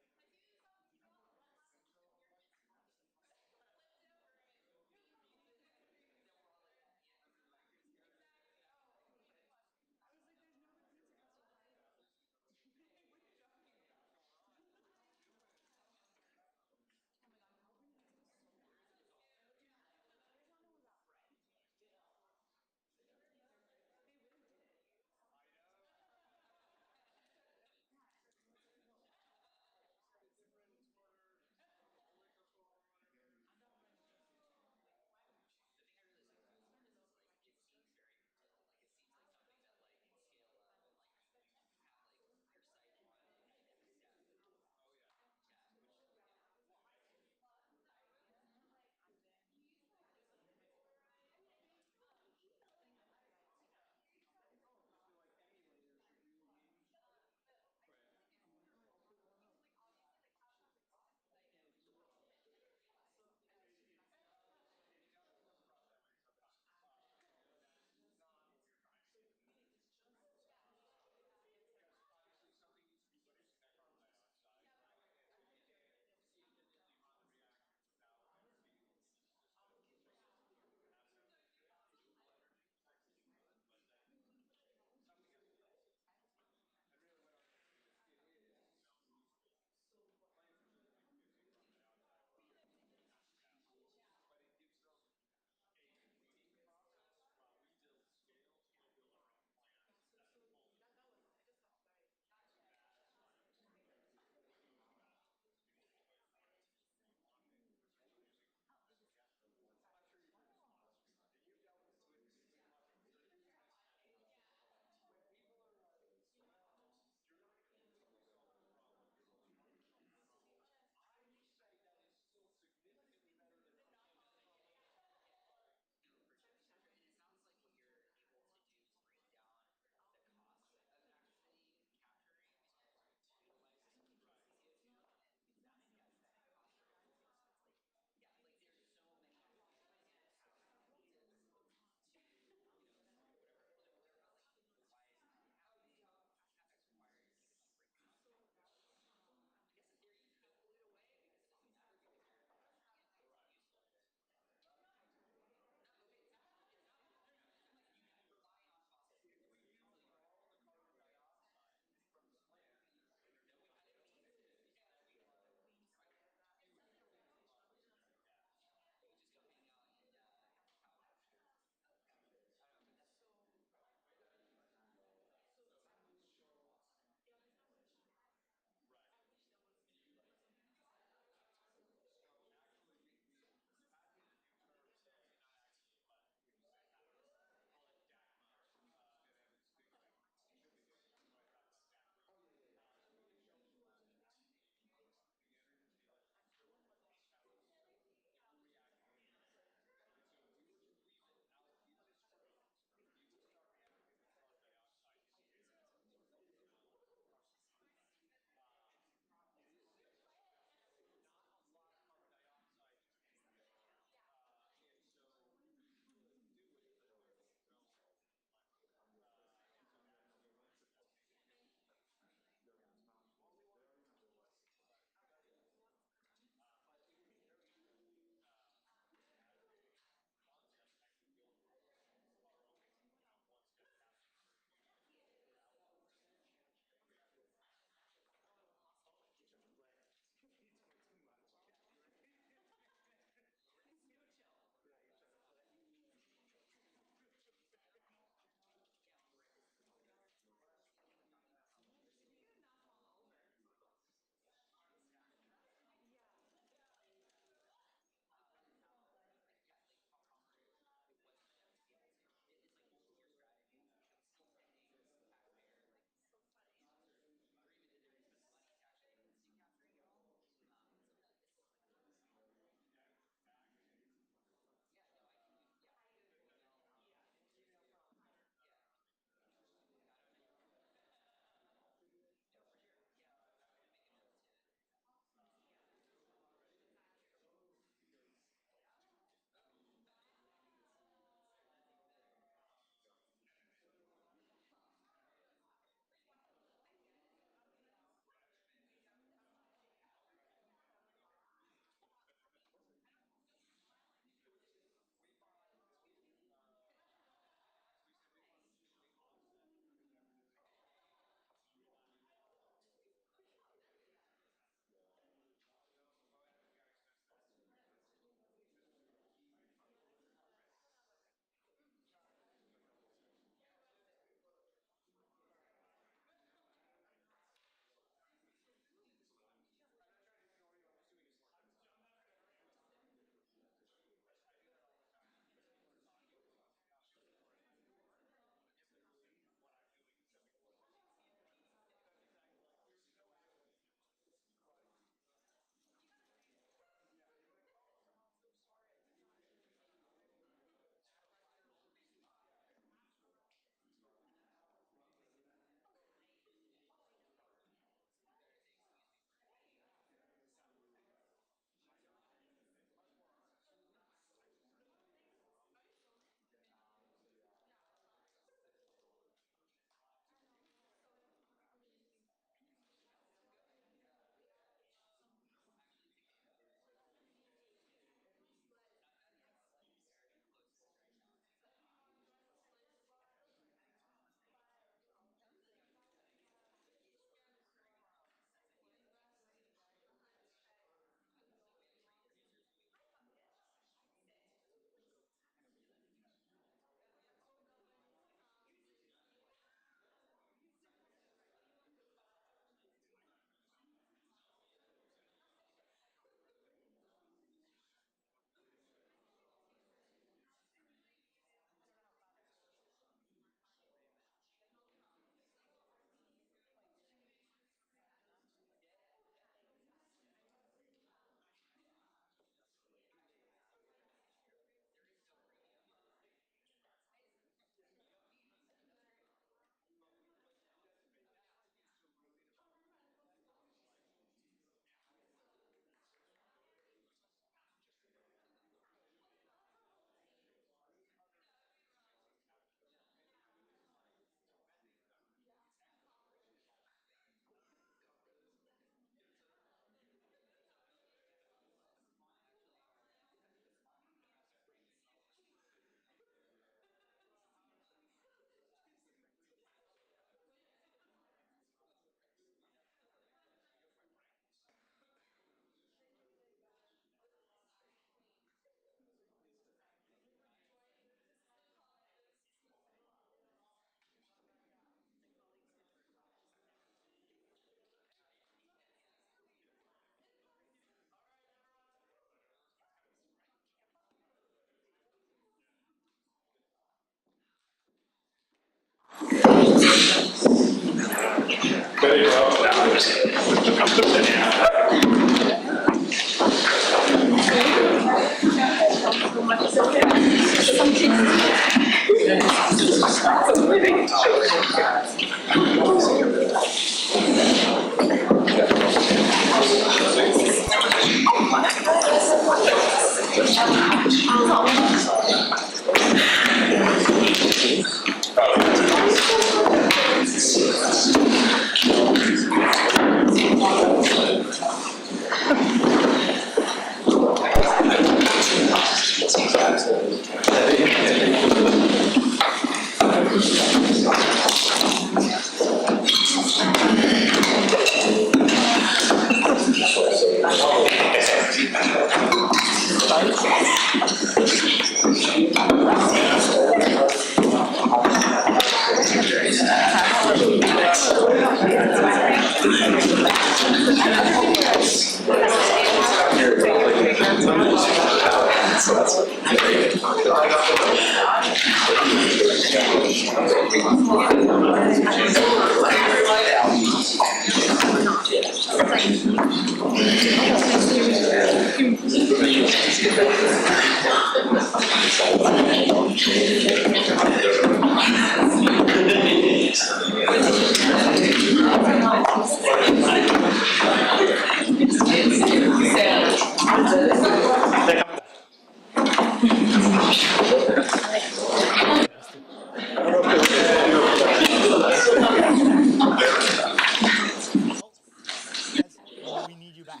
[SPEAKER 1] We need you back.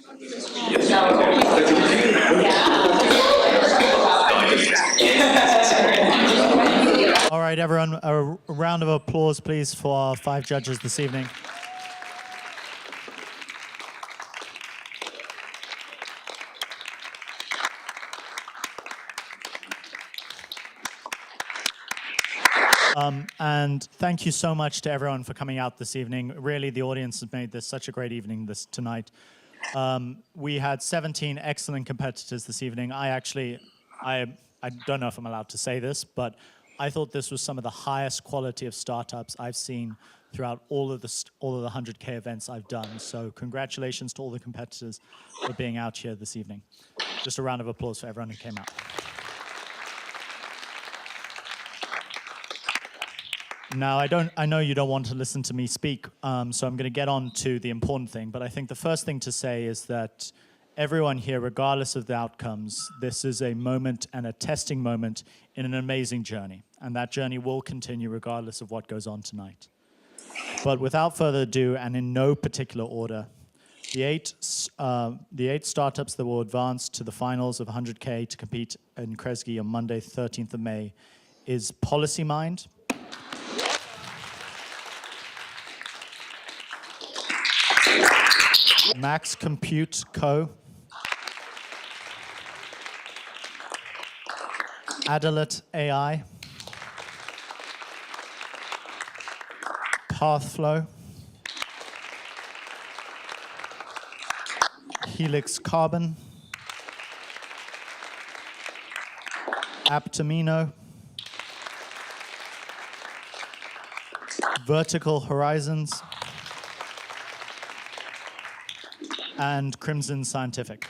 [SPEAKER 1] All right, everyone, a round of applause, please, for our 5 judges this evening. And thank you so much to everyone for coming out this evening. Really, the audience has made this such a great evening tonight. We had 17 excellent competitors this evening. I don't know if I'm allowed to say this, but I thought this was some of the highest quality of startups I've seen throughout all of the 100K events I've done. So congratulations to all the competitors for being out here this evening. Just a round of applause for everyone who came out. Now, I know you don't want to listen to me speak, so I'm going to get on to the important thing. But I think the first thing to say is that everyone here, regardless of the outcomes, this is a moment and a testing moment in an amazing journey. And that journey will continue regardless of what goes on tonight. But without further ado, and in no particular order, the eight startups that will advance to the finals of 100K to compete in Kresge on Monday, 13th of May, is PolicyMind, Max Compute Co., Adalat AI, PathFlow, Helix Carbon, Apamino, Vertical Horizons, and Crimson Scientific.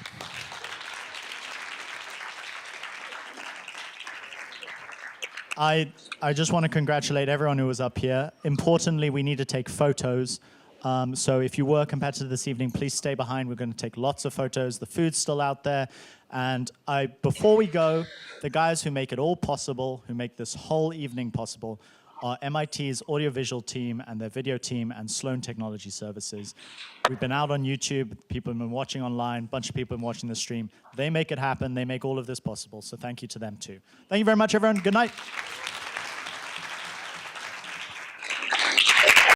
[SPEAKER 1] I just want to congratulate everyone who was up here. Importantly, we need to take photos. So if you were a competitor this evening, please stay behind. We're going to take lots of photos. The food's still out there. And before we go, the guys who make it all possible, who make this whole evening possible, are MIT's audiovisual team and their video team and Sloan Technology Services. We've been out on YouTube, people have been watching online, a bunch of people have been watching the stream. They make it happen, they make all of this possible, so thank you to them too. Thank you very much, everyone. Good night.